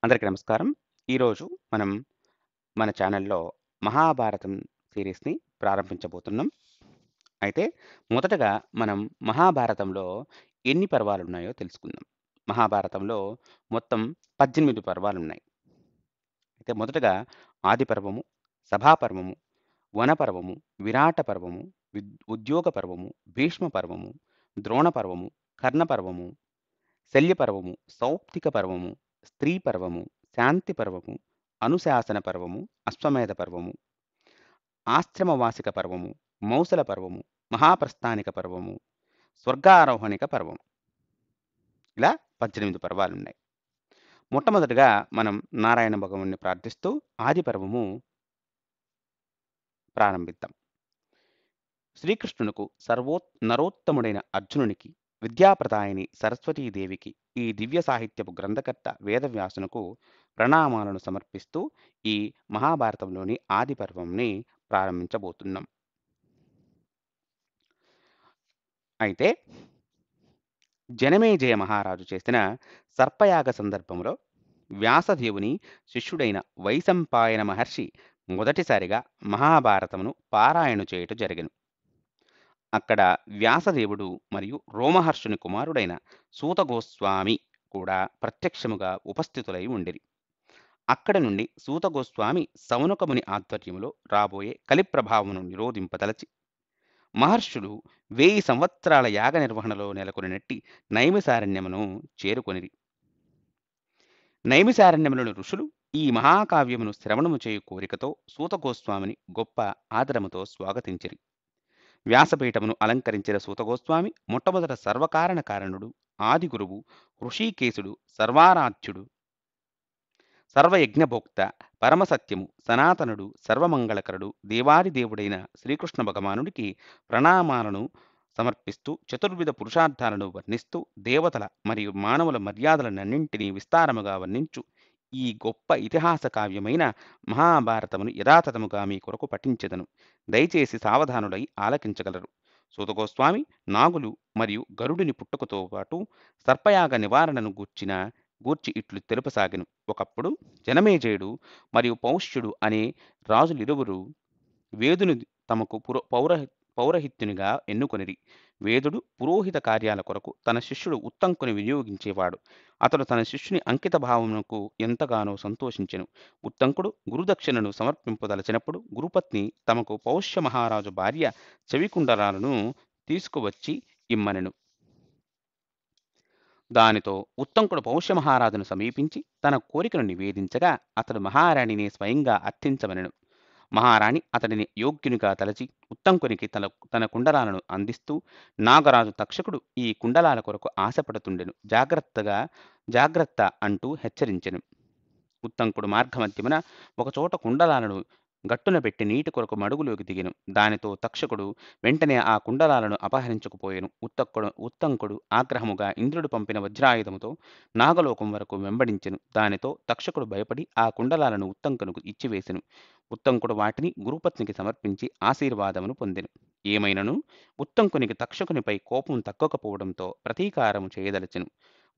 అందరికీ నమస్కారం. ఈరోజు మనం మన ఛానల్‌లో మహాభారతం సీరీస్‌ని ప్రారంభించబోతున్నాం. అయితే మొదటగా మనం మహాభారతంలో ఎన్ని పర్వాలున్నాయో తెలుసుకుందాం. మహాభారతంలో మొత్తం 18 పర్వాలున్నాయి. అయితే మొదటగా ఆది పర్వము, సభా పర్వము, వన పర్వము, విరాట పర్వము, ఉద్యోగ పర్వము, భీష్మ పర్వము, ద్రోణ పర్వము, కర్ణ పర్వము, శల్య పర్వము, సౌప్తిక పర్వము, స్త్రీ పర్వము, శాంతి పర్వము, అనుశాసన పర్వము, అశ్వమేధ పర్వము, ఆశ్రమవాసిక పర్వము, మౌసల పర్వము, మహాప్రస్థానిక పర్వము, స్వర్గారోహణిక పర్వము. ఇలా 18 పర్వాలున్నాయి. మొట్టమొదటిగా మనం నారాయణ భగవాన్ని ప్రార్థిస్తూ ఆది పర్వము ప్రారంభిద్దాం. శ్రీకృష్ణునకు నరోత్తముడైన అర్జునునికి, విద్యాప్రదాయిని సరస్వతీదేవికి, ఈ దివ్య సాహిత్యపు గ్రంథకర్త వేదవ్యాసునకు ప్రణామాలను సమర్పిస్తూ ఈ మహాభారతంలోని ఆది పర్వంని ప్రారంభించబోతున్నాం. అయితే జనమేజయ మహారాజు చేసిన సర్పయాగ సందర్భంలో వ్యాసదేవుని శిష్యుడైన వైశంపాయన మహర్షి మొదటిసారిగా మహాభారతమును పారాయణ చేయుట జరిగెను. అక్కడ వ్యాసదేవుడు మరియు రోమహర్షుని కుమారుడైన సూతగోస్వామి కూడా ప్రత్యక్షముగా ఉపస్థితులై ఉండిరి. అక్కడ నుండి సూతగోస్వామి సౌనకముని ఆధ్వర్యములో రాబోయే కలి ప్రభావమును నిరోధింపదలచి మహర్షులు 1000 సంవత్సరాల యాగ నిర్వహణలో నెలకొనినట్టి నైమిసారణ్యమును చేరుకొనిరి. నైమిసారణ్యములోని ఋషులు ఈ మహాకావ్యమును శ్రవణము చేయు కోరికతో సూతగోస్వామిని గొప్ప ఆదరముతో స్వాగతించిరి. వ్యాసపీఠమును అలంకరించిన సూతగోస్వామి మొట్టమొదట సర్వకారణ కారణుడు, ఆది గురువు, హృషీకేశుడు, సర్వారాధ్యుడు, సర్వయజ్ఞభోక్త, పరమసత్యము, సనాతనుడు, సర్వమంగళకరుడు, దేవాదిదేవుడైన శ్రీకృష్ణ భగవానుడికి ప్రణామాలను సమర్పిస్తూ చతుర్విధ పురుషార్థాలను వర్ణిస్తూ దేవతల మరియు మానవుల మర్యాదలనన్నింటినీ విస్తారముగా వర్ణించు ఈ గొప్ప ఇతిహాస కావ్యమైన మహాభారతమును యథాతథముగా మీ కొరకు పఠించెదను. దయచేసి సావధానులై ఆలకించగలరు. సూతగోస్వామి నాగులు మరియు గరుడిని పుట్టుకతో పాటు సర్పయాగ నివారణను గూర్చి ఇట్లు తెలుపసాగెను. ఒకప్పుడు జనమేజయుడు మరియు పౌష్యుడు అనే రాజులిరువురు వేదుని తమకు పౌరహిత్యునిగా ఎన్నుకొనిరి. వేదుడు పురోహిత కార్యాల కొరకు తన శిష్యుడు ఉత్తంకుని వినియోగించేవాడు. అతడు తన శిష్యుని అంకిత భావమునకు ఎంతగానో సంతోషించెను. ఉత్తంకుడు గురుదక్షిణను సమర్పింపదలచినప్పుడు గురుపత్ని తమకు పౌష్య మహారాజు భార్య చెవికుండలాలను తీసుకువచ్చి ఇమ్మనెను. దానితో ఉత్తంకుడు పౌష్య మహారాజును సమీపించి తన కోరికను నివేదించగా అతడు మహారాణిని స్వయంగా అర్థించమనెను. మహారాణి అతడిని యోగ్యునిగా తలచి ఉత్తంకునికి తన కుండలాలను అందిస్తూ నాగరాజు తక్షకుడు ఈ కుండలాల కొరకు ఆశపడుతుండెను. జాగ్రత్త అంటూ హెచ్చరించెను. ఉత్తంకుడు మార్గమధ్యమున ఒకచోట కుండలాలను గట్టున పెట్టి నీటి కొరకు మడుగులోకి దిగెను. దానితో తక్షకుడు వెంటనే ఆ కుండలాలను అపహరించుకుపోయెను. ఉత్తంకుడు ఆగ్రహముగా ఇంద్రుడు పంపిన వజ్రాయుధముతో నాగలోకం వరకు వెంబడించెను. దానితో తక్షకుడు భయపడి ఆ కుండలాలను ఉత్తంకునకు ఇచ్చివేసెను. ఉత్తంకుడు వాటిని గురుపత్నికి సమర్పించి ఆశీర్వాదమును పొందెను. ఏమైనను ఉత్తంకునికి తక్షకునిపై కోపం తగ్గకపోవడంతో ప్రతీకారము చేయదలచెను.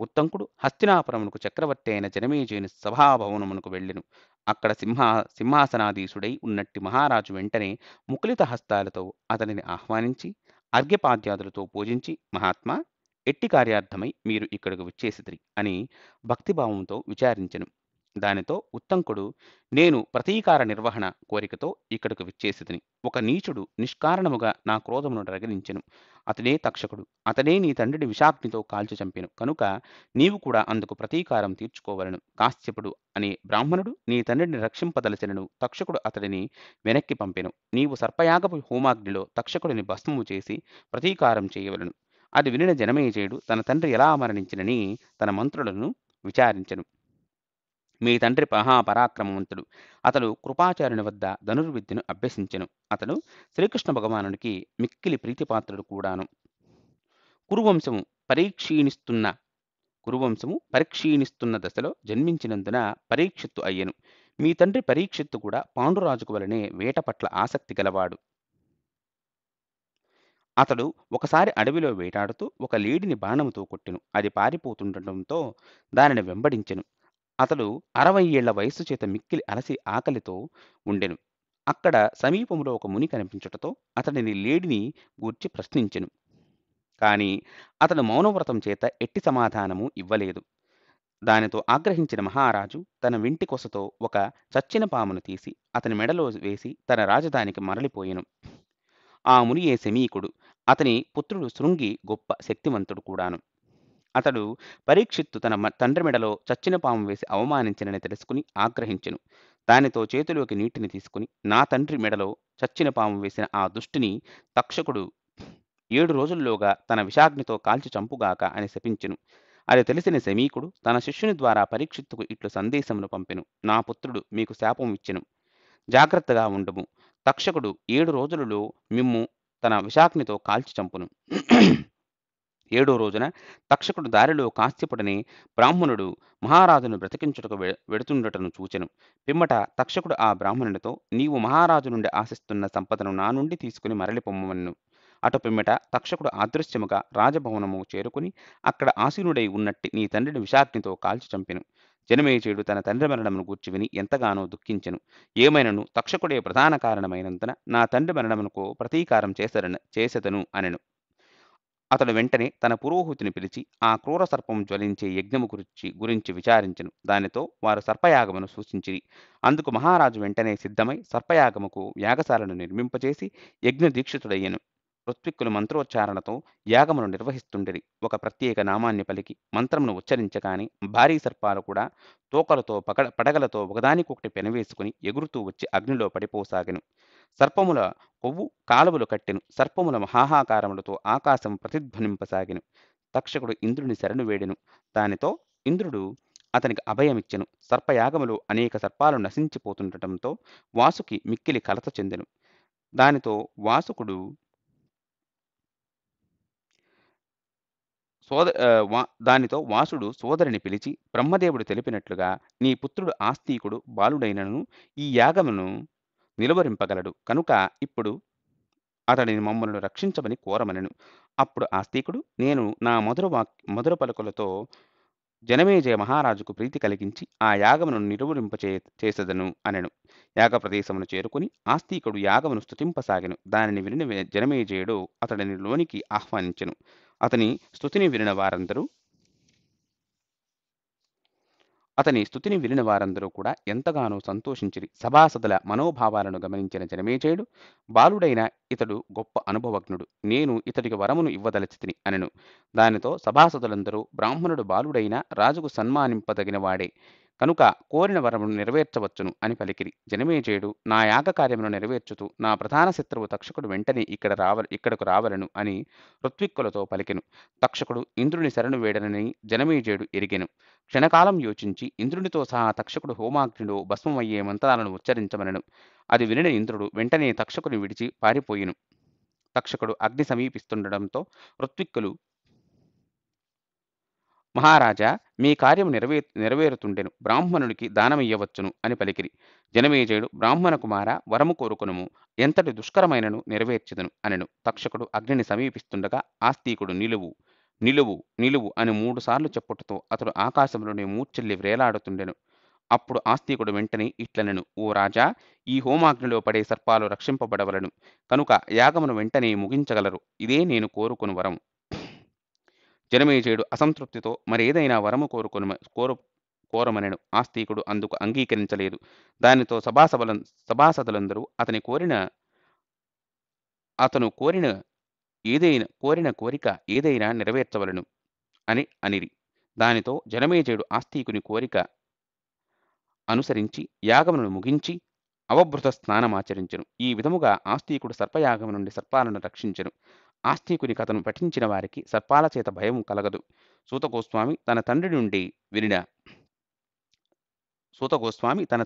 ఉత్తంకుడు హస్తినాపురమునకు చక్రవర్తి అయిన జనమేజయుని సభాభవనమునకు వెళ్ళెను. అక్కడ సింహాసనాధీశుడై ఉన్నట్టి మహారాజు వెంటనే ముకులిత హస్తాలతో అతనిని ఆహ్వానించి అర్ఘ్యపాద్యాదులతో పూజించి, మహాత్మా, ఎట్టి కార్యార్థమై మీరు ఇక్కడకు విచ్చేసిరి అని భక్తిభావంతో విచారించెను. దానితో ఉత్తంకుడు, నేను ప్రతీకార నిర్వహణ కోరికతో ఇక్కడకు విచ్చేసితిని. ఒక నీచుడు నిష్కారణముగా నా క్రోధమును రగిలించెను. అతడే తక్షకుడు. అతడే నీ తండ్రిని విషాగ్నితో కాల్చి చంపెను. కనుక నీవు కూడా అందుకు ప్రతీకారం తీర్చుకోవలను. కాశ్యపుడు అనే బ్రాహ్మణుడు నీ తండ్రిని రక్షింపదలచెనను. తక్షకుడు అతడిని వెనక్కి పంపెను. నీవు సర్పయాగపు హోమాగ్నిలో తక్షకుడిని భస్మము చేసి ప్రతీకారం చేయవలను. అది వినిన జనమేజయుడు తన తండ్రి ఎలా మరణించినని తన మంత్రులను విచారించెను. మీ తండ్రి మహాపరాక్రమవంతుడు. అతడు కృపాచార్యుని వద్ద ధనుర్విద్యను అభ్యసించెను. అతడు శ్రీకృష్ణ భగవానుడికి మిక్కిలి ప్రీతిపాత్రుడు కూడాను. కురువంశము పరీక్షీణిస్తున్న దశలో జన్మించినందున పరీక్షిత్తు అయ్యెను. మీ తండ్రి పరీక్షిత్తు కూడా పాండురాజుకు వలనే వేట పట్ల ఆసక్తి గలవాడు. అతడు ఒకసారి అడవిలో వేటాడుతూ ఒక లేడిని బాణముతో కొట్టెను. అది పారిపోతుండటంతో దానిని వెంబడించెను. అతడు 60 ఏళ్ల వయస్సు చేత మిక్కిలి అలసి ఆకలితో ఉండెను. అక్కడ సమీపంలో ఒక ముని కనిపించుటతో అతడిని లేడిని గూర్చి ప్రశ్నించెను. కాని అతడు మౌనవ్రతం చేత ఎట్టి సమాధానము ఇవ్వలేదు. దానితో ఆగ్రహించిన మహారాజు తన వింటి కొసతో ఒక చచ్చిన పామును తీసి అతని మెడలో వేసి తన రాజధానికి మరలిపోయెను. ఆ మునియే శమీకుడు. అతని పుత్రుడు శృంగి గొప్ప శక్తివంతుడు కూడాను. అతడు పరీక్షిత్తు తన తండ్రి మెడలో చచ్చిన పాము వేసి అవమానించినని తెలుసుకుని ఆగ్రహించెను. దానితో చేతిలోకి నీటిని తీసుకుని నా తండ్రి మెడలో చచ్చిన పాము వేసిన ఆ దుష్టుని తక్షకుడు 7 రోజుల్లోగా తన విషాగ్నితో కాల్చి చంపుగాక అని శపించెను. అది తెలిసిన శమీకుడు తన శిష్యుని ద్వారా పరీక్షిత్తుకు ఇట్లు సందేశమును పంపెను. నా పుత్రుడు మీకు శాపం ఇచ్చెను. జాగ్రత్తగా ఉండుము. తక్షకుడు 7 రోజులలో మిమ్ము తన విషాగ్నితో కాల్చి చంపును. 7వ రోజున తక్షకుడు దారిలో కాశ్యపుడనే బ్రాహ్మణుడు మహారాజును బ్రతికించుటకు వెడుతుండటను చూచెను. పిమ్మట తక్షకుడు ఆ బ్రాహ్మణునితో నీవు మహారాజు నుండి ఆశిస్తున్న సంపదను నా నుండి తీసుకుని మరలిపొమ్మను. అటు పిమ్మట తక్షకుడు అదృశ్యముగా రాజభవనము చేరుకుని అక్కడ ఆసీనుడై ఉన్నట్టి నీ తండ్రిని విషాగ్నితో కాల్చి చంపెను. జనమేజయుడు తన తండ్రి మరణమును గూర్చి విని ఎంతగానో దుఃఖించెను. ఏమైనను తక్షకుడే ప్రధాన కారణమైనందున నా తండ్రి మరణమునకు ప్రతీకారం చేసెదను అనెను. అతడు వెంటనే తన పురోహితుని పిలిచి ఆ క్రూర సర్పం జ్వలించే యజ్ఞము గురించి విచారించెను. దానితో వారు సర్పయాగమును సూచించిరి. అందుకు మహారాజు వెంటనే సిద్ధమై సర్పయాగముకు యాగశాలను నిర్మింపచేసి యజ్ఞ దీక్షితుడయ్యెను. ఋత్విక్కులు మంత్రోచ్చారణతో యాగమును నిర్వహిస్తుండిరి. ఒక ప్రత్యేక నామాన్ని పలికి మంత్రమును ఉచ్చరించగానే భారీ సర్పాలు కూడా తోకలతో పడగలతో ఒకదానికొకటి పెనవేసుకుని ఎగురుతూ వచ్చి అగ్నిలో పడిపోసాగెను. సర్పముల కొవ్వు కాలువలు కట్టెను. సర్పముల మహాహాకారములతో ఆకాశం ప్రతిధ్వనింపసాగెను. తక్షకుడు ఇంద్రుని శరణు వేడెను. దానితో ఇంద్రుడు అతనికి అభయమిచ్చెను. సర్పయాగములో అనేక సర్పాలు నశించిపోతుండటంతో వాసుకి మిక్కిలి కలత చెందెను. దానితో వాసుడు సోదరిని పిలిచి బ్రహ్మదేవుడు తెలిపినట్లుగా నీ పుత్రుడు ఆస్తికుడు బాలుడైనను ఈ యాగమును నిలువరింపగలడు కనుక ఇప్పుడు అతడిని మమ్మల్ని రక్షించమని కోరమనెను. అప్పుడు ఆస్తికుడు నేను నా మధుర పలుకులతో జనమేజయ మహారాజుకు ప్రీతి కలిగించి ఆ యాగమును చేసెదను అనెను. యాగ ప్రదేశమును చేరుకుని ఆస్తికుడు యాగమును స్తుతింపసాగెను. దానిని వినిన జనమేజయుడు అతడిని లోనికి ఆహ్వానించెను. అతని స్తుతిని వినిన వారందరూ కూడా ఎంతగానో సంతోషించిరి. సభాసదుల మనోభావాలను గమనించిన జనమేజయుడు బాలుడైన ఇతడు గొప్ప అనుభవజ్ఞుడు. నేను ఇతడికి వరమును ఇవ్వదలచితిని అనెను. దానితో సభాసదులందరూ బ్రాహ్మణుడు బాలుడైన రాజుకు సన్మానింపదగిన వాడే కనుక కోరిన వరమును నెరవేర్చవచ్చును అని పలికిరి. జనమేజయుడు నా యాగ కార్యమును నెరవేర్చుతూ నా ప్రధాన శత్రువు తక్షకుడు వెంటనే ఇక్కడకు రావలను అని ఋత్విక్కులతో పలికెను. తక్షకుడు ఇంద్రుని శరణు వేడనని జనమేజయుడు ఎరిగెను. క్షణకాలం యోచించి ఇంద్రునితో సహా తక్షకుడు హోమాగ్నిలో భస్మమయ్యే మంత్రాలను ఉచ్చరించమనెను. అది వినిన ఇంద్రుడు వెంటనే తక్షకుని విడిచి పారిపోయెను. తక్షకుడు అగ్ని సమీపిస్తుండటంతో ఋత్విక్కులు మహారాజా మీ కార్యము నెరవేరుతుండెను. బ్రాహ్మణునికి దానమియ్యవచ్చును అని పలికిరి. జనమేజయుడు బ్రాహ్మణ కుమార వరము కోరుకునుము. ఎంతటి దుష్కరమైనను నెరవేర్చెదను అనెను. తక్షకుడు అగ్నిని సమీపిస్తుండగా ఆస్తికుడు నిలువు నిలువు నిలువు అని 3 సార్లు చెప్పుటతో అతడు ఆకాశంలోనే మూర్ఛిల్లి వ్రేలాడుతుండెను. అప్పుడు ఆస్తికుడు వెంటనే ఇట్లనెను ఓ రాజా ఈ హోమాగ్నిలో పడే సర్పాలు రక్షింపబడవలను కనుక యాగమును వెంటనే ముగించగలరు. ఇదే నేను కోరుకుని వరం. జనమేజయుడు అసంతృప్తితో మరేదైనా వరము కోరమనెను. ఆస్తికుడు అందుకు అంగీకరించలేదు. దానితో సభాసదులందరూ అతను కోరిన కోరిక ఏదైనా నెరవేర్చవలను అని అనిరి. దానితో జనమేజయుడు ఆస్తికుని కోరిక అనుసరించి యాగమును ముగించి అవభృత స్నానమాచరించెను. ఈ విధముగా ఆస్తికుడు సర్పయాగము నుండి సర్పాలను రక్షించెను. ఆస్తికుని కథను పఠించిన వారికి సర్పాల చేత భయం కలగదు. సూతగోస్వామి తన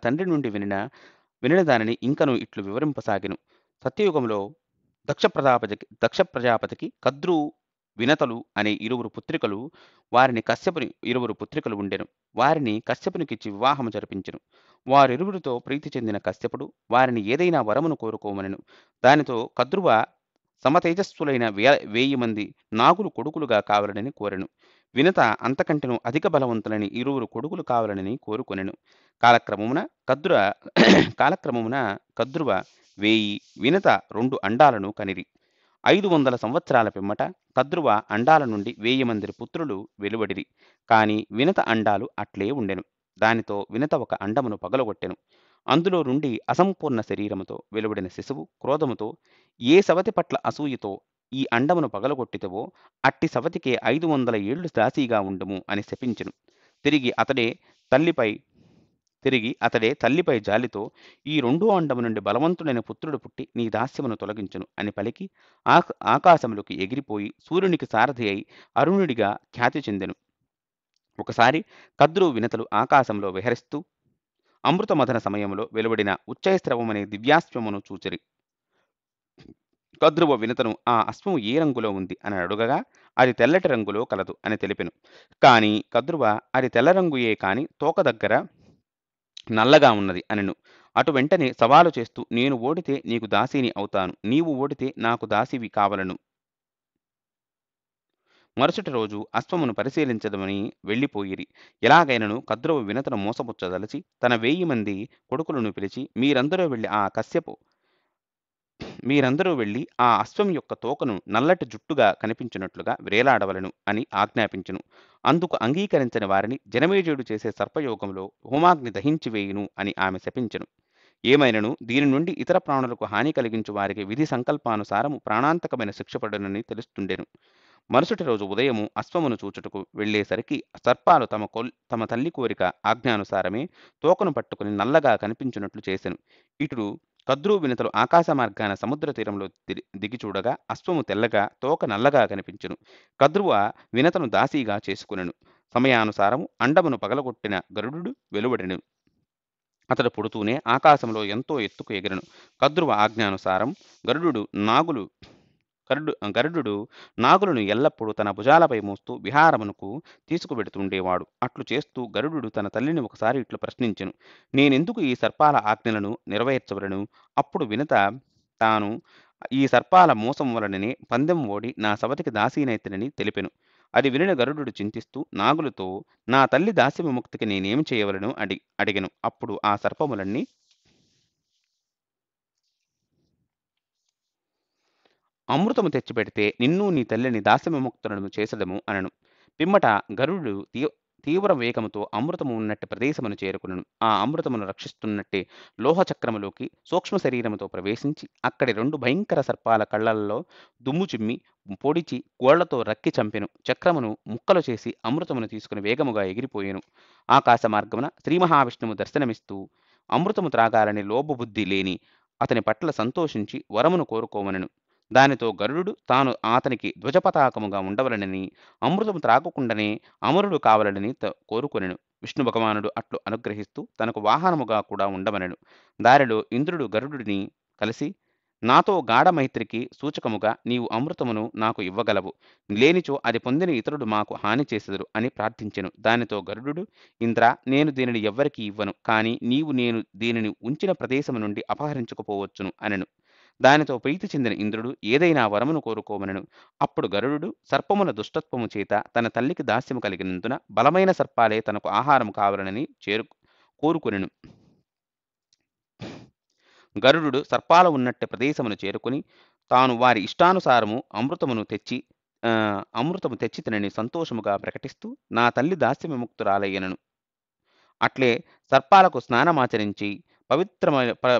తండ్రి నుండి వినిన దానిని ఇంకను ఇట్లు వివరింపసాగెను. సత్యయుగంలో దక్ష ప్రజాపతికి కద్రు వినతలు అనే ఇరువురు పుత్రికలు ఉండెను. వారిని కశ్యపునికిచ్చి వివాహము జరిపించెను. వారిరువురితో ప్రీతి చెందిన కశ్యపుడు వారిని ఏదైనా వరమును కోరుకోమనెను. దానితో కద్రువ సమతేజస్సులైన 1000 మంది నాగులు కొడుకులుగా కావాలని కోరెను. వినత అంతకంటెను అధిక బలవంతులని ఇరువురు కొడుకులు కావాలని కోరుకొనెను. కాలక్రమమున కద్రువ కాలక్రమమున కద్రువ 1000, వినత 2 అండాలను కనిరి. 500 సంవత్సరాల పిమ్మట కద్రువ అండాల నుండి 1000 మంది పుత్రులు వెలువడిరి. కాని వినత అండాలు అట్లే ఉండెను. దానితో వినత ఒక అండమును పగలగొట్టెను. అందులో నుండి అసంపూర్ణ శరీరముతో వెలువడిన శిశువు క్రోధముతో, ఏ సవతి పట్ల అసూయతో ఈ అండమును పగలగొట్టితివో అట్టి సవతికే 500 ఏళ్లు దాసీగా ఉండుము అని శపించెను. తిరిగి అతడే తల్లిపై జాలితో, ఈ రెండో అండము నుండి బలవంతుడైన పుత్రుడు పుట్టి నీ దాస్యమును తొలగించును అని పలికి ఆకాశములోకి ఎగిరిపోయి సూర్యునికి సారథి అయి అరుణుడిగా ఖ్యాతి చెందెను. ఒకసారి కద్రు వినతలు ఆకాశంలో విహరిస్తూ అమృతమథన సమయంలో వెలువడిన ఉచ్చైస్రవమనే దివ్యాశ్వమును చూచిరి. కద్రువ వినతను ఆ అశ్వము ఏ రంగులో ఉంది అని అడుగగా అది తెల్లటి రంగులో కలదు అని తెలిపెను. కాని కద్రువ అది తెల్ల రంగుయే కాని తోక దగ్గర నల్లగా ఉన్నది అనెను. అటు వెంటనే సవాలు చేస్తూ, నేను ఓడితే నీకు దాసీని అవుతాను, నీవు ఓడితే నాకు దాసివి కావలను. మరుసటి రోజు అశ్వమును పరిశీలించదమని వెళ్ళిపోయిరి. ఎలాగైనను కద్రువ వినతను మోసపుచ్చదలచి తన 1000 మంది కొడుకులను పిలిచి, మీరందరూ వెళ్ళి ఆ అశ్వం యొక్క తోకను నల్లటి జుట్టుగా కనిపించినట్లుగా వ్రేలాడవలను అని ఆజ్ఞాపించును. అందుకు అంగీకరించని వారిని జనమేజయుడు చేసే సర్పయోగంలో హోమాగ్ని దహించి వేయును అని ఆమె శపించెను. ఏమైనను దీని నుండి ఇతర ప్రాణులకు హాని కలిగించు వారికి విధి సంకల్పానుసారము ప్రాణాంతకమైన శిక్ష పడునని తెలుస్తుండెను. మరుసటి రోజు ఉదయము అశ్వమును చూచుటకు వెళ్ళేసరికి సర్పాలు తమ తల్లి కోరిక ఆజ్ఞానుసారమే తోకను పట్టుకుని నల్లగా కనిపించున్నట్లు చేసెను. ఇటు కద్రు వినతలు ఆకాశ మార్గాన సముద్ర తీరంలో దిగి చూడగా అశ్వము తెల్లగా తోక నల్లగా కనిపించును. కద్రువ వినతను దాసీగా చేసుకునెను. సమయానుసారము అండమును పగలగొట్టిన గరుడు వెలువడెను. అతడు పుడుతూనే ఆకాశంలో ఎంతో ఎత్తుకు ఎగిరెను. కద్రువ ఆజ్ఞానుసారం గరుడు నాగులను ఎల్లప్పుడూ తన భుజాలపై మోస్తూ విహారమునకు తీసుకువెడుతుండేవాడు. అట్లు చేస్తూ గరుడు తన తల్లిని ఒకసారి ఇట్లు ప్రశ్నించెను, నేనెందుకు ఈ సర్పాల ఆజ్ఞలను నెరవేర్చవలను? అప్పుడు వినత తాను ఈ సర్పాల మోసం వలననే పందెం ఓడి నా సవతికి దాసీనైతినని తెలిపెను. అది వినిన గరుడు చింతిస్తూ నాగులతో, నా తల్లి దాస్య విముక్తికి నేనేమి చేయవలను అడిగెను. అప్పుడు ఆ సర్పములన్నీ అమృతము తెచ్చిపెడితే నిన్ను నీ తల్లిని దాస్యవిముక్తులను చేసెదము అనెను. పిమ్మట గరుడు తీవ్ర వేగముతో అమృతము ఉన్నట్టి ప్రదేశమును చేరుకునెను. ఆ అమృతమును రక్షిస్తున్నట్టే లోహచక్రములోకి సూక్ష్మ శరీరముతో ప్రవేశించి అక్కడి 2 భయంకర సర్పాల కళ్ళల్లో దుమ్ము చిమ్మి పొడిచి గోళ్లతో రక్కి చంపెను. చక్రమును ముక్కలు చేసి అమృతమును తీసుకుని వేగముగా ఎగిరిపోయెను. ఆకాశ మార్గమున శ్రీ మహావిష్ణువు దర్శనమిస్తూ అమృతము త్రాగాలని లోభబుద్ధి లేని అతని పట్ల సంతోషించి వరమును కోరుకోమనెను. దానితో గరుడు తాను అతనికి ధ్వజపతాకముగా ఉండవలనని, అమృతము త్రాగకుండానే అమరుడు కావలనని కోరుకొనెను. విష్ణు భగవానుడు అట్లు అనుగ్రహిస్తూ తనకు వాహనముగా కూడా ఉండవనెను. దారిలో ఇంద్రుడు గరుడుని కలిసి, నాతో గాఢ మైత్రికి సూచకముగా నీవు అమృతమును నాకు ఇవ్వగలవు, లేనిచో అది పొందిన ఇతరుడు మాకు హాని చేసెదరు అని ప్రార్థించెను. దానితో గరుడు, ఇంద్ర, నేను దీనిని ఎవ్వరికి ఇవ్వను, కాని నీవు నేను దీనిని ఉంచిన ప్రదేశము నుండి అపహరించుకుపోవచ్చును అనెను. దానితో ప్రీతి చెందిన ఇంద్రుడు ఏదైనా వరమును కోరుకోమనెను. అప్పుడు గరుడు సర్పముల దుష్టత్వము చేత తన తల్లికి దాస్యము కలిగినందున బలమైన సర్పాలే తనకు ఆహారము కావాలనని కోరుకొనెను. గరుడు సర్పాల ఉన్నట్టు ప్రదేశమును చేరుకుని తాను వారి ఇష్టానుసారము అమృతము తెచ్చి తినని సంతోషముగా ప్రకటిస్తూ నా తల్లి దాస్య విముక్తురాలయ్యనను. అట్లే సర్పాలకు స్నానమాచరించి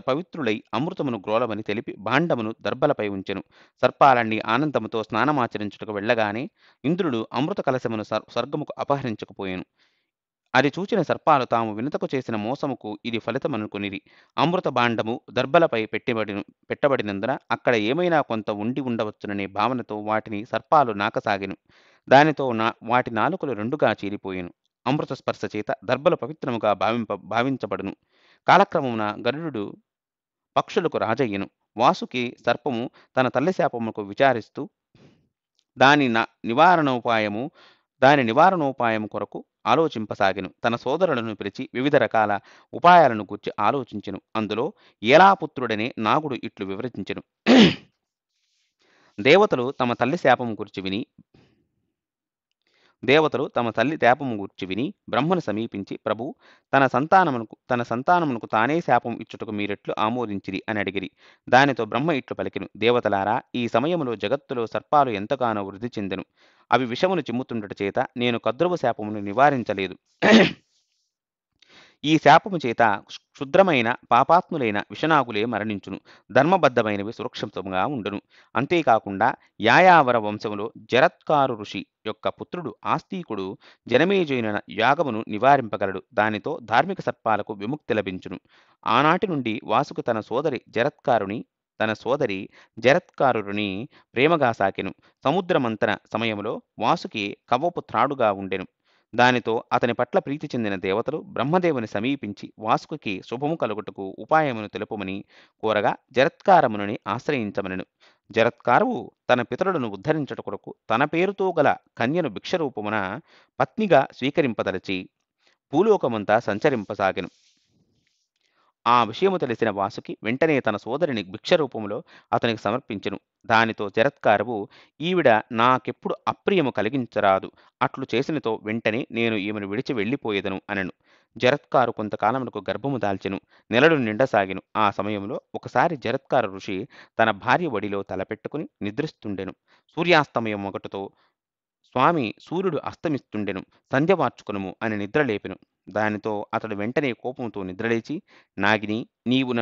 పవిత్రులై అమృతమును గ్రోలమని తెలిపి భాండమును దర్భలపై ఉంచెను. సర్పాలన్నీ ఆనందముతో స్నానమాచరించుటకు వెళ్ళగానే ఇంద్రుడు అమృత కలశమును స్వర్గముకు అపహరించకపోయెను. అది చూచిన సర్పాలు తాము వినతకు చేసిన మోసముకు ఇది ఫలితమనుకొనిరి. అమృత భాండము దర్భలపై పెట్టబడినందున అక్కడ ఏమైనా కొంత ఉండి ఉండవచ్చుననే భావనతో వాటిని సర్పాలు నాకసాగెను. దానితో వాటి నాలుకలు రెండుగా చీలిపోయెను. అమృత స్పర్శ చేత దర్భలు పవిత్రముగా భావించబడును. కాలక్రమమున గరుడు పక్షులకు రాజయ్యను. వాసుకి సర్పము తన తల్లి శాపముకు విచారిస్తూ దాని నివారణోపాయము కొరకు ఆలోచింపసాగెను. తన సోదరులను పిలిచి వివిధ రకాల ఉపాయాలను గూర్చి ఆలోచించెను. అందులో ఏలాపుత్రుడనే నాగుడు ఇట్లు వివరించెను. దేవతలు తమ తల్లి శాపము గురించి విని దేవతలు తమ తల్లి శాపము గూర్చి విని బ్రహ్మను సమీపించి ప్రభు తన సంతానమునకు తానే శాపం ఇచ్చుటకు మీరెట్లు ఆమోదించిరి అని అడిగిరి. దానితో బ్రహ్మ ఇట్లు పలికెను, దేవతలారా, ఈ సమయములో జగత్తులో సర్పాలు ఎంతగానో వృద్ధి చెందెను. అవి విషమును చిమ్ముతుండట చేత నేను కద్రువ శాపమును నివారించలేదు. ఈ శాపము చేత క్షుద్రమైన పాపాత్ములైన విషనాగులే మరణించును. ధర్మబద్ధమైనవి సురక్షితంగా ఉండును. అంతేకాకుండా యాయావర వంశములో జరత్కారు ఋషి యొక్క పుత్రుడు ఆస్తికుడు జనమేజయున యాగమును నివారింపగలడు. దానితో ధార్మిక సర్పాలకు విముక్తి లభించును. ఆనాటి నుండి వాసుకు తన సోదరి జరత్కారుని ప్రేమగా సాకెను. సముద్రమంతన సమయములో వాసుకి కవ్వపు త్రాడుగా ఉండెను. దానితో అతని పట్ల ప్రీతి చెందిన దేవతలు బ్రహ్మదేవుని సమీపించి వాసుకి శుభము కలుగుటకు ఉపాయమును తెలుపమని కోరగా జరత్కారముని ఆశ్రయించమనెను. జరత్కారువు తన పితరులను ఉద్ధరించుట కొరకు తన పేరుతో గల కన్యను భిక్షరూపమున పత్నిగా స్వీకరింపదలచి భూలోకమంతా సంచరింపసాగెను. ఆ విషయము తెలిసిన వాసుకి వెంటనే తన సోదరిని భిక్షరూపములో అతనికి సమర్పించెను. దానితో జరత్కారువు, ఈవిడ నాకెప్పుడు అప్రియము కలిగించరాదు. అట్లు చేసినతో వెంటనే నేను ఈమెను విడిచి వెళ్ళిపోయేదను అనెను. జరత్కారు కొంతకాలమునకు గర్భము దాల్చెను. నెలలు నిండసాగెను. ఆ సమయంలో ఒకసారి జరత్కారు ఋషి తన భార్య ఒడిలో తలపెట్టుకుని నిద్రిస్తుండెను. సూర్యాస్తమయం ఒకటితో స్వామి, సూర్యుడు అస్తమిస్తుండెను. సంధ్య మార్చుకొనుము అని నిద్రలేపెను. దానితో అతడు వెంటనే కోపంతో నిద్రలేచి, నాగిని, నీవు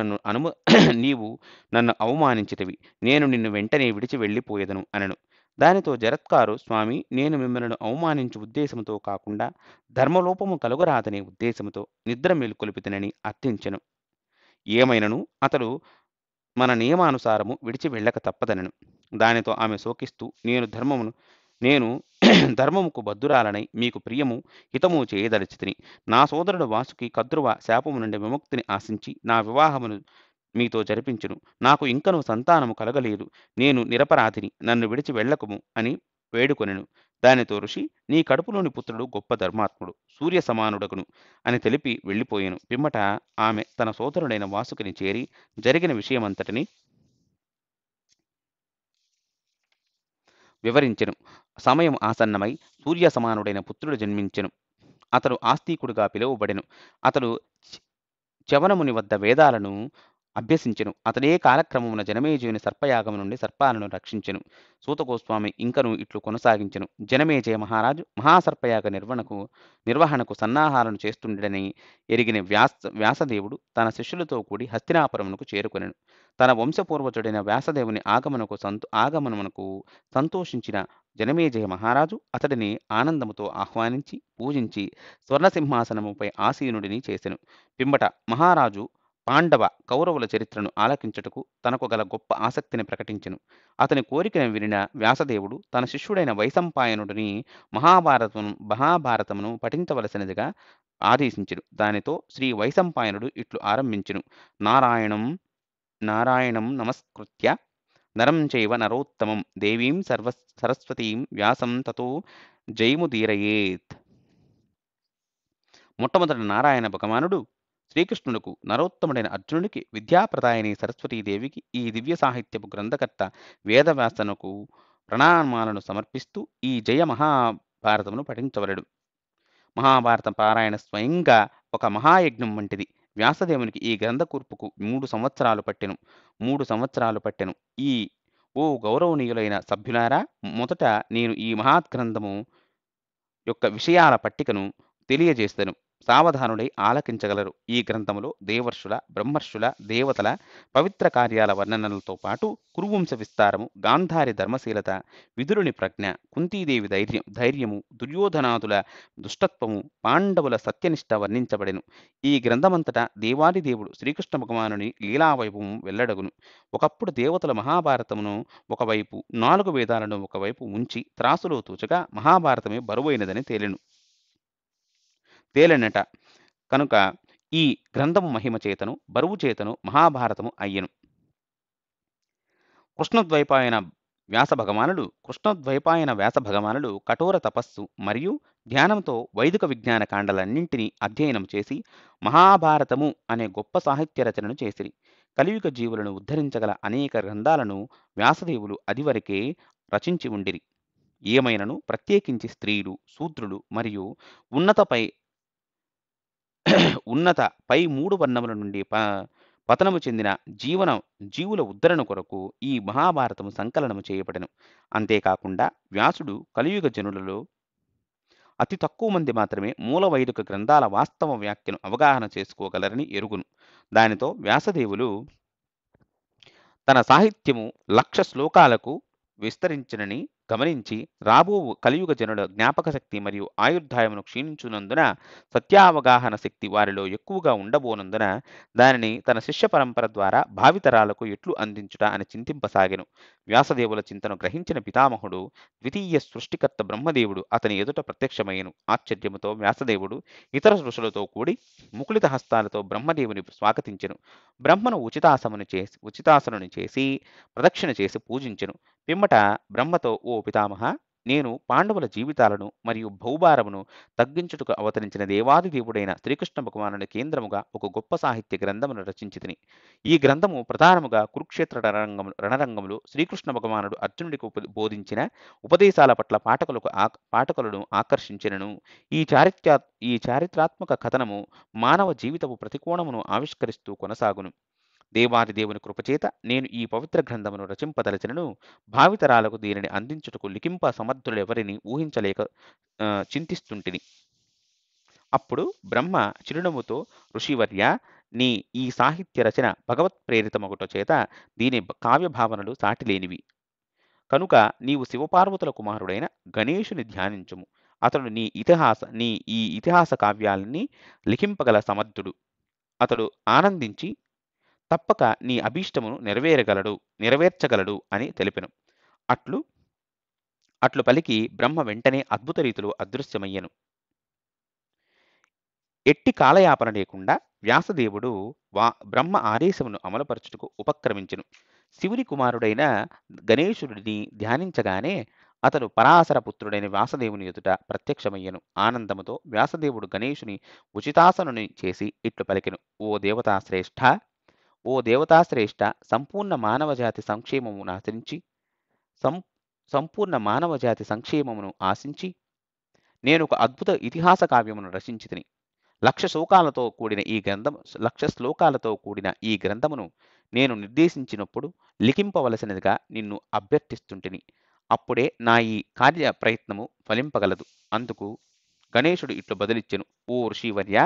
నన్ను అవమానించితివి. నేను నిన్ను వెంటనే విడిచి వెళ్ళిపోయేదను అనెను. దానితో జరత్కారు, స్వామి, నేను మిమ్మల్ని అవమానించు ఉద్దేశముతో కాకుండా ధర్మలోపము కలుగరాదనే ఉద్దేశముతో నిద్ర మేలుకొలిపితినని అర్థించెను. ఏమైనను అతడు మన నియమానుసారము విడిచి వెళ్ళక తప్పదనెను. దానితో ఆమె శోకిస్తూ, నేను ధర్మముకు బద్ధురాలనై మీకు ప్రియము హితము చేయదలిచితిని. నా సోదరుడు వాసుకి కద్రువ శాపము నుండి విముక్తిని ఆశించి నా వివాహమును మీతో జరిపించును. నాకు ఇంకనూ సంతానము కలగలేదు. నేను నిరపరాధిని. నన్ను విడిచి వెళ్ళకుము అని వేడుకొనెను. దానితో ఋషి, నీ కడుపులోని పుత్రుడు గొప్ప ధర్మాత్ముడు, సూర్య సమానుడగును అని తెలిపి వెళ్ళిపోయెను. పిమ్మట ఆమె తన సోదరుడైన వాసుకిని చేరి జరిగిన విషయమంతటిని వివరించెను. సమయం ఆసన్నమై సూర్య సమానుడైన పుత్రుడు జన్మించెను. అతడు ఆస్తికుడుగా పిలువబడెను. అతడు చవనముని వద్ద వేదాలను అభ్యసించెను. అతడే కాలక్రమమున జనమేజయుని సర్పయాగము నుండి సర్పాలను రక్షించెను. సూతగోస్వామి ఇంకను ఇట్లు కొనసాగించెను. జనమేజయ మహారాజు మహాసర్పయాగ నిర్వహణకు సన్నాహాలను చేస్తుండెడని ఎరిగిన వ్యాసదేవుడు తన శిష్యులతో కూడి హస్తినాపురమునకు చేరుకొనెను. తన వంశపూర్వజుడైన వ్యాసదేవుని ఆగమనమునకు సంతోషించిన జనమేజయ మహారాజు అతడిని ఆనందముతో ఆహ్వానించి పూజించి స్వర్ణసింహాసనముపై ఆసీనుడిని చేసెను. పిమ్మట మహారాజు పాండవ కౌరవుల చరిత్రను ఆలకించుటకు తనకు గల గొప్ప ఆసక్తిని ప్రకటించెను. అతని కోరికను వినిన వ్యాసదేవుడు తన శిష్యుడైన వైశంపాయనుడిని మహాభారతమును పఠించవలసినదిగా ఆదేశించెను. దానితో శ్రీ వైశంపాయనుడు ఇట్లు ఆరంభించెను. నారాయణం నమస్కృత్య నరం చైవ నరోత్తమం దేవీం సరస్వతీం వ్యాసం తతో జయముదీరయేత్. మొట్టమొదటి నారాయణ భగవానుడు శ్రీకృష్ణుడుకు, నరోత్తముడైన అర్జునుడికి, విద్యాప్రదాయని సరస్వతీదేవికి ఈ దివ్య సాహిత్యపు గ్రంథకర్త వేదవ్యాసనకు ప్రణామాలను సమర్పిస్తూ ఈ జయ మహాభారతమును పఠించవలెడు. మహాభారత పారాయణ స్వయంగా ఒక మహాయజ్ఞం వంటిది. వ్యాసదేవునికి ఈ గ్రంథ కూర్పుకు 3 సంవత్సరాలు పట్టెను. ఓ గౌరవనీయులైన సభ్యులారా, మొదట నేను ఈ మహాగ్రంథము యొక్క విషయాల పట్టికను తెలియజేస్తను. సావధానుడై ఆలకించగలరు. ఈ గ్రంథములో దేవర్షుల, బ్రహ్మర్షుల, దేవతల పవిత్ర కార్యాల వర్ణనలతో పాటు కురువంశ విస్తారము, గాంధారి ధర్మశీలత, విదురుని ప్రజ్ఞ, కుంతీదేవి ధైర్యము, దుర్యోధనాదుల దుష్టత్వము, పాండవుల సత్యనిష్ట వర్ణించబడెను. ఈ గ్రంథమంతటా దేవాది దేవుడు శ్రీకృష్ణ భగవానుని లీలావైభవం వెల్లడగును. ఒకప్పుడు దేవతల మహాభారతమును ఒకవైపు, 4 వేదాలను ఒకవైపు ఉంచి త్రాసులో తూచగా మహాభారతమే బరువైనదని తేలినట. కనుక ఈ గ్రంథము మహిమ చేతను, బరువు చేతను మహాభారతము అయ్యెను. కృష్ణద్వైపాయన వ్యాస భగవానుడు కఠోర తపస్సు మరియు ధ్యానంతో వైదిక విజ్ఞాన కాండలన్నింటినీ అధ్యయనం చేసి మహాభారతము అనే గొప్ప సాహిత్య రచనను చేసిరి. కలియుగ జీవులను ఉద్ధరించగల అనేక గ్రంథాలను వ్యాసదేవులు అదివరకే రచించి ఉండిరి. ఏమైనను ప్రత్యేకించి స్త్రీలు, శూద్రులు మరియు ఉన్నతపై ఉన్నత పై 3 వర్ణముల నుండి పతనము చెందిన జీవుల ఉద్ధరణ కొరకు ఈ మహాభారతము సంకలనము చేయబడెను. అంతేకాకుండా వ్యాసుడు కలియుగ జనులలో అతి తక్కువ మంది మాత్రమే మూల వైదిక గ్రంథాల వాస్తవ వ్యాఖ్యను అవగాహన చేసుకోగలరని ఎరుగును. దానితో వ్యాసదేవులు తన సాహిత్యము 1,00,000 శ్లోకాలకు విస్తరించినని గమనించి రాబోవు కలియుగ జనుల జ్ఞాపక శక్తి మరియు ఆయుర్దాయమును క్షీణించునందున సత్యావగాహన శక్తి వారిలో ఎక్కువగా ఉండబోనందున దానిని తన శిష్య పరంపర ద్వారా భావితరాలకు ఎట్లు అందించుట అని చింతింపసాగెను. వ్యాసదేవుల చింతను గ్రహించిన పితామహుడు ద్వితీయ సృష్టికర్త బ్రహ్మదేవుడు అతని ఎదుట ప్రత్యక్షమయ్యను. ఆశ్చర్యముతో వ్యాసదేవుడు ఇతర ఋషులతో కూడి ముకుళిత హస్తాలతో బ్రహ్మదేవుని స్వాగతించెను. బ్రహ్మను ఉచితాసనుని చేసి ప్రదక్షిణ చేసి పూజించెను. పిమ్మట బ్రహ్మతో, ఓ పితామహ, నేను పాండవుల జీవితాలను మరియు భౌభారమును తగ్గించుటకు అవతరించిన దేవాది దేవుడైన శ్రీకృష్ణ భగవానుని కేంద్రముగా ఒక గొప్ప సాహిత్య గ్రంథమును రచించితిని. ఈ గ్రంథము ప్రధానముగా కురుక్షేత్ర రణరంగములు శ్రీకృష్ణ భగవానుడు అర్జునుడికి బోధించిన ఉపదేశాల పట్ల పాఠకులను ఆకర్షించినను. ఈ చారిత్రాత్మక కథనము మానవ జీవితపు ప్రతికోణమును ఆవిష్కరిస్తూ కొనసాగును. దేవాది దేవుని కృపచేత నేను ఈ పవిత్ర గ్రంథమును రచింపదలచినను. భావితరాలకు దీనిని అందించుటకు లిఖింప సమర్థులెవరిని ఊహించలేక చింతిస్తుంటిని. అప్పుడు బ్రహ్మ చిరునవ్వుతో, ఋషివర్య, నీ ఈ సాహిత్య రచన భగవత్ ప్రేరితమగుట చేత దీని కావ్యభావనలు సాటిలేనివి. కనుక నీవు శివపార్వతుల కుమారుడైన గణేశుని ధ్యానించుము. అతడు నీ ఈ ఇతిహాస కావ్యాలని లిఖింపగల సమర్థుడు. అతడు ఆనందించి తప్పక నీ అభీష్టమును నెరవేర్చగలడు అని తెలిపెను. అట్లు పలికి బ్రహ్మ వెంటనే అద్భుత రీతిలో అదృశ్యమయ్యెను. ఎట్టి కాలయాపన లేకుండా వ్యాసదేవుడు బ్రహ్మ ఆదేశమును అమలుపరచుటకు ఉపక్రమించెను. శివుని కుమారుడైన గణేశుడిని ధ్యానించగానే అతడు పరాశర పుత్రుడైన వ్యాసదేవుని ఎదుట ప్రత్యక్షమయ్యెను. ఆనందముతో వ్యాసదేవుడు గణేశుని ఉచితాసనుని చేసి ఇట్లు పలికెను. ఓ దేవతాశ్రేష్ఠ, సంపూర్ణ మానవజాతి సంక్షేమమును ఆశించి నేను ఒక అద్భుత ఇతిహాస కావ్యమును రచించితిని. 1,00,000 శ్లోకాలతో కూడిన ఈ గ్రంథమును నేను నిర్దేశించినప్పుడు లిఖింపవలసినదిగా నిన్ను అభ్యర్థిస్తుంటిని. అప్పుడే నా ఈ కార్య ప్రయత్నము ఫలింపగలదు. అందుకు గణేశుడు ఇట్లు బదులిచ్చెను. ఓ ఋషివర్య,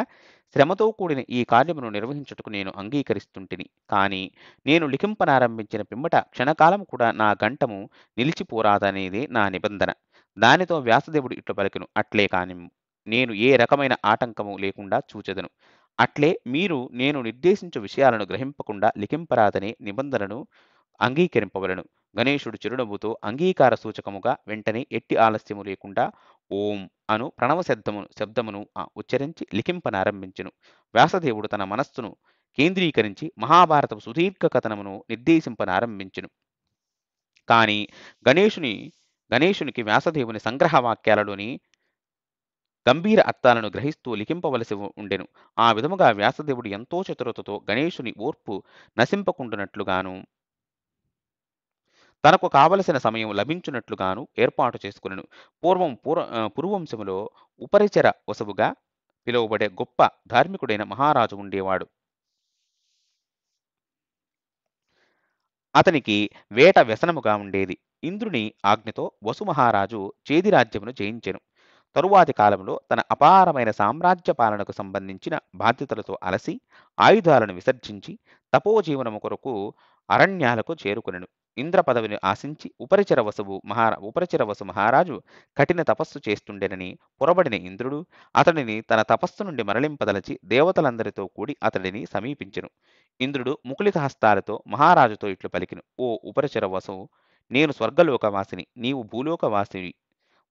శ్రమతో కూడిన ఈ కార్యమును నిర్వహించుటకు నేను అంగీకరిస్తుంటిని. కానీ నేను లిఖింపనారంభించిన పిమ్మట క్షణకాలము కూడా నా గంటము నిలిచిపోరాదనేదే నా నిబంధన. దానితో వ్యాసదేవుడు ఇట్లు పలికెను. అట్లే కానిమ్ము, నేను ఏ రకమైన ఆటంకము లేకుండా చూచెదను. అట్లే మీరు నేను నిర్దేశించు విషయాలను గ్రహింపకుండా లిఖింపరాదనే నిబంధనను అంగీకరింపవలను. గణేశుడు చిరునవ్వుతో అంగీకార సూచకముగా వెంటనే ఎట్టి ఆలస్యము లేకుండా ఓం అను ప్రణవ శబ్దమును ఉచ్చరించి లిఖింపనారంభించెను. వ్యాసదేవుడు తన మనస్సును కేంద్రీకరించి మహాభారతపు సుదీర్ఘ కథనమును నిర్దేశింపనారంభించెను. కానీ గణేశునికి వ్యాసదేవుని సంగ్రహ వాక్యాలలోని గంభీర అర్థాలను గ్రహిస్తూ లిఖింపవలసి ఉండెను. ఆ విధముగా వ్యాసదేవుడు ఎంతో చతురతతో గణేశుని ఓర్పు నశింపకుండునట్లుగాను తనకు కావలసిన సమయం లభించునట్లుగాను ఏర్పాటు చేసుకునెను. పురువంశములో ఉపరిచర వసువుగా పిలువబడే గొప్ప ధార్మికుడైన మహారాజు ఉండేవాడు. అతనికి వేట వ్యసనముగా ఉండేది. ఇంద్రుని ఆజ్ఞతో వసు మహారాజు చేది రాజ్యమును జయించెను. తరువాతి కాలంలో తన అపారమైన సామ్రాజ్య పాలనకు సంబంధించిన బాధ్యతలతో అలసి ఆయుధాలను విసర్జించి తపోజీవనము కొరకు అరణ్యాలకు చేరుకునెను. ఇంద్ర పదవిని ఆశించి ఉపరిచర వసు మహారాజు కఠిన తపస్సు చేస్తుండెనని పొరబడిన ఇంద్రుడు అతడిని తన తపస్సు నుండి మరలింపదలచి దేవతలందరితో కూడి అతడిని సమీపించెను. ఇంద్రుడు ముకుళిత హస్తాలతో మహారాజుతో ఇట్లు పలికెను. ఓ ఉపరిచర వసువు, నేను స్వర్గలోకవాసిని, నీవు భూలోకవాసివి.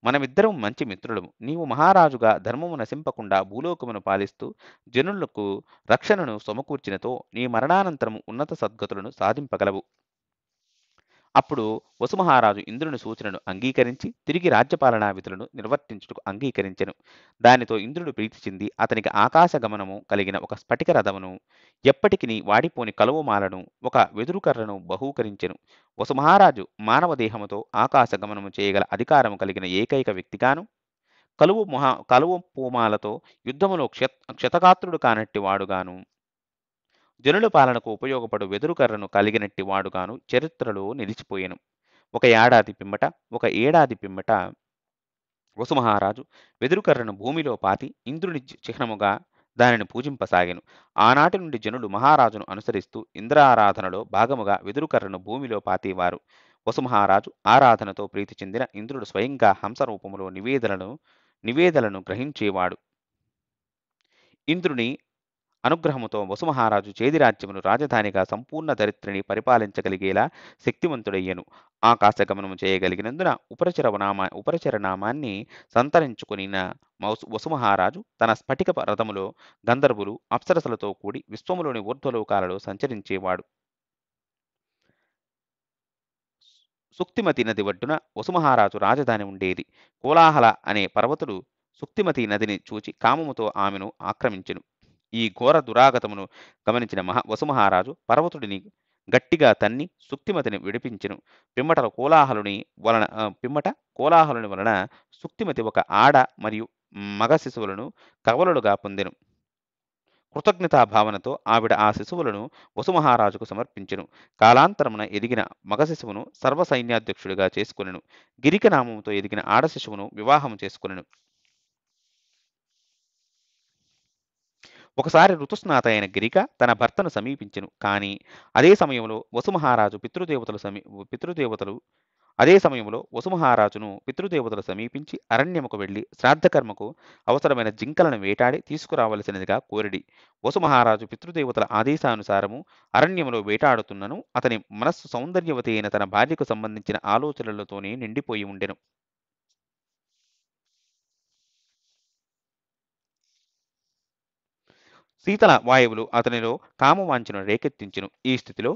మనమిద్దరం మంచి మిత్రులము. నీవు మహారాజుగా ధర్మము నశింపకుండా భూలోకమును పాలిస్తూ జనులకు రక్షణను సమకూర్చినతో నీ మరణానంతరము ఉన్నత సద్గతులను సాధింపగలవు. అప్పుడు వసుమహారాజు ఇంద్రుని సూచనను అంగీకరించి తిరిగి రాజ్యపాలనా విధులను నిర్వర్తించుటకు అంగీకరించెను. దానితో ఇంద్రుడు ప్రీతి చెంది అతనికి ఆకాశ గమనము కలిగిన ఒక స్ఫటిక రథమును, ఎప్పటికిని వాడిపోని కలువమాలను, ఒక వెదురు కర్రను బహూకరించెను. వసుమహారాజు మానవ దేహముతో ఆకాశ గమనము చేయగల అధికారము కలిగిన ఏకైక వ్యక్తిగాను, కలువ పూమాలతో యుద్ధములో క్షతగాత్రుడు కానట్టి వాడుగాను, జనుల పాలనకు ఉపయోగపడు వెదురు కర్రను కలిగినట్టి వాడుగాను చరిత్రలో నిలిచిపోయెను. ఒక ఏడాది పిమ్మట వసుమహారాజు వెదురుకర్రను భూమిలో పాతి ఇంద్రుని చిహ్నముగా దానిని పూజింపసాగెను. ఆనాటి నుండి జనులు మహారాజును అనుసరిస్తూ ఇంద్రారాధనలో భాగముగా వెదురుకర్రను భూమిలో పాతేవారు. వసుమహారాజు ఆరాధనతో ప్రీతి చెందిన ఇంద్రుడు స్వయంగా హంస రూపములో నివేదలను గ్రహించేవాడు. ఇంద్రుని అనుగ్రహముతో వసుమహారాజు చేదిరాజ్యమును రాజధానిగా సంపూర్ణ ధరిత్రిని పరిపాలించగలిగేలా శక్తివంతుడయ్యెను. ఆకాశగమనము చేయగలిగినందున ఉపరచర నామాన్ని సంతరించుకునిన వసుమహారాజు తన స్ఫటిక రథములో గంధర్వులు, అప్సరసలతో కూడి విశ్వములోని ఊర్ధ్వలోకాలలో సంచరించేవాడు. సుక్తిమతి నది ఒడ్డున వసుమహారాజు రాజధాని ఉండేది. కోలాహల అనే పర్వతుడు సుక్తిమతి నదిని చూచి కామముతో ఆమెను ఆక్రమించెను. ఈ ఘోర దురాగతమును గమనించిన వసుమహారాజు పర్వతుడిని గట్టిగా తన్ని సుక్తిమతిని విడిపించెను. పిమ్మట కోలాహలుని వలన సుక్తిమతి ఒక ఆడ మరియు మగ శిశువులను కవలులుగా పొందెను. కృతజ్ఞతా భావనతో ఆవిడ ఆ శిశువులను వసుమహారాజుకు సమర్పించెను. కాలాంతరమున ఎదిగిన మగ శిశువును సర్వసైన్యాధ్యక్షుడిగా చేసుకొనెను. గిరిక నామముతో ఎదిగిన ఆడ శిశువును వివాహము చేసుకొనెను. ఒకసారి ఋతుస్నాత అయిన గిరిక తన భర్తను సమీపించెను. కానీ అదే సమయంలో వసుమహారాజును సమీపించి అరణ్యముకు వెళ్లి శ్రాద్ధకర్మకు అవసరమైన జింకలను వేటాడి తీసుకురావలసినదిగా కోరిడి. వసుమహారాజు పితృదేవతల ఆదేశానుసారము అరణ్యములో వేటాడుతున్నను అతని మనస్సు సౌందర్యవతి అయిన తన భార్యకు సంబంధించిన ఆలోచనలతోనే నిండిపోయి ఉండెను. శీతల వాయువులు అతనిలో కామవాంఛను రేకెత్తించెను. ఈ స్థితిలో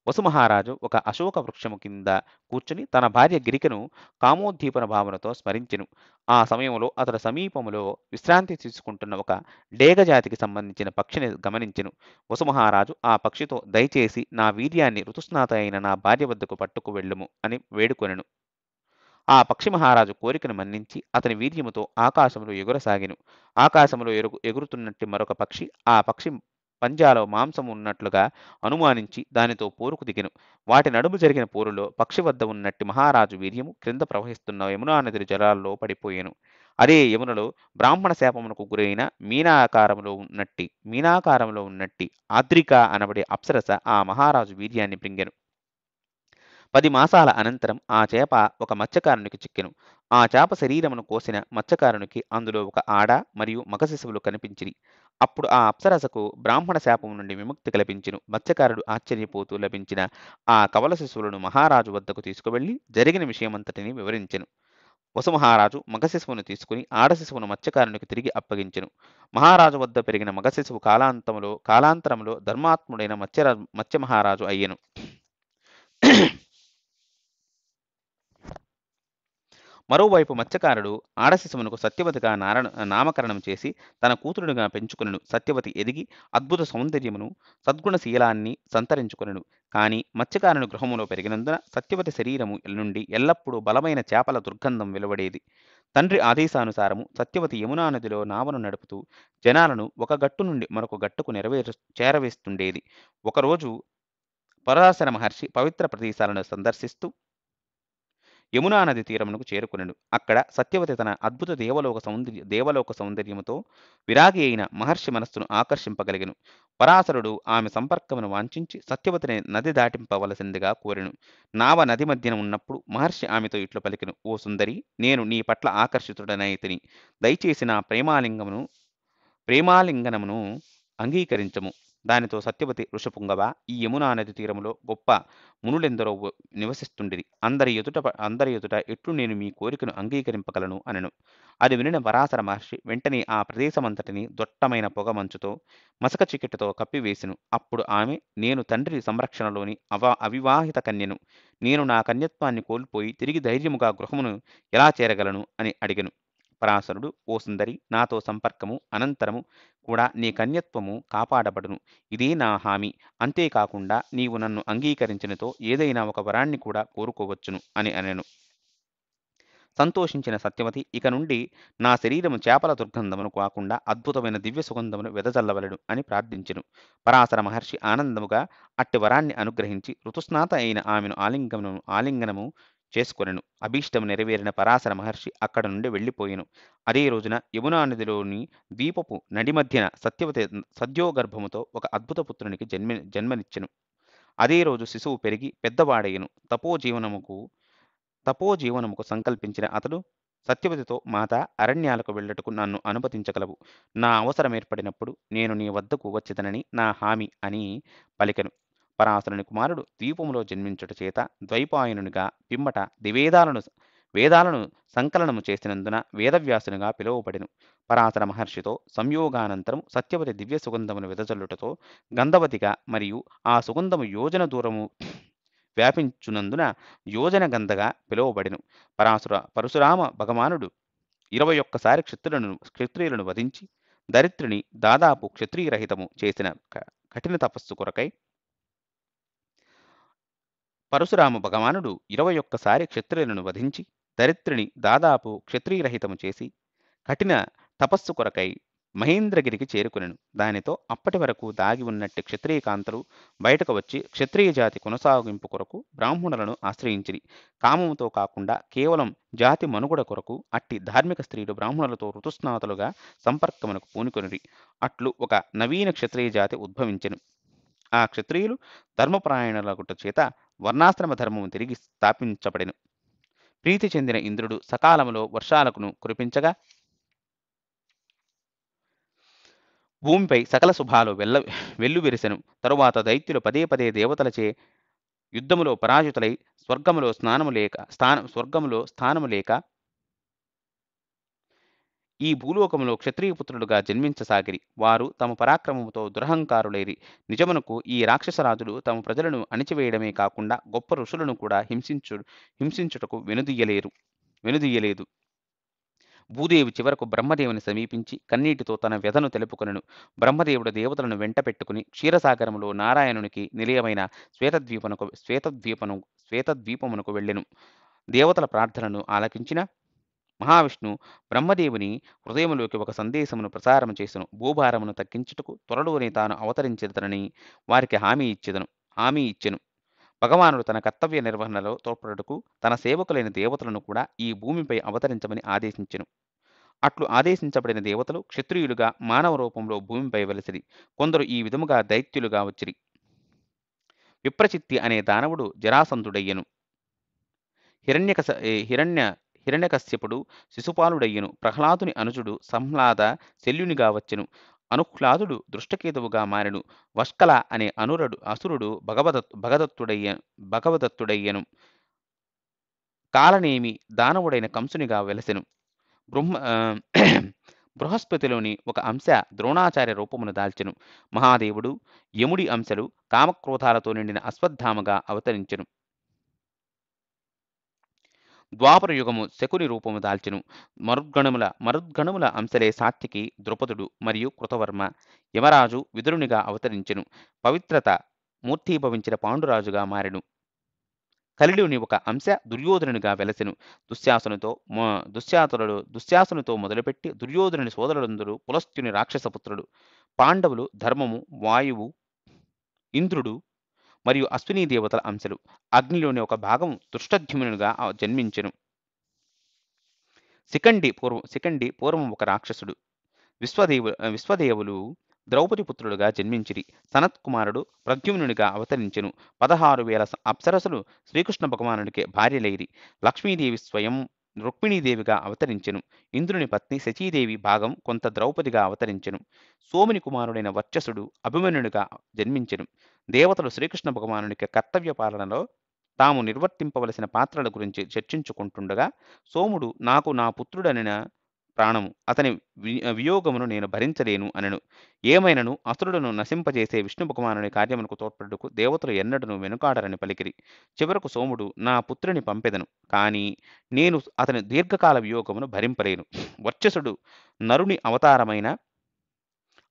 వసుమహారాజు ఒక అశోక వృక్షము కింద కూర్చుని తన భార్య గిరికను కామోద్దీపన భావనతో స్మరించెను. ఆ సమయంలో అతడు సమీపములో విశ్రాంతి తీసుకుంటున్న ఒక డేగజాతికి సంబంధించిన పక్షిని గమనించెను. వసుమహారాజు ఆ పక్షితో, దయచేసి నా వీర్యాన్ని ఋతుస్నాత అయిన నా భార్య వద్దకు పట్టుకు వెళ్ళుము అని వేడుకొనెను. ఆ పక్షి మహారాజు కోరికను మన్నించి అతని వీర్యముతో ఆకాశములో ఎగురసాగెను. ఆకాశములో ఎగురుతున్నట్టు మరొక పక్షి ఆ పక్షి పంజాలో మాంసము ఉన్నట్లుగా అనుమానించి దానితో పోరుకు దిగెను. వాటి నడుము జరిగిన పోరులో పక్షి వద్ద ఉన్నట్టి మహారాజు వీర్యము క్రింద ప్రవహిస్తున్న యమునా నది జలాల్లో పడిపోయెను. అదే యమునలో బ్రాహ్మణ శాపమునకు గురైన మీనాకారంలో ఉన్నట్టి ఆద్రిక అనబడే అప్సరస ఆ మహారాజు వీర్యాన్ని మృంగెను. 10 మాసాల అనంతరం ఆ చేప ఒక మత్స్యకారునికి చిక్కెను. ఆ చేప శరీరమును కోసిన మత్స్యకారునికి అందులో ఒక ఆడ మరియు మగ శిశువులు కనిపించిరి. అప్పుడు ఆ అప్సరసకు బ్రాహ్మణ శాపము నుండి విముక్తి కల్పించెను. మత్స్యకారుడు ఆశ్చర్యపోతూ లభించిన ఆ కవల శిశువులను మహారాజు వద్దకు తీసుకువెళ్లి జరిగిన విషయమంతటిని వివరించెను. వసుమహారాజు మగ శిశువును తీసుకుని ఆడ శిశువును మత్స్యకారునికి తిరిగి అప్పగించెను. మహారాజు వద్ద పెరిగిన మగ శిశువు కాలాంతరంలో ధర్మాత్ముడైన మత్స్య మహారాజు అయ్యెను. మరోవైపు మత్స్యకారుడు ఆడశిశువునకు సత్యవతిగా నామకరణం చేసి తన కూతురునిగా పెంచుకొనెను. సత్యవతి ఎదిగి అద్భుత సౌందర్యమును సద్గుణశీలాన్ని సంతరించుకొనెను. కాని మత్స్యకారుని గృహములో పెరిగినందున సత్యవతి శరీరము నుండి ఎల్లప్పుడూ బలమైన చేపల దుర్గంధం వెలువడేది. తండ్రి ఆదేశానుసారము సత్యవతి యమునా నదిలో నావను నడుపుతూ జనాలను ఒక గట్టు నుండి మరొక గట్టుకు చేరవేస్తుండేది. ఒకరోజు పరాశర మహర్షి పవిత్ర ప్రదేశాలను సందర్శిస్తూ యమునా నది తీరమునకు చేరుకొనెను. అక్కడ సత్యవతి తన అద్భుత దేవలోక సౌందర్యముతో విరాగి అయిన మహర్షి మనస్సును ఆకర్షింపగలిగెను. పరాశరుడు ఆమె సంపర్కమును వాంఛించి సత్యవతిని నది దాటింపవలసిందిగా కోరెను. నావ నది మధ్యన ఉన్నప్పుడు మహర్షి ఆమెతో ఇట్లు పలికెను: ఓ సుందరి, నేను నీ పట్ల ఆకర్షితుడనైతిని. దయచేసి నా ప్రేమాలింగనమును అంగీకరించము. దానితో సత్యవతి ఋషపుంగవ, ఈ యమునా నది తీరములో గొప్ప మునులెందరో నివసిస్తుండిరి. అందరి ఎదుట ఎట్లు నేను మీ కోరికను అంగీకరింపగలను అనెను. అది వినిన పరాశర మహర్షి వెంటనే ఆ ప్రదేశమంతటిని దొట్టమైన పొగ మంచుతో మసక చీకటితో కప్పివేసెను. అప్పుడు ఆమె, నేను తండ్రి సంరక్షణలోని అవివాహిత కన్యను. నేను నా కన్యత్వాన్ని కోల్పోయి తిరిగి ధైర్యముగా గృహమును ఎలా చేరగలను అని అడిగెను. పరాశరుడు, ఓ సుందరి, నాతో సంపర్కము అనంతరము కూడా నీ కన్యత్వము కాపాడబడును. ఇదే నా హామీ. అంతేకాకుండా నీవు నన్ను అంగీకరించినతో ఏదైనా ఒక వరాన్ని కూడా కోరుకోవచ్చును అని అనెను. సంతోషించిన సత్యవతి, ఇక నుండి నా శరీరము చేపల దుర్గంధమును కాకుండా అద్భుతమైన దివ్య సుగంధమును వెదజల్లవలెను అని ప్రార్థించెను. పరాశర మహర్షి ఆనందముగా అట్టి వరాన్ని అనుగ్రహించి ఋతుస్నాత అయిన ఆమెను ఆలింగనము చేసుకొనెను. అభీష్టము నెరవేరిన పరాశర మహర్షి అక్కడ నుండి వెళ్ళిపోయెను. అదే రోజున యమునా నదిలోని ద్వీపపు నడిమధ్యన సత్యవతి సద్యోగర్భముతో ఒక అద్భుత పుత్రునికి జన్మనిచ్చెను. అదే రోజు శిశువు పెరిగి పెద్దవాడయ్యను. తపోజీవనముకు సంకల్పించిన అతడు సత్యవతితో, మాత, అరణ్యాలకు వెళ్ళటకు నన్ను అనుమతించగలవు. నా అవసరం ఏర్పడినప్పుడు నేను నీ వద్దకు వచ్చేదనని నా హామీ అని పలికెను. పరాశరుని కుమారుడు ద్వీపములో జన్మించుట చేత ద్వైపాయనునిగా పిమ్మట వేదాలను సంకలనము చేసినందున వేదవ్యాసునిగా పిలువబడెను. పరాశర మహర్షితో సంయోగానంతరం సత్యవతి దివ్య సుగంధమును వెదజల్లుటతో గంధవతిగా మరియు ఆ సుగంధము యోజన దూరము వ్యాపించునందున యోజన గంధగా పిలువబడెను. పరశురామ భగవానుడు 21 క్షత్రియులను వధించి దరిత్రిని దాదాపు క్షత్రియరహితము చేసిన కఠిన తపస్సు కొరకై పరశురామ భగవానుడు 21 క్షత్రియులను వధించి దరిత్రిని దాదాపు క్షత్రియరహితము చేసి కఠిన తపస్సు కొరకై మహేంద్రగిరికి చేరుకునెను. దానితో అప్పటి వరకు దాగి ఉన్నట్టి క్షత్రియ కాంతలు బయటకు వచ్చి క్షత్రియ జాతి కొనసాగింపు కొరకు బ్రాహ్మణులను ఆశ్రయించిరి. కామముతో కాకుండా కేవలం జాతి మనుగడ కొరకు అట్టి ధార్మిక స్త్రీలు బ్రాహ్మణులతో ఋతుస్నాతులుగా సంపర్కమునకు పూనుకొనిరి. అట్లు ఒక నవీన క్షత్రియ జాతి ఉద్భవించెను. ఆ క్షత్రియులు ధర్మపరాయణులగుట చేత వర్ణాశ్రమ ధర్మము తిరిగి స్థాపించబడెను. ప్రీతి చెందిన ఇంద్రుడు సకాలంలో వర్షాలను కురిపించగా భూమిపై సకల శుభాలు వెల్లువిరిసెను. తరువాత దైత్యులు పదే పదే దేవతలచే యుద్ధములో పరాజితులై స్వర్గములో స్థానము లేక ఈ భూలోకములో క్షత్రియపుత్రులుగా జన్మించసాగిరి. వారు తమ పరాక్రమముతో దురహంకారులైరి. నిజమునకు ఈ రాక్షసరాజులు తమ ప్రజలను అణిచివేయడమే కాకుండా గొప్ప ఋషులను కూడా హింసించుటకు వెనుదీయలేదు. భూదేవి చివరకు బ్రహ్మదేవుని సమీపించి కన్నీటితో తన వ్యధను తెలుపుకొనెను. బ్రహ్మదేవుడు దేవతలను వెంట పెట్టుకుని క్షీరసాగరములో నారాయణునికి నిలయమైన శ్వేతద్వీపమునకు వెళ్ళెను. దేవతల ప్రార్థనను ఆలకించిన మహావిష్ణు బ్రహ్మదేవుని హృదయములోకి ఒక సందేశమును ప్రసారము చేసెను. భూభారమును తగ్గించుటకు త్వరలోనే తాను అవతరించెదనని వారికి హామీ ఇచ్చెను. భగవానుడు తన కర్తవ్య నిర్వహణలో తోడ్పడుటకు తన సేవకులైన దేవతలను కూడా ఈ భూమిపై అవతరించమని ఆదేశించెను. అట్లు ఆదేశించబడిన దేవతలు క్షత్రియులుగా మానవ రూపంలో భూమిపై వెలసిరి. కొందరు ఈ విధముగా దైత్యులుగా వచ్చిరి. విప్రచిత్తి అనే దానవుడు జరాసంధుడయ్యెను. హిరణ్యకశ్యపుడు శిశుపాలుడయ్యెను. ప్రహ్లాదుని అనుజుడు సంహ్లాద శల్యునిగా వచ్చెను. అనుహ్లాదుడు దృష్టకేతువుగా మారెను. వష్కల అనే అసురుడు భగవదత్తుడయ్యెను. కాలనేమి దానవుడైన కంసునిగా వెలసెను. బృహస్పతిలోని ఒక అంశ ద్రోణాచార్య రూపమును దాల్చెను. మహాదేవుడు యముడి అంశలు కామక్రోధాలతో నిండిన అశ్వత్థామగా అవతరించెను. ద్వాపర యుగము శకుని రూపము దాల్చెను. మరుద్గణముల అంశలే సాత్వికి, ద్రుపదుడు మరియు కృతవర్మ. యమరాజు విదురునిగా అవతరించెను. పవిత్రత మూర్తీభవించిన పాండురాజుగా మారెను. కలిలుని ఒక అంశ దుర్యోధనునిగా వెలసెను. దుశ్శాసనుతో మొదలుపెట్టి దుర్యోధనుని సోదరులందరూ పులస్త్యుని రాక్షసపుత్రుడు. పాండవులు ధర్మము, వాయువు, ఇంద్రుడు మరియు అశ్వినీ దేవతల అంశలు. అగ్నిలోని ఒక భాగం దృష్టధ్యుమ్నునిగా జన్మించెను. శిఖండి పూర్వం ఒక రాక్షసుడు. విశ్వదేవులు ద్రౌపది పుత్రుడుగా జన్మించిరి. సనత్కుమారుడు ప్రద్యుమ్నునిగా అవతరించెను. 16,000 అప్సరసులు శ్రీకృష్ణ భగవానుడికి భార్యలైరి. లక్ష్మీదేవి రుక్మిణీదేవిగా అవతరించెను. ఇంద్రుని పత్ని శచీదేవి భాగం కొంత ద్రౌపదిగా అవతరించెను. సోముని కుమారుడైన వర్చసుడు అభిమన్యునిగా జన్మించెను. దేవతలు శ్రీకృష్ణ భగవానునికి కర్తవ్య పాలనలో తాము నిర్వర్తింపవలసిన పాత్రల గురించి చర్చించుకుంటుండగా సోముడు నాకు నా పుత్రుడనిన ప్రాణము అతని వియోగమును నేను భరించలేను అనెను. ఏమైనను అసురులను నశింపజేసే విష్ణు భగవానుని కార్యమునకు తోడ్పడుటకు దేవతలు ఎన్నడను వెనుకాడరని పలికిరి. చివరకు సోముడు నా పుత్రుని పంపెదను, కానీ నేను అతని దీర్ఘకాల వియోగమును భరింపలేను. వర్చసుడు నరుని అవతారమైన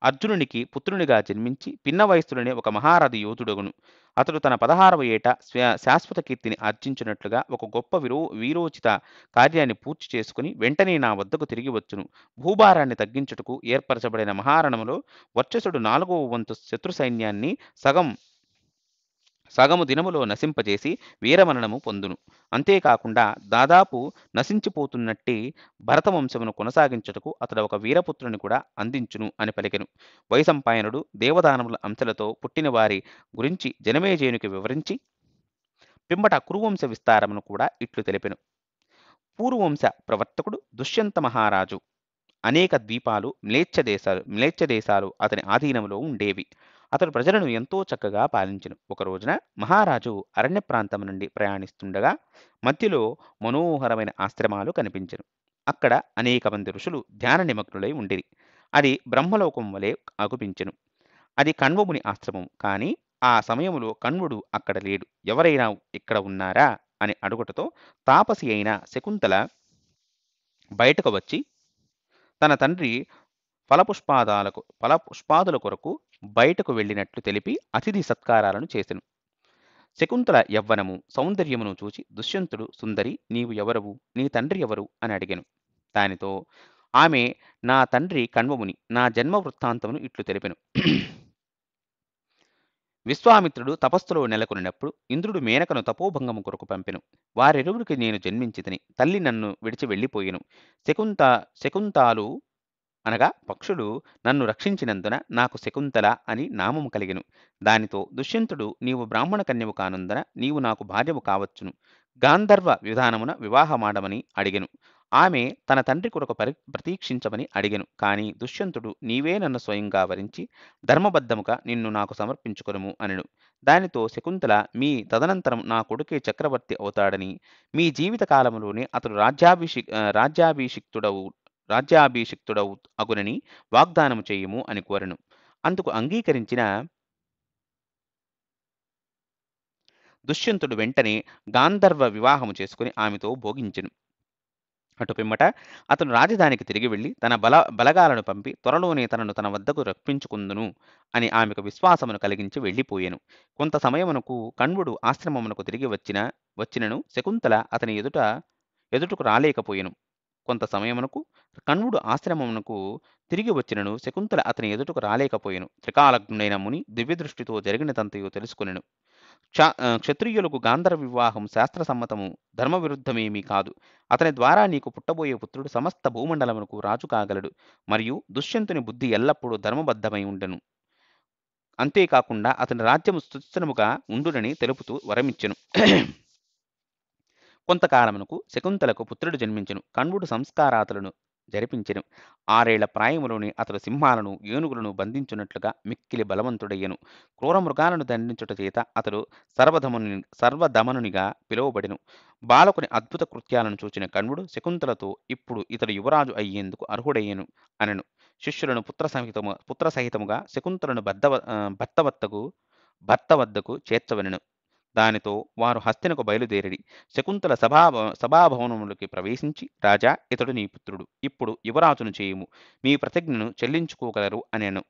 అర్జునునికి పుత్రునిగా జన్మించి పిన్న వయస్సులోనే ఒక మహారథి యోధుడగును. అతడు తన 16వ ఏట శాశ్వత కీర్తిని ఆర్జించినట్లుగా ఒక గొప్ప వీరోచిత కార్యాన్ని పూర్తి చేసుకుని వెంటనే నా వద్దకు తిరిగి వచ్చును. భూభారాన్ని తగ్గించుటకు ఏర్పరచబడిన మహారణములో వర్చసుడు 4వ వంతు శత్రు సైన్యాన్ని సగము దినములో నశింపజేసి వీరమరణము పొందును. అంతేకాకుండా దాదాపు నశించిపోతున్నట్టే భరతవంశమును కొనసాగించుటకు అతడు ఒక వీరపుత్రుని కూడా అందించును అని పలికెను. వైశంపాయనుడు దేవదానముల అంశలతో పుట్టిన వారి గురించి జనమేజయునికి వివరించి పిమ్మట కురువంశ విస్తారమును కూడా ఇట్లు తెలిపెను. పూర్వవంశ ప్రవర్తకుడు దుష్యంత మహారాజు. అనేక ద్వీపాలు, మ్లేచ్ఛ దేశాలు అతని ఆధీనంలో ఉండేవి. అతడు ప్రజలను ఎంతో చక్కగా పాలించెను. ఒక రోజున మహారాజు అరణ్య ప్రాంతం నుండి ప్రయాణిస్తుండగా మధ్యలో మనోహరమైన ఆశ్రమాలు కనిపించెను. అక్కడ అనేక మంది ఋషులు ధ్యాన నిమగ్నులై ఉండిరి. అది బ్రహ్మలోకం వలె అగుపించెను. అది కణ్వముని ఆశ్రమం. కానీ ఆ సమయములో కణ్వుడు అక్కడ లేడు. ఎవరైనా ఇక్కడ ఉన్నారా అని అడుగుటతో తాపసి అయిన శకుంతల బయటకు వచ్చి తన తండ్రి ఫలపుష్పాదుల కొరకు బయటకు వెళ్ళినట్లు తెలిపి అతిథి సత్కారాలను చేసెను. శకుంతల యవ్వనము సౌందర్యమును చూచి దుష్యంతుడు, సుందరి, నీవు ఎవరవు, నీ తండ్రి ఎవరు అని అడిగెను. దానితో ఆమె, నా తండ్రి కణ్వముని, నా జన్మ వృత్తాంతమును ఇట్లు తెలిపెను. విశ్వామిత్రుడు తపస్సులో నెలకొనినప్పుడు ఇంద్రుడు మేనకను తపోభంగము కొరకు పంపెను. వారిరువురికి నేను జన్మించితిని. తల్లి నన్ను విడిచి వెళ్ళిపోయెను. శకుంతాలు అనగా పక్షులు నన్ను రక్షించినందున నాకు శకుంతల అని నామము కలిగెను. దానితో దుష్యంతుడు, నీవు బ్రాహ్మణ కన్యవు కానుందన నీవు నాకు భార్యము కావచ్చును. గాంధర్వ విధానమున వివాహమాడమని అడిగెను. ఆమె తన తండ్రి కొరకు ప్రతీక్షించమని అడిగెను. కాని దుష్యంతుడు, నీవే నన్ను స్వయంగా వరించి ధర్మబద్ధముగా నిన్ను నాకు సమర్పించుకొనుము అనెను. దానితో శకుంతల, మీ తదనంతరం నా కొడుకే చక్రవర్తి అవుతాడని, మీ జీవిత కాలములోనే అతడు రాజ్యాభిషిక్తుడవు అగునని వాగ్దానము చేయుము అని కోరెను. అందుకు అంగీకరించిన దుష్యంతుడు వెంటనే గాంధర్వ వివాహము చేసుకుని ఆమెతో భోగించెను. అటు పిమ్మట అతను రాజధానికి తిరిగి వెళ్లి తన బలగాలను పంపి త్వరలోనే తనను తన వద్దకు రప్పించుకుందును అని ఆమెకు విశ్వాసమును కలిగించి వెళ్ళిపోయెను. కొంత సమయమునకు కణ్వుడు ఆశ్రమమునకు తిరిగి వచ్చినను శకుంతల అతని ఎదుటకు రాలేకపోయెను. కొంత సమయమునకు కణ్వుడు ఆశ్రమమునకు తిరిగి వచ్చినను శకుంతల అతని ఎదుటకు రాలేకపోయెను. త్రికాలజ్ఞుడైన ముని దివ్యదృష్టితో జరిగినదంతయు తెలుసుకొనెను. క్షత్రియులకు గాంధర్వ వివాహం శాస్త్రసమ్మతము, ధర్మ విరుద్ధమేమీ కాదు. అతని ద్వారా నీకు పుట్టబోయే పుత్రుడు సమస్త భూమండలమునకు రాజు కాగలడు. మరియు దుష్యంతుని బుద్ధి ఎల్లప్పుడూ ధర్మబద్ధమై ఉండెను. అంతేకాకుండా అతని రాజ్యము సుస్థిరముగా ఉండునని తెలుపుతూ వరమిచ్చెను. కొంతకాలమునకు శకుంతలకు పుత్రుడు జన్మించెను. కణ్వుడు సంస్కారాతులను జరిపించెను. 6 ఏళ్ల ప్రాయములోనే అతడు సింహాలను, ఏనుగులను బంధించున్నట్లుగా మిక్కిలి బలవంతుడయ్యెను. క్రూర మృగాలను దండించుట చేత అతడు సర్వదమనునిగా పిలువబడెను. బాలకుని అద్భుత కృత్యాలను చూచిన కణ్వుడు శకుంతలతో, ఇప్పుడు ఇతడు యువరాజు అయ్యేందుకు అర్హుడయ్యెను అనెను. శిష్యులను పుత్రసహితముగా శకుంతలను భర్త వద్దకు చేర్చవలెను. దానితో వారు హస్తినకు బయలుదేరిరి. శకుంతల సభాభవనములోకి ప్రవేశించి, రాజా, ఇతడు నీ పుత్రుడు. ఇప్పుడు యువరాజును చేయుము. మీ ప్రతిజ్ఞను చెల్లించుకోగలరు అనెను.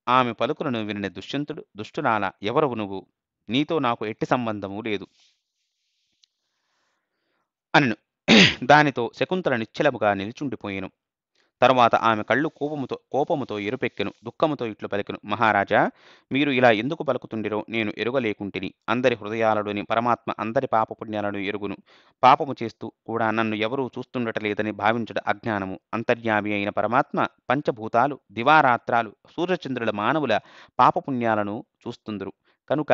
ఆమె పలుకులను వినిన దుష్యంతుడు, దుష్టురాల, ఎవరవు నువ్వు? నీతో నాకు ఎట్టి సంబంధము లేదు అనెను. దానితో శకుంతల నిశ్చలముగా నిలిచుండిపోయెను. తరువాత ఆమె కళ్ళు కోపముతో ఎరుపెక్కెను. దుఃఖముతో ఇట్లు పలికెను, మహారాజా, మీరు ఇలా ఎందుకు పలుకుతుండిరో నేను ఎరుగలేకుంటిని. అందరి హృదయాలలోని పరమాత్మ అందరి పాపపుణ్యాలను ఎరుగును. పాపము చేస్తూ కూడా నన్ను ఎవరూ చూస్తుండటలేదని భావించుట అజ్ఞానము. అంతర్యామి అయిన పరమాత్మ పంచభూతాలు, దివారాత్రాలు, సూర్యచంద్రుల మానవుల పాపపుణ్యాలను చూస్తుందురు. కనుక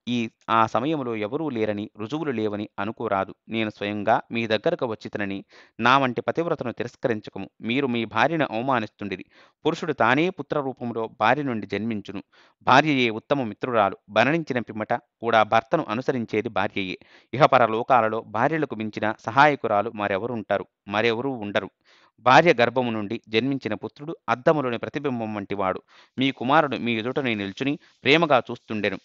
ఈ ఆ సమయంలో ఎవరూ లేరని, రుజువులు లేవని అనుకోరాదు. నేను స్వయంగా మీ దగ్గరకు వచ్చితినని నా వంటి పతివ్రతను తిరస్కరించకము. మీరు మీ భార్యను అవమానిస్తుండిరి. పురుషుడు తానే పుత్రరూపంలో భార్య నుండి జన్మించును. భార్యయే ఉత్తమ మిత్రురాలు. మరణించిన పిమ్మట కూడా భర్తను అనుసరించేది భార్యయే. ఇహపర లోకాలలో భార్యలకు మించిన సహాయకురాలు మరెవరూ ఉండరు. భార్య గర్భము నుండి జన్మించిన పుత్రుడు అద్దములోని ప్రతిబింబం వంటివాడు. మీ కుమారుడు మీ ఎదుటనే నిల్చుని ప్రేమగా చూస్తుండెను.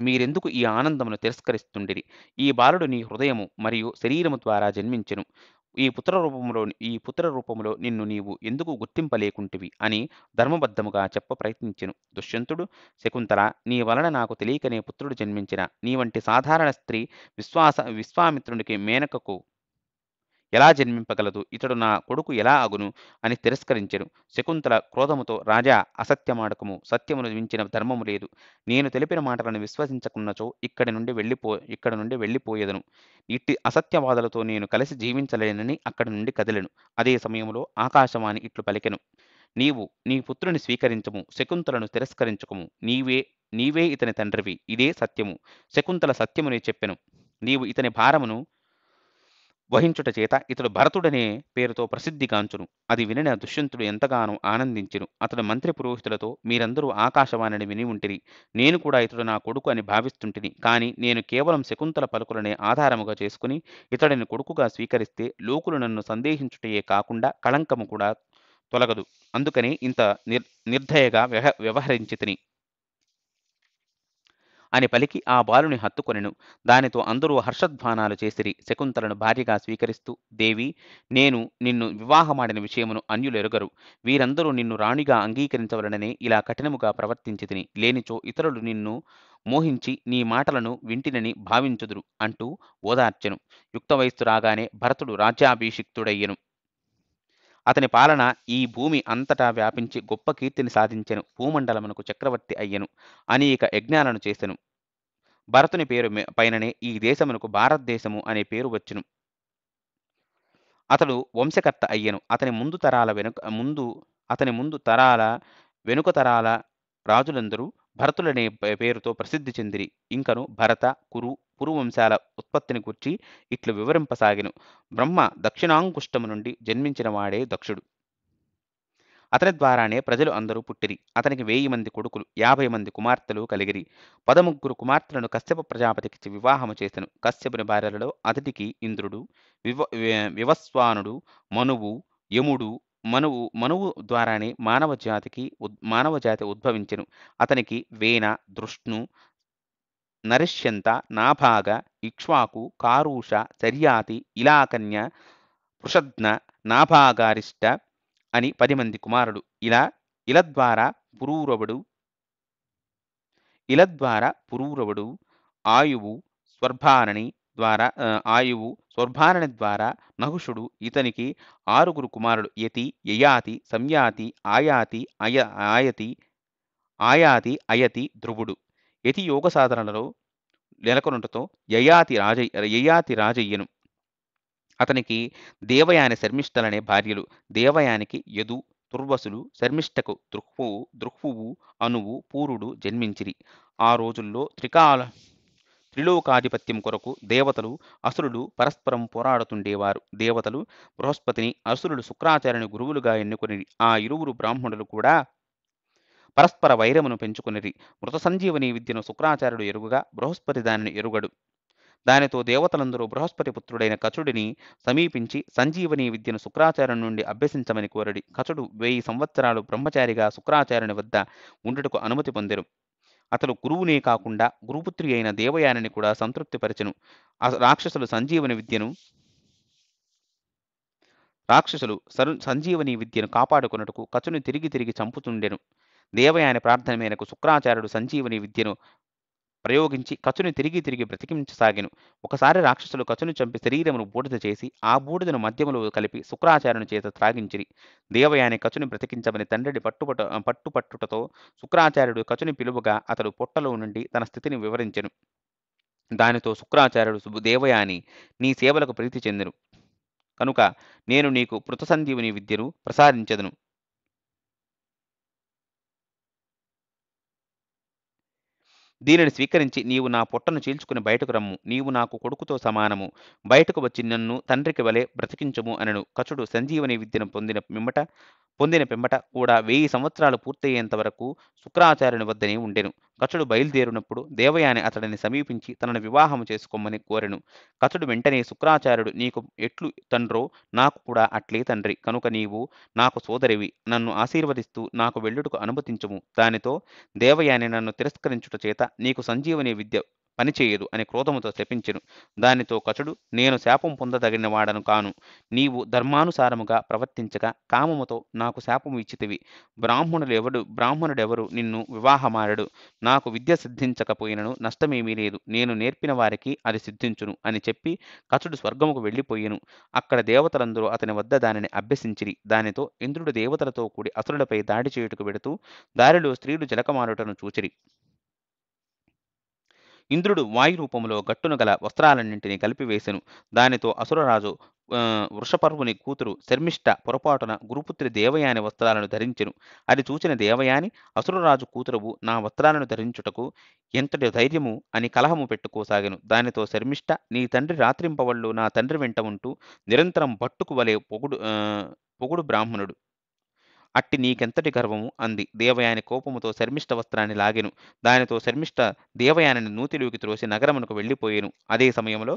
మీరెందుకు ఈ ఆనందమును తిరస్కరిస్తుండిరి? ఈ బాలుడు నీ హృదయము మరియు శరీరము ద్వారా జన్మించెను. ఈ పుత్ర రూపములో నిన్ను నీవు ఎందుకు గుర్తింపలేకుంటివి అని ధర్మబద్ధముగా చెప్ప ప్రయత్నించెను. దుష్యంతుడు, శకుంతల, నీ వలన నాకు తెలియకనే పుత్రుడు జన్మించిన. నీ వంటి సాధారణ స్త్రీ విశ్వామిత్రునికి మేనకకు ఎలా జన్మింపగలదు? ఇతడు నా కొడుకు ఎలా అగును? అని తిరస్కరించెను. శకుంతల క్రోధముతో, రాజా, అసత్యమాడకము. సత్యమును మించిన ధర్మము లేదు. నేను తెలిపిన మాటలను విశ్వసించకున్నచో ఇక్కడి నుండి వెళ్ళిపోయేదను. ఇట్టి అసత్యవాదులతో నేను కలిసి జీవించలేనని అక్కడి నుండి కదిలెను. అదే సమయంలో ఆకాశవాణి ఇట్లు పలికెను. నీవు నీ పుత్రుని స్వీకరించము, శకుంతలను తిరస్కరించకము. నీవే ఇతని తండ్రివి. ఇదే సత్యము. శకుంతల సత్యమునే చెప్పెను. నీవు ఇతని భారమును వహించుట చేత ఇతడు భరతుడనే పేరుతో ప్రసిద్ధిగాంచును. అది వినిన దుష్యంతుడు ఎంతగానో ఆనందించెను. అతడు మంత్రి పురోహితులతో, మీరందరూ ఆకాశవాణిని విని ఉంటిరి. నేను కూడా ఇతడు నా కొడుకు అని భావిస్తుంటిని. కాని నేను కేవలం శకుంతల పలుకులనే ఆధారముగా చేసుకుని ఇతడిని కొడుకుగా స్వీకరిస్తే లోకులు నన్ను సందేహించుటయే కాకుండా కళంకము కూడా తొలగదు. అందుకనే ఇంత నిర్దయగా వ్యవహరించితిని అని పలికి ఆ బాలుని హత్తుకొనెను. దానితో అందరూ హర్షధ్వానాలు చేసిరి. శకుంతలను భార్యగా స్వీకరిస్తూ, దేవి, నేను నిన్ను వివాహమాడిన విషయమును అన్యులెరుగరు. వీరందరూ నిన్ను రాణిగా అంగీకరించవలననే ఇలా కఠినముగా ప్రవర్తించితిని. లేనిచో ఇతరులు నిన్ను మోహించి నీ మాటలను వింటినని భావించుదురు అంటూ ఓదార్చెను. యుక్త వయస్సు రాగానే భరతుడు రాజ్యాభిషిక్తుడయ్యెను. అతని పాలన ఈ భూమి అంతటా వ్యాపించి గొప్ప కీర్తిని సాధించెను. భూమండలమునకు చక్రవర్తి అయ్యెను. అనేక యజ్ఞాలను చేసెను. భరతుని పేరు పైననే ఈ దేశమునకు భారతదేశము అనే పేరు వచ్చెను. అతడు వంశకర్త అయ్యెను. అతని ముందు తరాల వెనుక తరాల రాజులందరూ భరతులనే పేరుతో ప్రసిద్ధి చెందిరి. ఇంకను భరత, పురు వంశాల ఉత్పత్తిని గూర్చి ఇట్లు వివరింపసాగెను. బ్రహ్మ దక్షిణాంగుష్టము నుండి జన్మించిన వాడే దక్షుడు. అతని ద్వారానే ప్రజలు అందరూ పుట్టిరి. అతనికి 1000 మంది కొడుకులు, 50 మంది కుమార్తెలు కలిగిరి. 13 కుమార్తెలను కశ్యప ప్రజాపతికిచ్చి వివాహము చేసెను. కశ్యపుని భార్యలలో అతిథికి ఇంద్రుడు, వివస్వానుడు, మనువు, యముడు. మనువు ద్వారానే మానవజాతి ఉద్భవించెను. అతనికి వేన, దృష్ణు, నరిష్యంత, నాభాగ, ఇక్ష్వాకు, కారూష, చర్యాతి, ఇలాకన్య, పృషద్న, నాభాగారిష్ట అని 10 మంది కుమారుడు. ఇల ద్వారా పురూరవుడు, ఆయువు స్వర్భారణి ద్వారా నహుషుడు. ఇతనికి 6 కుమారులు. యతి, యయాతి, సంయాతి, ఆయతి, ధ్రువుడు. యతి యోగ సాధనలలో నెలకొనుటతో యయాతి రాజయ్యను. అతనికి దేవయాని శర్మిష్ఠలనే భార్యలు. దేవయానికి యదు, తుర్వసులు, శర్మిష్ఠకు దృక్వువు, అనువు, పూరుడు జన్మించిరి. ఆ రోజుల్లో త్రిలోకాధిపత్యం కొరకు దేవతలు, అసురులు పరస్పరం పోరాడుతుండేవారు. దేవతలు బృహస్పతిని, అసురులు శుక్రాచార్యుని గురువులుగా ఎన్నుకొనిరి. ఆ ఇరువురు బ్రాహ్మణులు కూడా పరస్పర వైరమును పెంచుకొనిరి. మృత సంజీవని విద్యను శుక్రాచార్యుడు ఎరుగుగా బృహస్పతి దానిని ఎరుగడు. దానితో దేవతలందరూ బృహస్పతి పుత్రుడైన కచుడిని సమీపించి సంజీవని విద్యను శుక్రాచార్యుని నుండి అభ్యసించమని కోరడి. కచుడు 1000 సంవత్సరాలు బ్రహ్మచారిగా శుక్రాచార్యుని వద్ద ఉండుటకు అనుమతి పొందెను. అతడు గురువునే కాకుండా గురుపుత్రి అయిన దేవయానిని కూడా సంతృప్తిపరచెను. రాక్షసులు సంజీవని విద్యను కాపాడుకొనుటకు కచుని తిరిగి చంపుతుండెను. దేవయాని ప్రార్థన మేరకు శుక్రాచార్యుడు సంజీవని విద్యను ప్రయోగించి కచుని తిరిగి బ్రతికించసాగెను. ఒకసారి రాక్షసులు కచుని చంపి శరీరమును బూడిద చేసి ఆ బూడిదను మద్యములో కలిపి శుక్రాచార్యుని చేత త్రాగించిరి. దేవయాని కచుని బ్రతికించమని తండ్రిని పట్టుటతో శుక్రాచార్యుడు కచుని పిలువగా అతడు పొట్టలో నుండి తన స్థితిని వివరించెను. దానితో శుక్రాచార్యుడు, దేవయాని నీ సేవలకు ప్రీతి చెందెను కనుక నేను నీకు మృత సంజీవని విద్యను ప్రసాదించెదను. దీనిని స్వీకరించి నీవు నా పొట్టను చీల్చుకుని బయటకు రమ్ము. నీవు నాకు కొడుకుతో సమానము. బయటకు వచ్చి నన్ను తండ్రికి వలె బ్రతికించుము అనెను. కచుడు సంజీవని విద్యను పొందిన పిమ్మట కూడా 1000 సంవత్సరాలు పూర్తయ్యేంత వరకు శుక్రాచార్యుని వద్దనే ఉండెను. కచుడు బయలుదేరినప్పుడు దేవయాని అతడిని సమీపించి తనను వివాహము చేసుకోమని కోరెను. కచుడు వెంటనే శుక్రాచార్యుడు నీకు ఎట్లు తండ్రో నాకు కూడా అట్లే తండ్రి. కనుక నీవు నాకు సోదరివి. నన్ను ఆశీర్వదిస్తూ నాకు వెళ్ళుటకు అనుమతించుము. దానితో దేవయాని నన్ను తిరస్కరించుట చేత నీకు సంజీవని విద్య పనిచేయదు అని క్రోధముతో శపించెను. దానితో కచుడు నేను శాపం పొందదగిన వాడను కాను. నీవు ధర్మానుసారముగా ప్రవర్తించగా కామముతో నాకు శాపము ఇచ్చితివి. బ్రాహ్మణుడెవరు నిన్ను వివాహమాడడు. నాకు విద్య సిద్ధించకపోయినను నష్టమేమీ లేదు. నేను నేర్పిన వారికి అది సిద్ధించును అని చెప్పి కచుడు స్వర్గముకు వెళ్ళిపోయెను. అక్కడ దేవతలందరూ అతని వద్ద దానిని అభ్యసించిరి. దానితో ఇంద్రుడు దేవతలతో కూడి అసురులపై దాడి చేయుటకు వెడుతూ దారిలో స్త్రీలు జలకమాడుటను చూచిరి. ఇంద్రుడు వాయు రూపములో గట్టున గల వస్త్రాలన్నింటినీ కలిపివేసెను. దానితో అసురరాజు వృషపర్వుని కూతురు శర్మిష్ఠ పొరపాటున గురుపుత్రి దేవయాని వస్త్రాలను ధరించెను. అది చూచిన దేవయాని అసురరాజు కూతురువు నా వస్త్రాలను ధరించుటకు ఎంతటి ధైర్యము అని కలహము పెట్టుకోసాగెను. దానితో శర్మిష్ఠ నీ తండ్రి రాత్రింపవళ్ళు నా తండ్రి వెంట ఉంటూ నిరంతరం భట్టుకు వలె పొగుడు బ్రాహ్మణుడు. అట్టి నీకెంతటి గర్వము అంది. దేవయాని కోపముతో శర్మిష్ఠ వస్త్రాన్ని లాగెను. దానితో శర్మిష్ఠ దేవయానిని నూతిలోకి త్రోసి నగరమునకు వెళ్ళిపోయెను. అదే సమయంలో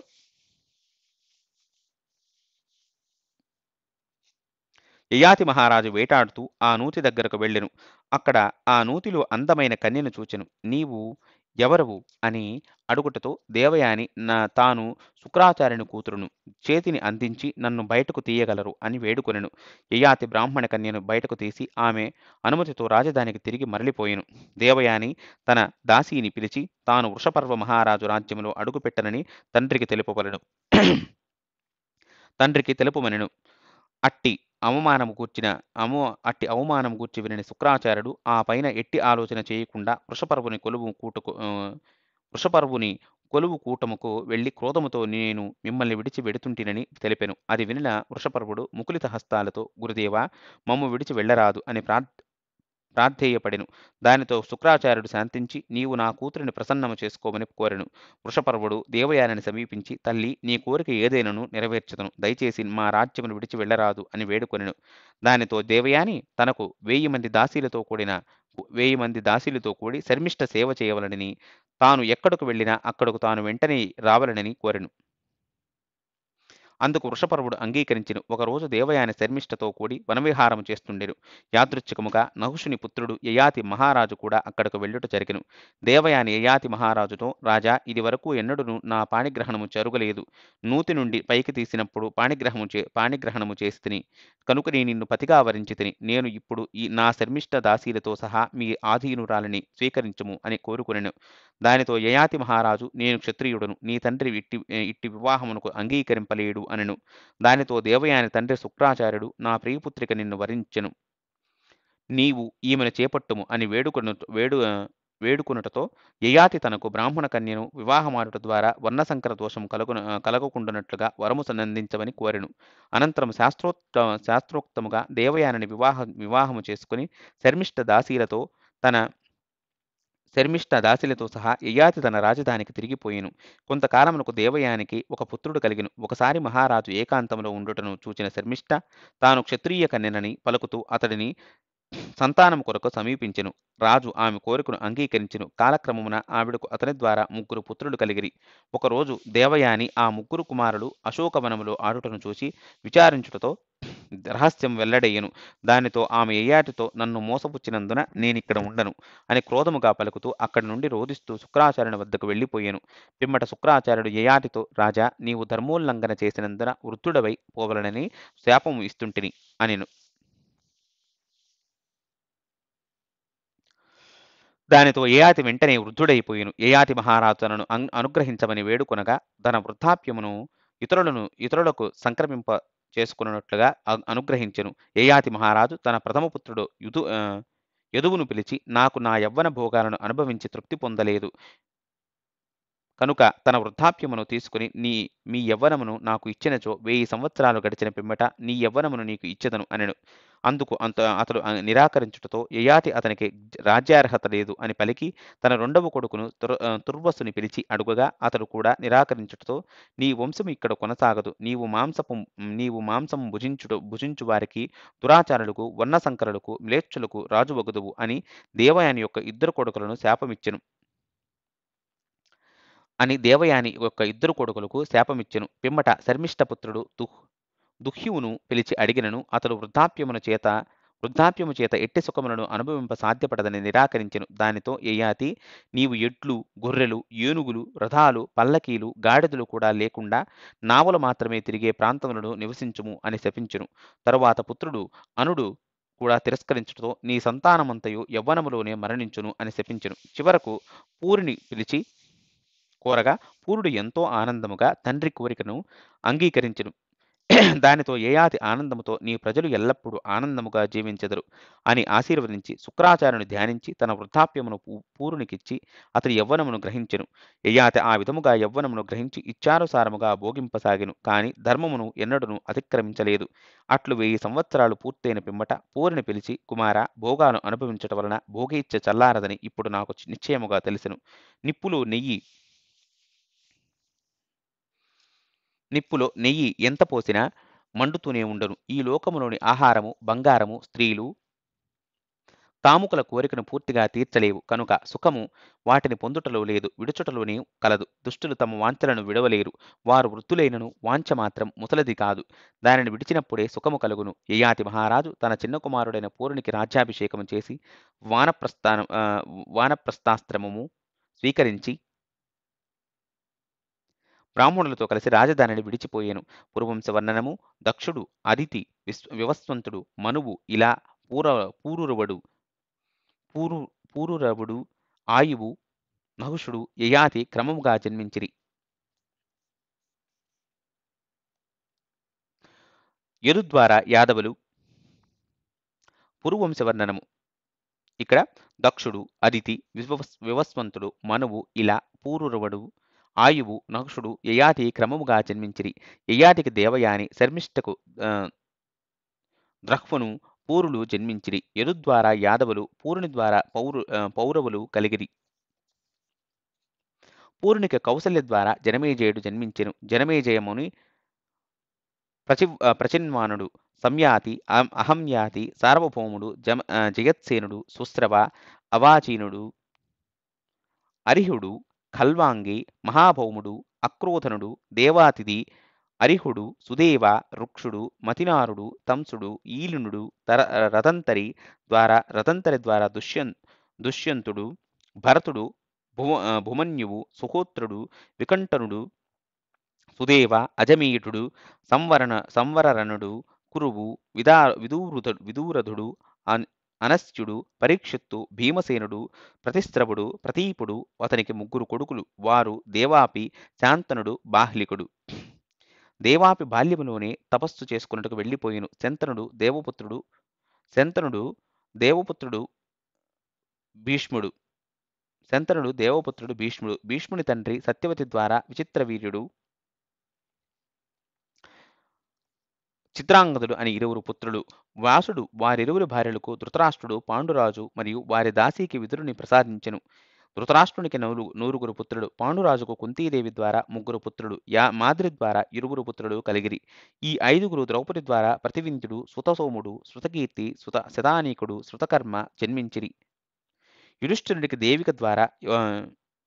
యయాతి మహారాజు వేటాడుతూ ఆ నూతి దగ్గరకు వెళ్ళెను. అక్కడ ఆ నూతిలో అందమైన కన్యను చూచెను. నీవు ఎవరవు అని అడుగుటతో దేవయాని తాను శుక్రాచార్యుని కూతురును. చేతిని అందించి నన్ను బయటకు తీయగలరు అని వేడుకొనెను. యయాతి బ్రాహ్మణ కన్యను బయటకు తీసి ఆమె అనుమతితో రాజధానికి తిరిగి మరలిపోయెను. దేవయాని తన దాసీని పిలిచి తాను వృషపర్వ మహారాజు రాజ్యములో అడుగుపెట్టనని తండ్రికి తెలుపుమనెను. అట్టి అవమానము గూర్చి వినని శుక్రాచార్యుడు ఆ పైన ఎట్టి ఆలోచన చేయకుండా వృషపర్వుని కొలువు కూటముకు వెళ్లి క్రోధముతో నేను మిమ్మల్ని విడిచి వెడుతుంటినని తెలిపెను. అది వినిన వృషపర్వుడు ముకులిత హస్తాలతో గురుదేవా మమ్ము విడిచి వెళ్ళరాదు అని ప్రాధేయపడెను. దానితో శుక్రాచార్యుడు శాంతించి నీవు నా కూతురిని ప్రసన్నము చేసుకోమని కోరెను. వృషపర్వుడు దేవయానిని సమీపించి తల్లి నీ కోరిక ఏదైనను నెరవేర్చుదను. దయచేసి మా రాజ్యమును విడిచి వెళ్ళరాదు అని వేడుకొనెను. దానితో దేవయాని తనకు 1000 మంది దాసీలతో కూడి శర్మిష్ఠ సేవ చేయవలనని తాను ఎక్కడకు వెళ్ళినా అక్కడకు తాను వెంటనే రావలనని కోరెను. అందుకు వృషపర్వుడు అంగీకరించెను. ఒకరోజు దేవయాని శర్మిష్ఠతో కూడి వనవిహారము చేస్తుండెను. యాదృచ్ఛికముగా నహుషుని పుత్రుడు యయాతి మహారాజు కూడా అక్కడకు వెళ్ళుట జరిగెను. దేవయాని యయాతి మహారాజుతో రాజా ఇది వరకు ఎన్నడూను నా పాణిగ్రహణము జరుగలేదు. నూతి నుండి పైకి తీసినప్పుడు పాణిగ్రహణము చేసితిని. కనుకనే నిన్ను పతిగా వరించితిని. నేను ఇప్పుడు నా శర్మిష్ఠ దాసీలతో సహా మీ ఆధీనురాలిని స్వీకరించుము అని కోరుకొనెను. దానితో యయాతి మహారాజు నేను క్షత్రియుడను. నీ తండ్రి ఇట్టి వివాహమునకు అంగీకరింపలేడు అనెను. దానితో దేవయాని తండ్రి శుక్రాచార్యుడు నా ప్రియపుత్రిక నిన్ను వరించెను. నీవు ఈమెను చేపట్టుము అని వేడుకొనుటతో యయాతి తనకు బ్రాహ్మణ కన్యను వివాహమాడుట ద్వారా వర్ణసంకర దోషము కలగకుండునట్లుగా వరము నందించమని కోరెను. అనంతరం శాస్త్రోక్తముగా దేవయానిని వివాహము చేసుకుని శర్మిష్ఠ దాసీలతో సహా యయాతి తన రాజధానికి తిరిగిపోయెను. కొంతకాలమునకు దేవయానికి ఒక పుత్రుడు కలిగెను. ఒకసారి మహారాజు ఏకాంతంలో ఉండుటను చూచిన శర్మిష్ఠ తాను క్షత్రియ కన్యనని పలుకుతూ అతడిని సంతానము కొరకు సమీపించెను. రాజు ఆమె కోరికను అంగీకరించెను. కాలక్రమమున ఆవిడకు అతని ద్వారా 3 పుత్రులు కలిగిరి. ఒకరోజు దేవయాని ఆ 3 కుమారులు అశోకవనములో ఆడుటను చూసి విచారించుటతో రహస్యం వెల్లడయ్యెను. దానితో ఆమె యయాతితో నన్ను మోసపుచ్చినందున నేనిక్కడ ఉండను అని క్రోధముగా పలుకుతూ అక్కడి నుండి రోదిస్తూ శుక్రాచార్యుని వద్దకు వెళ్ళిపోయెను. పిమ్మట శుక్రాచార్యుడు యయాతితో రాజా నీవు ధర్మోల్లంఘన చేసినందున వృద్ధుడవై పోవలనని శాపము ఇస్తుంటిని అనెను. దానితో యయాతి వెంటనే వృద్ధుడైపోయెను. యయాతి మహారాజు తనను అనుగ్రహించమని వేడుకొనగా తన వృద్ధాప్యమును ఇతరులకు సంక్రమింప చేసుకున్నట్లుగా అనుగ్రహించెను. యయాతి మహారాజు తన ప్రథమ పుత్రుడు యదువును పిలిచి నాకు నా యవ్వన భోగాలను అనుభవించి తృప్తి పొందలేదు. కనుక తన వృద్ధాప్యమును తీసుకుని మీ యవ్వనమును నాకు ఇచ్చినచో 1000 సంవత్సరాలు గడిచిన పిమ్మట నీ యవ్వనమును నీకు ఇచ్చెదను అనెను. అందుకు అతడు నిరాకరించుటతో యయాతి అతనికి రాజ్యార్హత లేదు అని పలికి తన రెండవ కొడుకును తుర్వసుని పిలిచి అడుగగా అతడు కూడా నిరాకరించుటతో నీ వంశము ఇక్కడ కొనసాగదు. నీవు మాంసము భుజించు వారికి, దురాచారులకు, వర్ణసంకరులకు, మ్లేచ్చులకు రాజువగుదువు అని దేవయాని యొక్క ఇద్దరు కొడుకులను శాపమిచ్చెను. ఇద్దరు కొడుకులకు శాపమిచ్చెను. పిమ్మట శర్మిష్ఠపుత్రుడు దుహ్యువును పిలిచి అడిగినను అతడు వృద్ధాప్యము చేత ఎట్టి సుఖములను అనుభవింప సాధ్యపడదని నిరాకరించెను. దానితో యయాతి నీవు ఎడ్లు, గొర్రెలు, ఏనుగులు, రథాలు, పల్లకీలు, గాడిదలు కూడా లేకుండా నావలు మాత్రమే తిరిగే ప్రాంతములను నివసించుము అని శపించెను. తరువాత పుత్రుడు అనుడు కూడా తిరస్కరించుటతో నీ సంతానమంతయు యవ్వనములోనే మరణించును అని శపించెను. చివరకు పూరిని పిలిచి కోరగా పూరుడు ఎంతో ఆనందముగా తండ్రి కోరికను అంగీకరించెను. దానితో యయాతి ఆనందముతో నీ ప్రజలు ఎల్లప్పుడూ ఆనందముగా జీవించెదరు అని ఆశీర్వదించి శుక్రాచార్యుని ధ్యానించి తన వృద్ధాప్యమును పూరునికిచ్చి అతడి యవ్వనమును గ్రహించెను. యయాతి ఆ విధముగా యవ్వనమును గ్రహించి ఇచ్చానుసారముగా భోగింపసాగెను. కాని ధర్మమును ఎన్నడూను అతిక్రమించలేదు. అట్లు 1000 సంవత్సరాలు పూర్తయిన పిమ్మట పూరిని పిలిచి కుమార భోగాలు అనుభవించటం వలన భోగేచ్ఛ చల్లారదని ఇప్పుడు నాకు నిశ్చయముగా తెలిసెను. నిప్పులో నెయ్యి ఎంత పోసినా మండుతూనే ఉండను. ఈ లోకములోని ఆహారము, బంగారము, స్త్రీలు, కాముకుల కోరికను పూర్తిగా తీర్చలేవు. కనుక సుఖము వాటిని పొందుటలో లేదు, విడుచుటలోనే కలదు. దుష్టులు తమ వాంఛలను విడవలేరు. వారు వృద్ధులైనను వాంఛ మాత్రం ముసలది కాదు. దానిని విడిచినప్పుడే సుఖము కలుగును. యయాతి మహారాజు తన చిన్న కుమారుడైన పూరునికి రాజ్యాభిషేకము చేసి వానప్రస్థాశ్రమము స్వీకరించి బ్రాహ్మణులతో కలిసి రాజధానిని విడిచిపోయెను. పురువంశ వర్ణనము దక్షుడు, అదితి, వివస్వంతుడు, మనువు ఇలా పూరురవుడు, ఆయువు, నహుషుడు, యయాతి క్రమముగా జన్మించిరి. యదు యాదవులు. పురువంశ వర్ణనము ఇక్కడ దక్షుడు, అదితి, వివస్వంతుడు, మనువు ఇలా పూరురవుడు, ఆయువు, నహుషుడు, యయాతి క్రమముగా జన్మించిరి. యయాతికి దేవయాని, శర్మిష్ఠకు ద్రహ్వను, పూరులు జన్మించిరి. యదు ద్వారా యాదవులు, పూరుని ద్వారా పౌరవులు కలిగిరి. పూరునికి కౌసల్య ద్వారా జనమేజయుడు జన్మించెను. జనమేజయముని ప్రచిన్వానుడు, సంయాతి, అహంయాతి, సార్వభౌముడు, జయత్సేనుడు, సుశ్రవ, అవాచీనుడు, అరిహుడు, ఖల్వాంగి, మహాభౌముడు, అక్రోధనుడు, దేవాతిథి, అరిహుడు, సుదేవ, రుక్షుడు, మతినారుడు, తంసుడు, ఈలునుడు, రతంతరి ద్వారా దుష్యంతుడు, భరతుడు, భుమన్యువు, సుహోత్రుడు, వికంఠనుడు, సుదేవ, అజమీయుడు, సంవరరణుడు, కురువు, విదూరధుడు, అనస్యుడు, పరీక్షిత్తు, భీమసేనుడు, ప్రతిస్రవుడు, ప్రతీపుడు అతనికి 3 కొడుకులు. వారు దేవాపి, శాంతనుడు, బాహ్లికుడు. దేవాపి బాల్యములోనే తపస్సు చేసుకున్నట్టుకు వెళ్ళిపోయిను. శంతనుడు దేవపుత్రుడు భీష్ముడు. భీష్ముని తండ్రి సత్యవతి ద్వారా విచిత్రవీర్యుడు, చిత్రాంగదుడు అని 2 పుత్రులు. వ్యాసుడు వారిరువురి భార్యలకు ధృతరాష్ట్రుడు, పాండురాజు మరియు వారి దాసీకి విదురుని ప్రసాదించెను. ధృతరాష్ట్రునికి 9 పుత్రులు. పాండురాజుకు కుంతీదేవి ద్వారా 3 పుత్రులు. మాద్రి ద్వారా 2 పుత్రులు కలిగిరి. ఈ 5 ద్రౌపది ద్వారా ప్రతివింతుడు, సుతసోముడు, శృతకీర్తి, శతానీకుడు, శృతకర్మ జన్మించిరి. యుధిష్ఠిరునికి దేవిక ద్వారా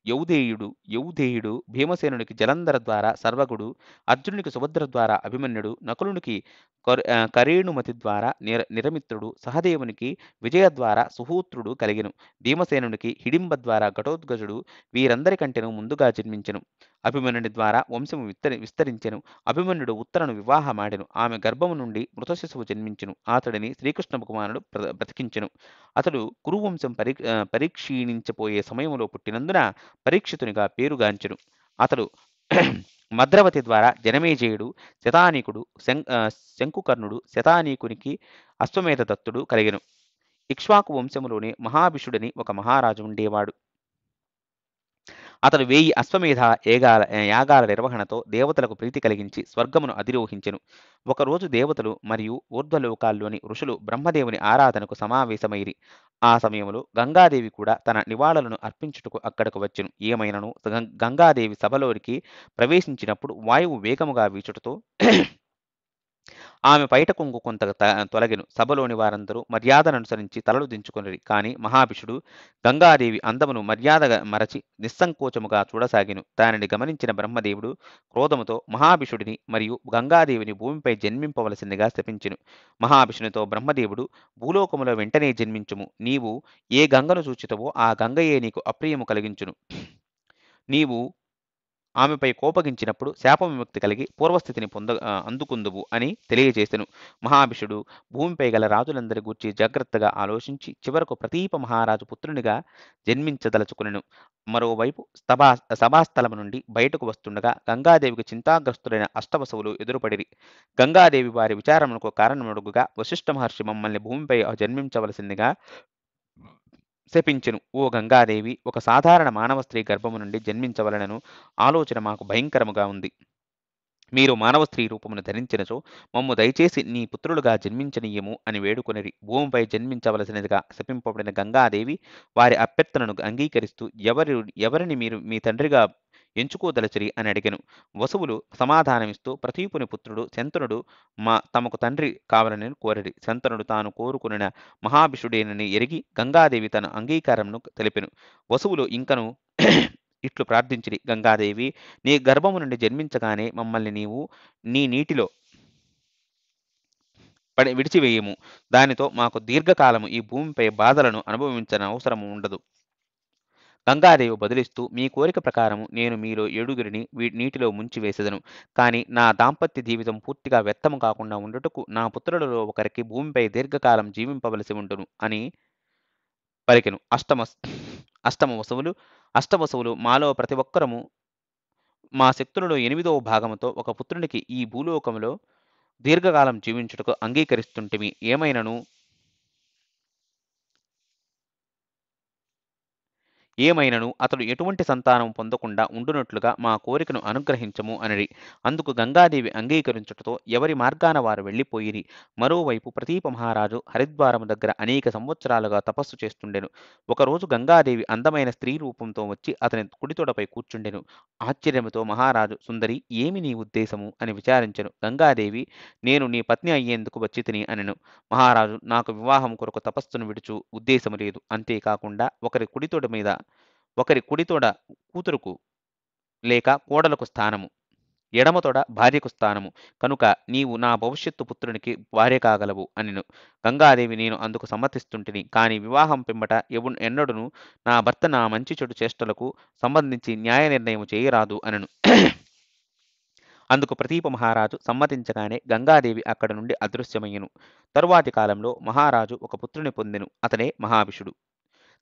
యౌధేయుడు, భీమసేనునికి జలంధర ద్వారా సర్వగుడు, అర్జునునికి సుభద్ర ద్వారా అభిమన్యుడు, నకులునికి కరేణుమతి ద్వారా నిరమిత్రుడు, సహదేవునికి విజయ ద్వారా సుహూత్రుడు కలిగెను. భీమసేనునికి హిడింబ ద్వారా ఘటోద్గజుడు వీరందరికంటేనూ ముందుగా జన్మించెను. అభిమన్యుని ద్వారా వంశము విస్తరించెను. అభిమన్యుడు ఉత్తరను వివాహమాడెను. ఆమె గర్భము నుండి మృత శిశువు జన్మించెను. అతడిని శ్రీకృష్ణ భగవానుడు బ్రతికించెను. అతడు కురువంశం పరీక్షీణించపోయే సమయంలో పుట్టినందున పరీక్షితునిగా పేరుగాంచెను. అతడు మద్రవతి ద్వారా జనమేజయుడు, శతానీకుడు, శంకుకర్ణుడు, శతానీకునికి అశ్వమేధ దత్తుడు కలిగెను. ఇక్ష్వాకు వంశములోనే మహాభిషుడని ఒక మహారాజు ఉండేవాడు. అతడు 1000 అశ్వమేధ యాగాల నిర్వహణతో దేవతలకు ప్రీతి కలిగించి స్వర్గమును అధిరోహించెను. ఒకరోజు దేవతలు మరియు ఊర్ధ్వలోకాల్లోని ఋషులు బ్రహ్మదేవుని ఆరాధనకు సమావేశమైరి. ఆ సమయంలో గంగాదేవి కూడా తన నివాళులను అర్పించుటకు అక్కడకు వచ్చెను. ఏమైనను గంగాదేవి సభలోనికి ప్రవేశించినప్పుడు వాయువు వేగముగా వీచుటతో ఆమె పైట కొంగు కొంత తొలగెను. సభలోని వారందరూ మర్యాదననుసరించి తలలు దించుకొనిరి. కాని మహాభిషుడు గంగాదేవి అందమును మర్యాదగా మరచి నిస్సంకోచముగా చూడసాగెను. దానిని గమనించిన బ్రహ్మదేవుడు క్రోధముతో మహాభిషుడిని మరియు గంగాదేవిని భూమిపై జన్మింపవలసిందిగా శపించెను. మహాభిషునితో బ్రహ్మదేవుడు భూలోకములో వెంటనే జన్మించుము. నీవు ఏ గంగను చూచితవో ఆ గంగయే నీకు అప్రియము కలిగించును. నీవు ఆమెపై కోపగించినప్పుడు శాప విముక్తి కలిగి పూర్వస్థితిని అందుకుందువు అని తెలియజేసెను. మహాభిషుడు భూమిపై గల రాజులందరి గూర్చి జాగ్రత్తగా ఆలోచించి చివరకు ప్రతీప మహారాజు పుత్రునిగా జన్మించదలుచుకునెను. మరోవైపు సభాస్థలము నుండి బయటకు వస్తుండగా గంగాదేవికి చింతాగ్రస్తులైన అష్టవసువులు ఎదురుపడిరి. గంగాదేవి వారి విచారమునకు కారణమడుగుగా వశిష్ఠ మహర్షి మమ్మల్ని భూమిపై జన్మించవలసిందిగా శపించెను. ఓ గంగాదేవి, ఒక సాధారణ మానవ స్త్రీ గర్భము నుండి జన్మించవలనను ఆలోచన మాకు భయంకరముగా ఉంది. మీరు మానవ స్త్రీ రూపమును ధరించినచో మమ్ము దయచేసి నీ పుత్రులుగా జన్మించనీయము అని వేడుకొనిరి. భూమిపై జన్మించవలసినదిగా శపింపబడిన గంగాదేవి వారి అభ్యర్థనను అంగీకరిస్తూ ఎవరిని మీరు మీ తండ్రిగా ఎంచుకోదలచిరి అని అడిగెను. వసువులు సమాధానమిస్తూ ప్రతీపుని పుత్రుడు శంతనుడు తమకు తండ్రి కావాలని కోరిరి. శంతనుడు తాను కోరుకునిన మహాభిషుడేనని ఎరిగి గంగాదేవి తన అంగీకారమును తెలిపెను. వసువులు ఇంకను ఇట్లు ప్రార్థించిరి. గంగాదేవి, నీ గర్భము నుండి జన్మించగానే మమ్మల్ని నీవు నీ నీటిలో విడిచివేయము. దానితో మాకు దీర్ఘకాలము ఈ భూమిపై బాధలను అనుభవించనవసరము ఉండదు. గంగాదేవి బదులిస్తూ, మీ కోరిక ప్రకారము నేను మీలో 7గురిని నీటిలో ముంచివేసెదను. కాని నా దాంపత్య జీవితం పూర్తిగా వ్యర్థము కాకుండా ఉండుటకు నా పుత్రులలో ఒకరికి భూమిపై దీర్ఘకాలం జీవింపవలసి ఉండును అని పలికెను. అష్టవసువులు మాలో ప్రతి ఒక్కరము మా శక్తులలో 8వ భాగముతో ఒక పుత్రునికి ఈ భూలోకములో దీర్ఘకాలం జీవించుటకు అంగీకరిస్తుంటిమి. ఏమైనను అతడు ఎటువంటి సంతానం పొందకుండా ఉండునట్లుగా మా కోరికను అనుగ్రహించము అనిరి. అందుకు గంగాదేవి అంగీకరించుటతో ఎవరి మార్గాన వారు వెళ్ళిపోయిరి. మరోవైపు ప్రతీప మహారాజు హరిద్వారము దగ్గర అనేక సంవత్సరాలుగా తపస్సు చేస్తుండెను. ఒకరోజు గంగాదేవి అందమైన స్త్రీ రూపంతో వచ్చి అతని కుడితోడపై కూర్చుండెను. ఆశ్చర్యముతో మహారాజు, సుందరి, ఏమి నీ ఉద్దేశము అని విచారించెను. గంగాదేవి, నేను నీ పత్ని అయ్యేందుకు వచ్చి తిని అనెను. మహారాజు, నాకు వివాహం కొరకు తపస్సును విడుచు ఉద్దేశము లేదు. అంతేకాకుండా ఒకరి కుడితోడ కూతురుకు లేక కోడలకు స్థానము, ఎడమతోడ భార్యకు స్థానము, కనుక నీవు నా భవిష్యత్తు పుత్రునికి భార్య కాగలవు అనెను. గంగాదేవి, నేను అందుకు సమ్మతిస్తుంటిని. కాని వివాహం పిమ్మట ఎన్నడూను నా భర్త నా మంచి చెడు చేష్టలకు సంబంధించి న్యాయ నిర్ణయం చేయరాదు అనెను. అందుకు ప్రతీప మహారాజు సమ్మతించగానే గంగాదేవి అక్కడి నుండి అదృశ్యమయ్యెను. తరువాతి కాలంలో మహారాజు ఒక పుత్రుని పొందెను. అతడే మహాభిషుడు.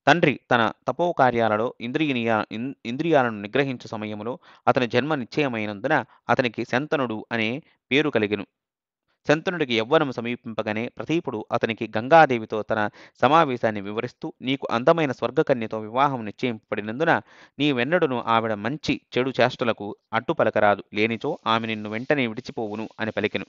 తండ్రి తన తపోకార్యాలలో ఇంద్రియాలను నిగ్రహించు సమయంలో అతని జన్మ నిశ్చయమైనందున అతనికి శంతనుడు అనే పేరు కలిగెను. శంతనుడికి యవ్వనము సమీపింపగానే ప్రతీపుడు అతనికి గంగాదేవితో తన సమావేశాన్ని వివరిస్తూ, నీకు అందమైన స్వర్గకన్యతో వివాహం నిశ్చయింపబడినందున నీవెన్నడూను ఆవిడ మంచి చెడు చేష్టలకు అడ్డు పలకరాదు, లేనిచో ఆమె నిన్ను వెంటనే విడిచిపోవును అని పలికెను.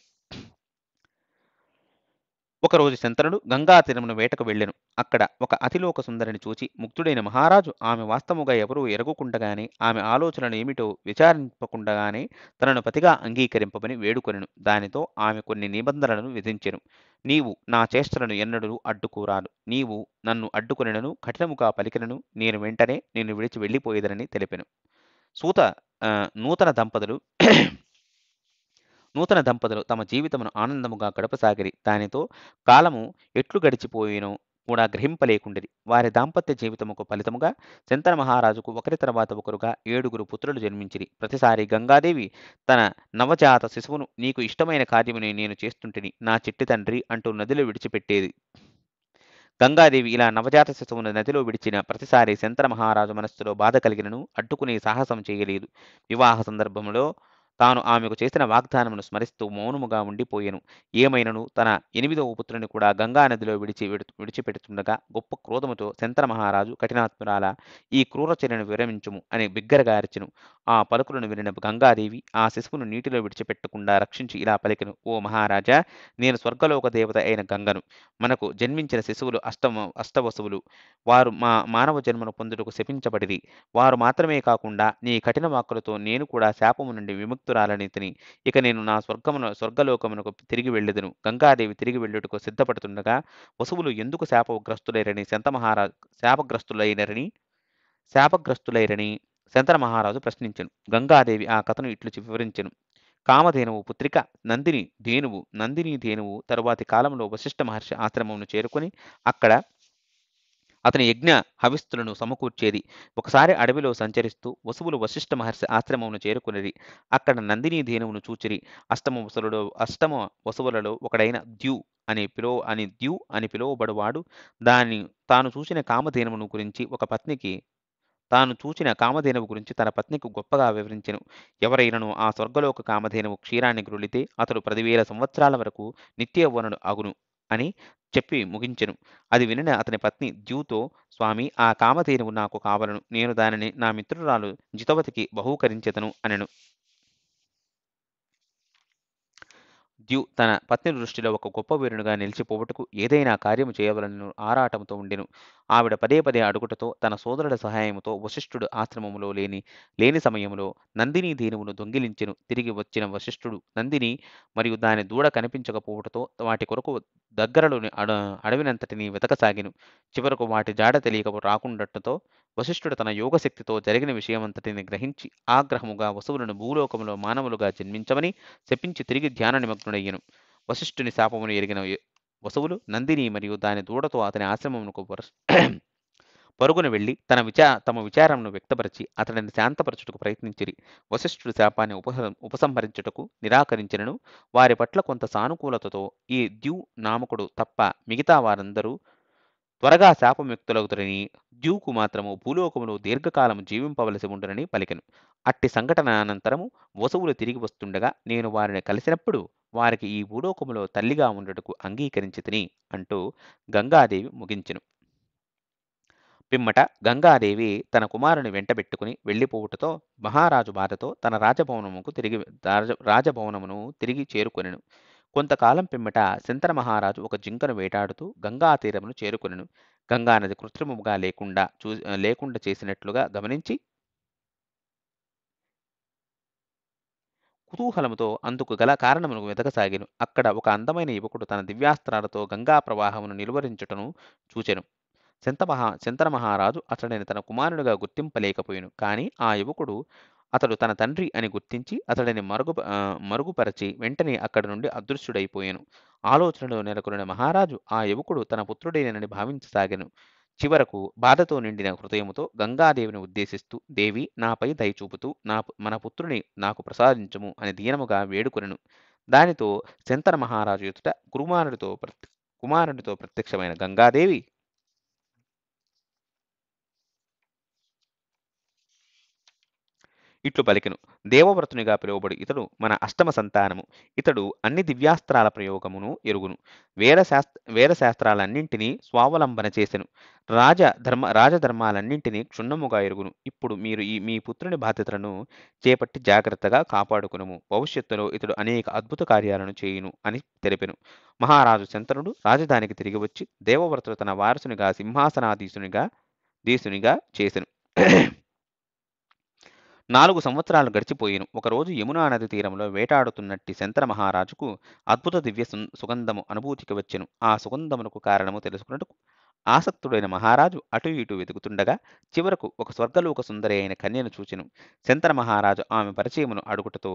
ఒకరోజు శంతనుడు గంగా తీరమున వేటకు వెళ్ళెను. అక్కడ ఒక అతిలోక సుందరిని చూచి ముగ్ధుడైన మహారాజు ఆమె వాస్తవముగా ఎవరూ ఎరగకుండగానే, ఆమె ఆలోచనలు ఏమిటో విచారింపకుండగానే తనను పతిగా అంగీకరింపమని వేడుకొనెను. దానితో ఆమె కొన్ని నిబంధనలను విధించెను. నీవు నా చేష్టలను ఎన్నడూ అడ్డుకోరాదు. నీవు నన్ను అడ్డుకొనినను కఠినముగా పలికినను నేను వెంటనే నిన్ను విడిచి వెళ్ళిపోయేదనని తెలిపెను. నూతన దంపతులు తమ జీవితమును ఆనందముగా గడపసాగిరి. దానితో కాలము ఎట్లు గడిచిపోయినో కూడా గ్రహింపలేకుండిరి. వారి దాంపత్య జీవితముకు ఫలితముగా శంతన మహారాజుకు ఒకరి తర్వాత ఒకరుగా 7గురు పుత్రులు జన్మించిరి. ప్రతిసారి గంగాదేవి తన నవజాత శిశువును, నీకు ఇష్టమైన కార్యముని నేను చేస్తుంటిని నా చిట్టి తండ్రి అంటూ నదిలో విడిచిపెట్టేది. గంగాదేవి ఇలా నవజాత శిశువును నదిలో విడిచిన ప్రతిసారి శంతన మహారాజు మనస్సులో బాధ కలిగినను అడ్డుకునే సాహసం చేయలేదు. వివాహ సందర్భంలో తాను ఆమెకు చేసిన వాగ్దానమును స్మరిస్తూ మౌనముగా ఉండిపోయెను. ఏమైనను తన 8వ పుత్రుని కూడా గంగా నదిలో విడిచిపెడుతుండగా గొప్ప క్రోధముతో శంతన మహారాజు కఠినాత్మురాలా, ఈ క్రూర చర్యను విరమించుము అని బిగ్గరగా అరిచెను. ఆ పలుకులను వినిన గంగాదేవి ఆ శిశువును నీటిలో విడిచిపెట్టకుండా రక్షించి ఇలా పలికెను. ఓ మహారాజా, నేను స్వర్గలోక దేవత అయిన గంగను. మనకు జన్మించిన శిశువులు అష్టవసువులు. వారు మానవ జన్మను పొందుటకు శపించబడిరి. వారు మాత్రమే కాకుండా నీ కఠిన వాక్కులతో నేను కూడా శాపము నుండి విముక్తురాలనైతిని. ఇక నేను నా స్వర్గలోకమునకు తిరిగి వెళ్ళెదను. గంగాదేవి తిరిగి వెళ్ళుటకు సిద్ధపడుతుండగా వసువులు ఎందుకు శాపగ్రస్తులైనరని శాపగ్రస్తులైరని శంతన మహారాజు ప్రశ్నించెను. గంగాదేవి ఆ కథను ఇట్లు వివరించెను. కామధేనువు పుత్రిక నందిని ధేనువు తరువాతి కాలంలో వశిష్ఠ మహర్షి ఆశ్రమమును చేరుకొని అక్కడ అతని యజ్ఞ హవిస్సులను సమకూర్చేది. ఒకసారి అడవిలో సంచరిస్తూ వసువులు వశిష్ఠ మహర్షి ఆశ్రమమును చేరుకునిరి. అక్కడ నందినీ ధేనువును చూచిరి. అష్టమ వసువులలో ఒకడైన ద్యు అని పిలువబడువాడు తాను చూచిన కామధేనువు గురించి తన పత్నికి గొప్పగా వివరించెను. ఎవరైనను ఆ స్వర్గలోక కామధేనువు క్షీరాన్ని గ్రులితే అతడు 10,000 సంవత్సరాల వరకు నిత్యయౌవనుడు అగును అని చెప్పి ముగించెను. అది వినిన అతని పత్ని ద్యూతో, స్వామి, ఆ కామధేనువు నాకు కావలను. నేను దానిని నా మిత్రురాలు జితవతికి బహూకరించెదను అనెను. ద్యు తన పత్ని దృష్టిలో ఒక గొప్ప వీరునిగా నిలిచిపోవుటకు ఏదైనా కార్యము చేయవలనను ఆరాటముతో ఉండెను. ఆవిడ పదే పదే అడుగుటతో తన సోదరుల సహాయముతో వశిష్ఠుడు ఆశ్రమములో లేని సమయములో నందినీ ధేనువును దొంగిలించెను. తిరిగి వచ్చిన వశిష్ఠుడు నందిని మరియు దాని దూడ కనిపించకపోవుటతో వాటి కొరకు దగ్గరలోని అడవినంతటినీ వెతకసాగెను. చివరకు వాటి జాడ తెలియక రాకుండటంతో వశిష్ఠుడు తన యోగశక్తితో జరిగిన విషయమంతటిని గ్రహించి ఆగ్రహముగా వసువులను భూలోకములో మానవులుగా జన్మించమని శపించి తిరిగి ధ్యాన నిమగ్నుడయ్యెను. వశిష్ఠుని శాపమును ఎరిగిన వసువులు నందిని మరియు దాని దూడతో అతని ఆశ్రమమునకు పరుగున వెళ్లి తమ విచారమును వ్యక్తపరిచి అతడిని శాంతపరచుటకు ప్రయత్నించిరి. వశిష్ఠుడు శాపాన్ని ఉపసంహరించుటకు నిరాకరించినను వారి పట్ల కొంత సానుకూలతతో ఈ ద్యు నామకుడు తప్ప మిగతా వారందరూ త్వరగా శాపముక్తులగుదురని, ద్యూకు మాత్రము భూలోకములో దీర్ఘకాలము జీవింపవలసి ఉండునని పలికెను. అట్టి సంఘటన అనంతరము వసువులు తిరిగి వస్తుండగా నేను వారిని కలిసినప్పుడు వారికి ఈ భూలోకములో తల్లిగా ఉండుటకు అంగీకరించితిని అంటూ గంగాదేవి ముగించెను. పిమ్మట గంగాదేవి తన కుమారుని వెంటబెట్టుకుని వెళ్ళిపోవుటతో మహారాజు బాధతో తన రాజభవనమును తిరిగి చేరుకొనెను. కొంతకాలం పిమ్మట శంతన మహారాజు ఒక జింకను వేటాడుతూ గంగా తీరమును చేరుకొనెను. గంగానది కృత్రిమముగా లేకుండా చేసినట్లుగా గమనించి కుతూహలముతో అందుకు గల కారణమును వెతకసాగెను. అక్కడ ఒక అందమైన యువకుడు తన దివ్యాస్త్రాలతో గంగా ప్రవాహమును నిలువరించుటను చూచెను. శంతన మహారాజు అతడిని తన కుమారునిగా గుర్తింపలేకపోయెను. కాని ఆ యువకుడు అతడు తన తండ్రి అని గుర్తించి అతడిని మరుగుపరచి వెంటనే అక్కడి నుండి అదృశ్యుడైపోయెను. ఆలోచనలో నెలకొనిన మహారాజు ఆ యువకుడు తన పుత్రుడేనని భావించసాగెను. చివరకు బాధతో నిండిన హృదయముతో గంగాదేవిని ఉద్దేశిస్తూ, దేవి, నాపై దయచూపుతూ మన పుత్రుని నాకు ప్రసాదించుము అని దీనముగా వేడుకొనెను. దానితో శంతన మహారాజు ఎదుట కుమారునితో ప్రత్యక్షమైన గంగాదేవి ఇట్లు పలికెను. దేవవ్రతునిగా పిలువబడు ఇతడు మన అష్టమ సంతానము. ఇతడు అన్ని దివ్యాస్త్రాల ప్రయోగమును ఎరుగును. వేదశాస్త్రాలన్నింటినీ స్వావలంబన చేసెను. రాజధర్మాలన్నింటినీ క్షుణ్ణముగా ఎరుగును. ఇప్పుడు మీరు మీ పుత్రుని బాధ్యతలను చేపట్టి జాగ్రత్తగా కాపాడుకునుము. భవిష్యత్తులో ఇతడు అనేక అద్భుత కార్యాలను చేయును అని తెలిపెను. మహారాజు శంతనుడు రాజధానికి తిరిగి వచ్చి దేవవ్రతుడు తన వారసునిగా దేశునిగా చేసెను. 4 సంవత్సరాలు గడిచిపోయెను. ఒకరోజు యమునా నది తీరంలో వేటాడుతున్నట్టి శంతన మహారాజుకు అద్భుత దివ్య సుగంధము అనుభూతికి వచ్చెను. ఆ సుగంధమునకు కారణము తెలుసుకున్నట్టుకు ఆసక్తుడైన మహారాజు అటు ఇటు వెతుకుతుండగా చివరకు ఒక స్వర్గలోక సుందరి అయిన కన్యను చూచెను. శంతన మహారాజు ఆమె పరిచయమును అడుగుటతో,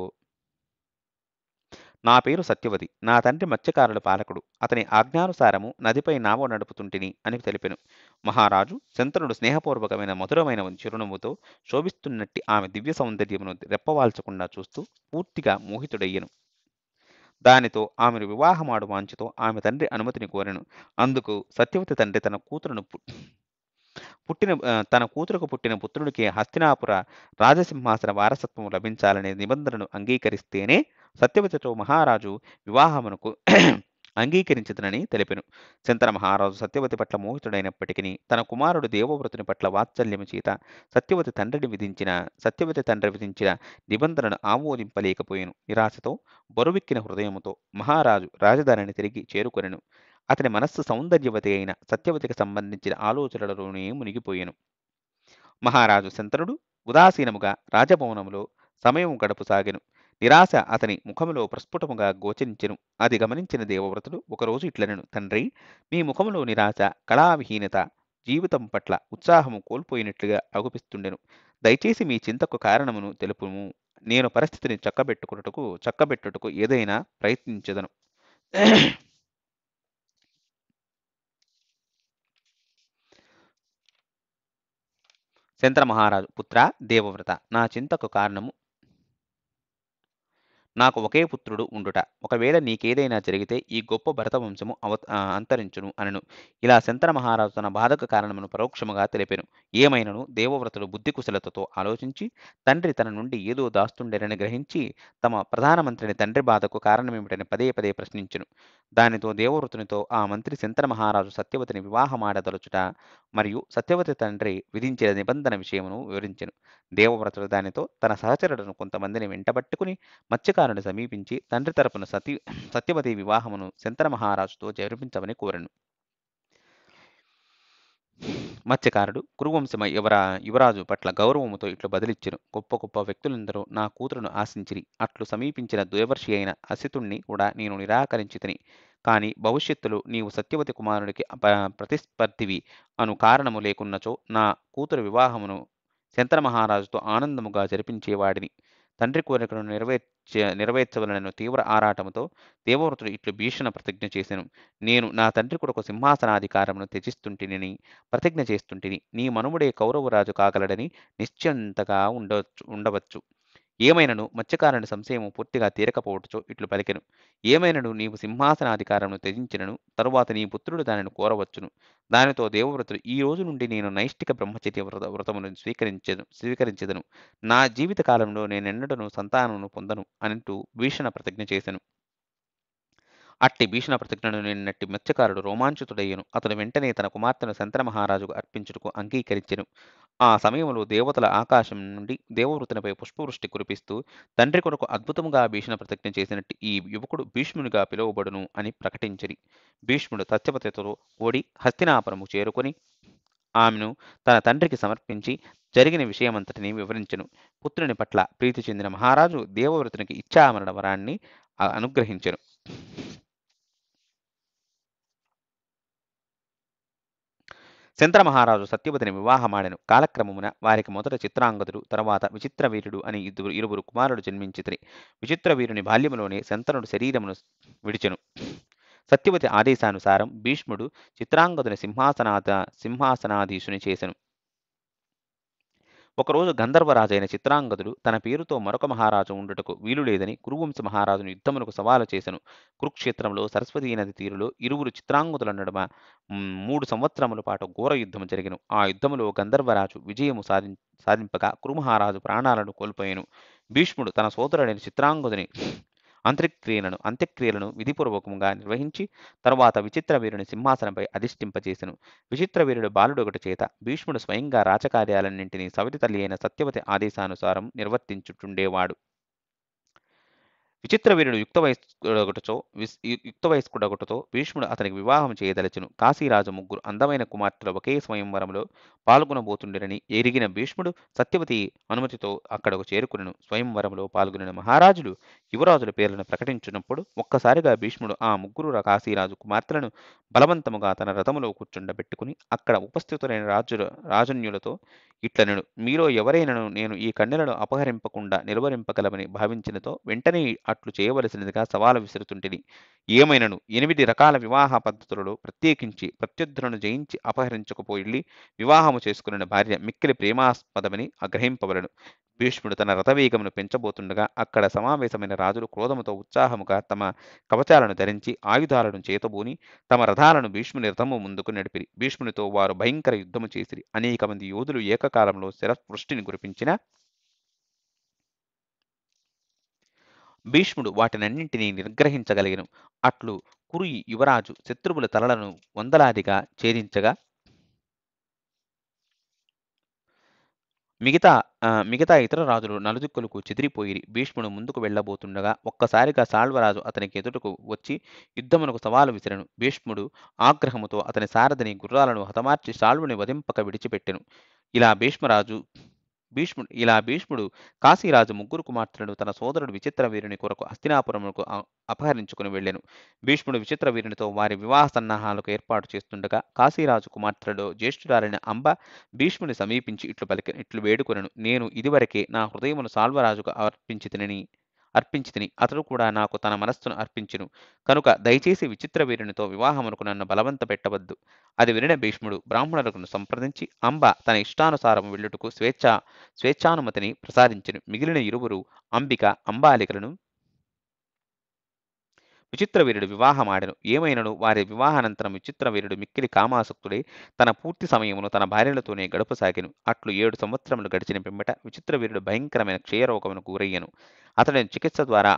నా పేరు సత్యవతి. నా తండ్రి మత్స్యకారుల పాలకుడు. అతని ఆజ్ఞానుసారము నదిపై నావ నడుపుతుంటిని అని తెలిపెను. మహారాజు శంతనుడు స్నేహపూర్వకమైన మధురమైన చిరునవ్వుతో శోభిస్తున్నట్టి ఆమె దివ్య సౌందర్యమును రెప్పవాల్చకుండా చూస్తూ పూర్తిగా మోహితుడయ్యెను. దానితో ఆమెను వివాహమాడు వాంఛతో ఆమె తండ్రి అనుమతిని కోరెను. అందుకు సత్యవతి తండ్రి తన కూతురును తన కూతురుకు పుట్టిన పుత్రుడికి హస్తినాపుర రాజసింహాసన వారసత్వం లభించాలనే నిబంధనను అంగీకరిస్తేనే సత్యవతితో మహారాజు వివాహమునకు అంగీకరించదనని తెలిపెను. శంతన మహారాజు సత్యవతి పట్ల మోహితుడైనప్పటికీ తన కుమారుడు దేవవ్రతుని పట్ల వాత్సల్యము చేత సత్యవతి తండ్రి విధించిన నిబంధనను ఆమోదింపలేకపోయెను. నిరాశతో బరువెక్కిన హృదయముతో మహారాజు రాజధానిని తిరిగి చేరుకొనెను. అతని మనస్సు సౌందర్యవతి అయిన సత్యవతికి సంబంధించిన ఆలోచనలలోనే మునిగిపోయెను. మహారాజు శంతనుడు ఉదాసీనముగా రాజభవనములో సమయం గడుపసాగెను. నిరాశ అతని ముఖములో ప్రస్ఫుటముగా గోచరించెను. అది గమనించిన దేవవ్రతుడు ఒకరోజు ఇట్లనెను, తండ్రి, మీ ముఖములో నిరాశ, కళావిహీనత, జీవితం పట్ల ఉత్సాహము కోల్పోయినట్లుగా అగుపిస్తుండెను. దయచేసి మీ చింతకు కారణమును తెలుపుము. నేను పరిస్థితిని చక్కబెట్టుటకు ఏదైనా ప్రయత్నించెదను. శంతన మహారాజు, పుత్రా దేవవ్రత, నా చింతకు కారణము నాకు ఒకే పుత్రుడు ఉండుట. ఒకవేళ నీకేదైనా జరిగితే ఈ గొప్ప భరతవంశము అంతరించును అనెను. ఇలా శంతన మహారాజు తన బాధకు కారణమును పరోక్షముగా తెలిపెను. ఏమైనను దేవవ్రతుడు బుద్ధి కుశలతతో ఆలోచించి తండ్రి తన నుండి ఏదో దాస్తుండెనని గ్రహించి తమ ప్రధానమంత్రిని తండ్రి బాధకు కారణమేమిటని పదే పదే ప్రశ్నించెను. దానితో దేవవ్రతునితో ఆ మంత్రి శంతన మహారాజు సత్యవతిని వివాహమాడదలుచుట మరియు సత్యవతి తండ్రి విధించిన నిబంధన విషయమును వివరించెను. దేవవ్రతుడు దానితో తన సహచరులను కొంతమందిని వెంటబట్టుకుని మత్స్యకారుని సమీపించి తండ్రి తరపున సత్యవతి వివాహమును శంతన మహారాజుతో జరిపించమని కోరెను. మత్స్యకారుడు కురువంశమ యువరాజు పట్ల గౌరవముతో ఇట్లు బదిలిచ్చెను. గొప్ప గొప్ప వ్యక్తులందరూ నా కూతురును ఆశించిరి. అట్లు సమీపించిన దేవర్షి అయిన అసితుణ్ణి కూడా నేను నిరాకరించితిని. కాని భవిష్యత్తులో నీవు సత్యవతి కుమారునికి ప్రతిస్పర్ధివి అను కారణము లేకున్నచో నా కూతురు వివాహమును శంతన మహారాజుతో ఆనందముగా జరిపించేవాడిని. తండ్రి కోరికను నెరవేర్చవలనను తీవ్ర ఆరాటముతో దేవవ్రతుడు ఇట్లు భీషణ ప్రతిజ్ఞ చేసెను. నేను నా తండ్రి కొరకు సింహాసనాధికారమును త్యజిస్తుంటిని ప్రతిజ్ఞ చేస్తుంటిని. నీ మనుమడే కౌరవరాజు కాగలడని నిశ్చింతగా ఉండవచ్చు. ఏమైనను మత్స్యకారుని సంశయము పూర్తిగా తీరకపోవటచో ఇట్లు పలికెను. ఏమైనను నీవు సింహాసనాధికారమును త్యజించినను తరువాత నీ పుత్రుడు దానిని కోరవచ్చును. దానితో దేవవ్రతుడు, ఈ రోజు నుండి నేను నైష్టిక బ్రహ్మచర్య వ్రతమును స్వీకరించెదను. నా జీవిత కాలంలో నేనెన్నడను సంతానమును పొందను అంటూ భీషణ ప్రతిజ్ఞ చేసెను. అట్టి భీషణ ప్రతిజ్ఞను నిన్నట్టి మత్స్యకారుడు రోమాంచితుడయ్యను. అతడు వెంటనే తన కుమార్తెను శంతన మహారాజుకు అర్పించుటకు అంగీకరించెను. ఆ సమయంలో దేవతల ఆకాశం నుండి దేవవృతునిపై పుష్పవృష్టి కురిపిస్తూ తండ్రి కొరకు అద్భుతముగా భీషణ ప్రతిజ్ఞ చేసినట్టు ఈ యువకుడు భీష్మునిగా పిలువబడును అని ప్రకటించిరి. భీష్ముడు సత్యవతితో ఓడి హస్తినాపురము చేరుకొని ఆమెను తన తండ్రికి సమర్పించి జరిగిన విషయమంతటిని వివరించెను. పుత్రుని పట్ల ప్రీతి చెందిన మహారాజు దేవవ్రతునికి ఇచ్ఛామరణ వరాన్ని అనుగ్రహించెను. శంతన మహారాజు సత్యవతిని వివాహమాడెను. కాలక్రమమున వారికి మొదట చిత్రాంగదుడు, తర్వాత విచిత్రవీరుడు అని ఇరువురు కుమారుడు జన్మించితిరి. విచిత్రవీరుని బాల్యములోనే శంతనుడు శరీరమును విడిచెను. సత్యవతి ఆదేశానుసారం భీష్ముడు చిత్రాంగదుని సింహాసనాధీశుని చేసెను. ఒకరోజు గంధర్వరాజైన చిత్రాంగదుడు తన పేరుతో మరొక మహారాజు ఉండుటకు వీలులేదని కురువంశ మహారాజును యుద్ధమునకు సవాలు చేసెను. కురుక్షేత్రంలో సరస్వతీ నది తీరులో ఇరువురు చిత్రాంగదుల నడుమ 3 సంవత్సరముల పాటు ఘోర యుద్ధము జరిగెను. ఆ యుద్ధములో గంధర్వరాజు విజయము సాధింపగా కురుమహారాజు ప్రాణాలను కోల్పోయెను. భీష్ముడు తన సోదరుడైన చిత్రాంగదుని అంత్యక్రియలను విధిపూర్వకముగా నిర్వహించి తరువాత విచిత్రవీరుని సింహాసనంపై అధిష్ఠింపచేసెను. విచిత్రవీరుడు బాలుడొకటి చేత భీష్ముడు స్వయంగా రాజకార్యాలన్నింటినీ సవతి తల్లి అయిన సత్యవతి ఆదేశానుసారం నిర్వర్తించుచుండేవాడు. విచిత్రవీరుడు యుక్తవయస్కుడొకటితో భీష్ముడు అతనికి వివాహం చేయదలచెను. కాశీరాజు 3 అందమైన కుమార్తెలు ఒకే స్వయంవరంలో పాల్గొనబోతుండెనని ఎరిగిన భీష్ముడు సత్యవతి అనుమతితో అక్కడకు చేరుకునెను. స్వయంవరంలో పాల్గొనిన మహారాజులు యువరాజుల పేర్లను ప్రకటించినప్పుడు ఒక్కసారిగా భీష్ముడు ఆ 3 కాశీరాజు కుమార్తెలను బలవంతముగా తన రథములో కూర్చుండబెట్టుకుని అక్కడ ఉపస్థితులైన రాజన్యులతో ఇట్లనెను, మీలో ఎవరైనను నేను ఈ కన్యలను అపహరింపకుండా నిలువరింపగలమని భావించినతో వెంటనే అట్లు చేయవలసినదిగా సవాలు విసురుతుంటిని. ఏమైనను 8 రకాల వివాహ పద్ధతులలో ప్రత్యేకించి ప్రత్యర్థులను జయించి అపహరించకపోయిల్లి వివాహము చేసుకున్న భార్య మిక్కిలి ప్రేమాస్పదమని గ్రహింపవలెను. భీష్ముడు తన రథవేగమును పెంచబోతుండగా అక్కడ సమావేశమైన రాజులు క్రోధముతో ఉత్సాహముగా తమ కవచాలను ధరించి ఆయుధాలను చేతబూని తమ రథాలను భీష్ముని రథము ముందుకు నడిపిరి. భీష్మునితో వారు భయంకర యుద్ధము చేసిరి. అనేక మంది యోధులు ఏకకాలంలో శరవృష్టిని కురిపించిన భీష్ముడు వాటినన్నింటినీ నిగ్రహించగలిగెను. అట్లు కురు యువరాజు శత్రువుల తలలను వందలాదిగా ఛేదించగా మిగతా ఇతర రాజులు నలుదిక్కులకు చెదిరిపోయిరి. భీష్ముడు ముందుకు వెళ్ళబోతుండగా ఒక్కసారిగా సాల్వరాజు అతనికి ఎదుటకు వచ్చి యుద్ధమునకు సవాలు విసిరెను. భీష్ముడు ఆగ్రహముతో అతని సారథిని గుర్రాలను హతమార్చి సాల్వుని వధింపక విడిచిపెట్టెను. ఇలా భీష్ముడు కాశీరాజు ముగ్గురు కుమార్తెలను తన సోదరుడు విచిత్రవీరుని కొరకు హస్తినాపురమునకు అపహరించుకుని వెళ్ళెను. భీష్ముడు విచిత్రవీరునితో వారి వివాహ సన్నాహాలకు ఏర్పాటు చేస్తుండగా కాశీరాజు కుమార్తెలలో జ్యేష్ఠురాలైన అంబ భీష్ముని సమీపించి ఇట్లు వేడుకొనెను. నేను ఇదివరకే నా హృదయమును సాల్వరాజుకు అర్పించితిని. అతడు కూడా నాకు తన మనస్సును అర్పించెను. కనుక దయచేసి విచిత్రవీరునితో వివాహమునకు నన్ను బలవంత పెట్టవద్దు. అది వినిన భీష్ముడు బ్రాహ్మణులను సంప్రదించి అంబ తన ఇష్టానుసారం వెళ్ళుటకు స్వేచ్ఛానుమతిని ప్రసాదించెను. మిగిలిన ఇరువురు అంబిక అంబాలికలను విచిత్రవీరుడు వివాహమాడెను. ఏమైనను వారి వివాహానంతరం విచిత్రవీరుడు మిక్కిలి కామాసక్తుడై తన పూర్తి సమయమును తన భార్యలతోనే గడపసాగెను. అట్లు 7 సంవత్సరములు గడిచిన పిమ్మట విచిత్రవీరుడు భయంకరమైన క్షయరోగమునకు గురయ్యెను. అతడిని చికిత్స ద్వారా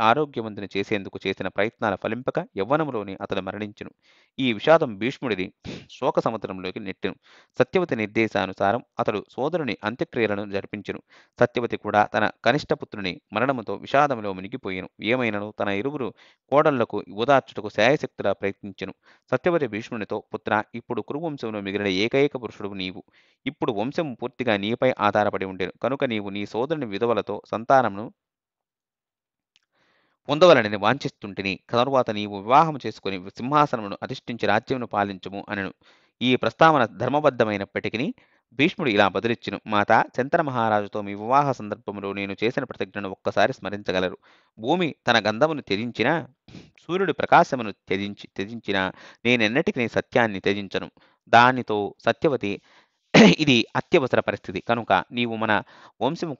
ఆరోగ్యవంతుని చేసేందుకు చేసిన ప్రయత్నాలు ఫలింపక యవ్వనములోనే అతడు మరణించెను. ఈ విషాదం భీష్ముడిని శోక సముద్రంలోకి నెట్టెను. సత్యవతి నిర్దేశానుసారం అతడు సోదరుని అంత్యక్రియలను జరిపించెను. సత్యవతి కూడా తన కనిష్టపుత్రుని మరణముతో విషాదములో మునిగిపోయెను. ఏమైనను తన ఇరువురు కోడళ్లకు ఓదార్చుటకు శాయశక్తులా ప్రయత్నించెను. సత్యవతి భీష్మునితో, పుత్ర, ఇప్పుడు కురువంశంలో మిగిలిన ఏకైక పురుషుడు నీవు. ఇప్పుడు వంశం పూర్తిగా నీపై ఆధారపడి ఉండెను. కనుక నీవు నీ సోదరుని విధవలతో సంతానమును పొందవలనని వాంఛిస్తుంటిని. తరువాత నీవు వివాహము చేసుకుని సింహాసనమును అధిష్ఠించి రాజ్యమును పాలించుము అనెను. ఈ ప్రస్తావన ధర్మబద్ధమైనప్పటికీ భీష్ముడు ఇలా బదులిచ్చెను. మాత, శంతన మహారాజుతో మీ వివాహ సందర్భములో నేను చేసిన ప్రతిజ్ఞను ఒక్కసారి స్మరించగలరు. భూమి తన గంధమును త్యజించినా, సూర్యుడి ప్రకాశమును త్యజించినా నేనెన్నటికీ సత్యాన్ని త్యజించను. దానితో సత్యవతి ఇది అత్యవసర పరిస్థితి కనుక నీవు మన వంశము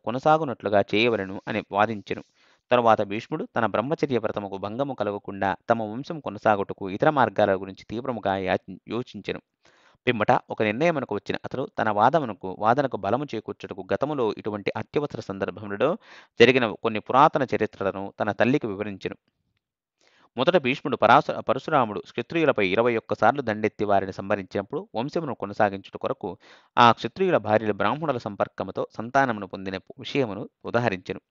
కొనసాగునట్లుగా చేయవలను అని వాదించెను. తరువాత భీష్ముడు తన బ్రహ్మచర్య వ్రతముకు భంగము కలగకుండా తమ వంశం కొనసాగుటకు ఇతర మార్గాల గురించి తీవ్రముగా యోచించెను. పిమ్మట ఒక నిర్ణయమునకు వచ్చిన అతడు తన వాదనకు బలము చేకూర్చుటకు గతములో ఇటువంటి అత్యవసర సందర్భములలో జరిగిన కొన్ని పురాతన చరిత్రలను తన తల్లికి వివరించెను. మొదట భీష్ముడు పరశురాముడు క్షత్రియులపై 21 సార్లు దండెత్తి వారిని సంహరించినప్పుడు వంశమును కొనసాగించుట కొరకు ఆ క్షత్రియుల భార్యలు బ్రాహ్మణుల సంపర్కముతో సంతానమును పొందిన విషయమును ఉదహరించెను.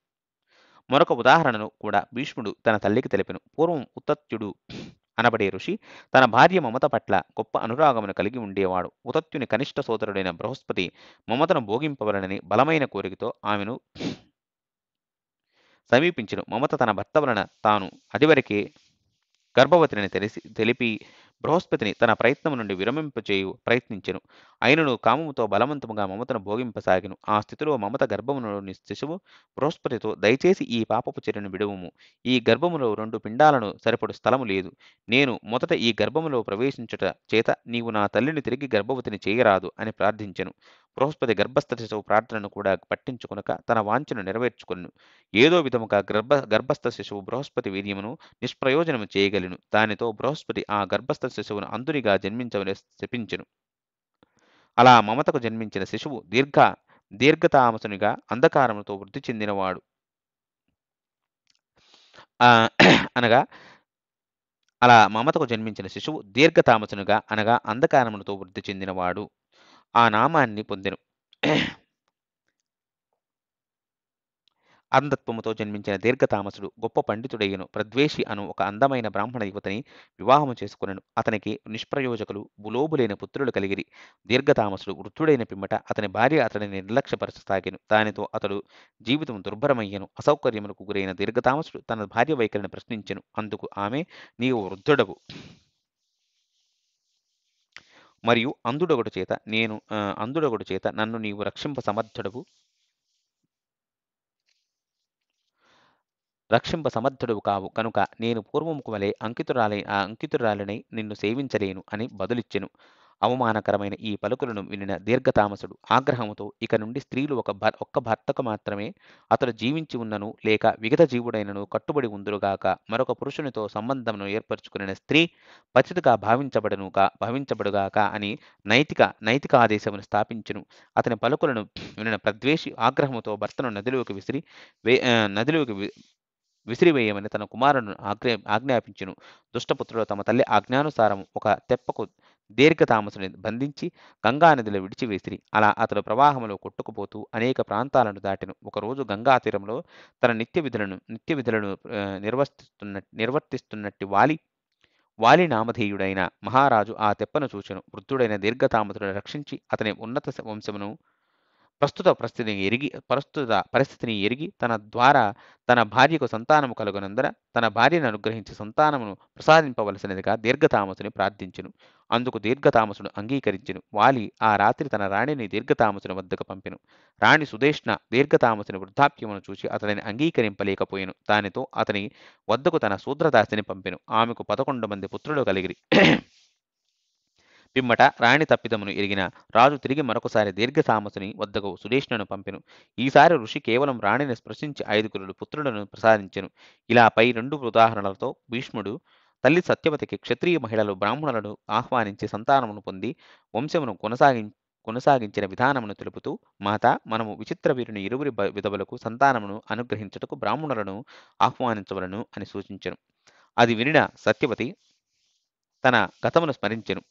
మరొక ఉదాహరణను కూడా భీష్ముడు తన తల్లికి తెలిపెను. పూర్వం ఉతత్యుడు అనబడే ఋషి తన భార్య మమత పట్ల గొప్ప అనురాగమును కలిగి ఉండేవాడు. ఉతత్యుని కనిష్ట సోదరుడైన బృహస్పతి మమతను భోగింపవలనని బలమైన కోరికతో ఆమెను సమీపించెను. మమత తన భర్త వలన తాను అదివరకే గర్భవతిని తెలిపి బృహస్పతిని తన ప్రయత్నము నుండి విరమింపచేయు ప్రయత్నించెను. అయినను కామముతో బలవంతముగా మమతను భోగింపసాగెను. ఆ స్థితిలో మమత గర్భములోని శిశువు బృహస్పతితో, దయచేసి ఈ పాపపు చర్యను విడువుము. ఈ గర్భములో 2 పిండాలను సరిపడు స్థలము లేదు. నేను మొదట ఈ గర్భములో ప్రవేశించుట చేత నీవు నా తల్లిని తిరిగి గర్భవతిని చేయరాదు అని ప్రార్థించెను. బృహస్పతి గర్భస్థ శిశువు ప్రార్థనను కూడా పట్టించుకొనక తన వాంఛను నెరవేర్చుకొను. ఏదో విధముగా గర్భస్థ శిశువు బృహస్పతి వీర్యమును నిష్ప్రయోజనము చేయగలిను. దానితో బృహస్పతి ఆ గర్భస్థ శిశువును అంధునిగా జన్మించవని శపించెను. అలా మమతకు జన్మించిన శిశువు దీర్ఘతామసునిగా అంధకారముతో వృద్ధి చెందినవాడు అనగా అలా మమతకు జన్మించిన శిశువు దీర్ఘతామసునిగా అనగా అంధకారములతో వృద్ధి చెందినవాడు ఆ నామాన్ని పొందెను. అంధత్వముతో జన్మించిన దీర్ఘతామసుడు గొప్ప పండితుడయ్యను. ప్రద్వేషి అను ఒక అందమైన బ్రాహ్మణ యువతిని వివాహము చేసుకునెను. అతనికి నిష్ప్రయోజకులు బులోబులైన పుత్రులు కలిగిరి. దీర్ఘతామసుడు వృద్ధుడైన పిమ్మట అతని భార్య అతడిని నిర్లక్ష్యపరచసాగెను. దానితో అతడు జీవితం దుర్భరమయ్యను. అసౌకర్యములకు గురైన దీర్ఘతామసుడు తన భార్య వైఖరిని ప్రశ్నించెను. అందుకు ఆమె, నీవు వృద్ధుడవు మరియు అంధుడొకడు చేత నన్ను నీవు రక్షింప సమర్థుడవు. రక్షింప సమర్థుడవు కావు కనుక నేను పూర్వముకు వలె అంకితురాలినై నిన్ను సేవించలేను అని బదులిచ్చెను. అవమానకరమైన ఈ పలుకులను వినిన దీర్ఘతామసుడు ఆగ్రహముతో ఇక నుండి స్త్రీలు ఒక్క భర్తకు మాత్రమే అతడు జీవించి ఉన్నను లేక విగత జీవుడైనను కట్టుబడి ఉందురుగాక మరొక పురుషునితో సంబంధమును ఏర్పరచుకున్న స్త్రీ పతితగా భావించబడుగాక అని నైతిక ఆదేశమును స్థాపించును. అతని పలుకులను వినిన ప్రద్వేషి ఆగ్రహముతో భర్తను నదిలోకి విసిరివేయమని తన కుమారుని ఆజ్ఞాపించును. దుష్టపుత్రుడు తమ తల్లి ఆజ్ఞానుసారం ఒక తెప్పకు దీర్ఘతామసుని బంధించి గంగానదిలో విడిచివేసిరి. అలా అతడు ప్రవాహంలో కొట్టుకుపోతూ అనేక ప్రాంతాలను దాటెను. ఒకరోజు గంగా తీరంలో తన నిత్య విధులను నిర్వర్తిస్తున్నట్టి వాలి నామధేయుడైన మహారాజు ఆ తెప్పను చూచెను. వృద్ధుడైన దీర్ఘతామసుని రక్షించి అతని ఉన్నత వంశమును ప్రస్తుత పరిస్థితిని ఎరిగి తన ద్వారా తన భార్యకు సంతానము కలుగునందున తన భార్యను అనుగ్రహించి సంతానమును ప్రసాదింపవలసినదిగా దీర్ఘతామసుని ప్రార్థించెను. అందుకు దీర్ఘతామసుడు అంగీకరించెను. వాలి ఆ రాత్రి తన రాణిని దీర్ఘతామసుని వద్దకు పంపెను. రాణి సుదేష్ణ దీర్ఘతామసుని వృద్ధాప్యమును చూసి అతనిని అంగీకరింపలేకపోయెను. దానితో అతని వద్దకు తన శూద్రదాసిని పంపెను. ఆమెకు 11 మంది పుత్రులు కలిగిరి. పిమ్మట రాణి తప్పిదమును ఎరిగిన రాజు తిరిగి మరొకసారి దీర్ఘతామసుని వద్దకు సుదేష్ణను పంపెను. ఈసారి ఋషి కేవలం రాణిని స్పృశించి 5 పుత్రులను ప్రసాదించెను. ఇలా పై 2 ఉదాహరణలతో భీష్ముడు తల్లి సత్యవతికి క్షత్రియ మహిళలు బ్రాహ్మణులను ఆహ్వానించి సంతానమును పొంది వంశమును కొనసాగించిన విధానమును తెలుపుతూ మాత మనము విచిత్ర వీరుని ఇరువురి విధవులకు సంతానమును అనుగ్రహించుటకు బ్రాహ్మణులను ఆహ్వానించవలను అని సూచించెను. అది వినిన సత్యవతి తన గతమును స్మరించెను.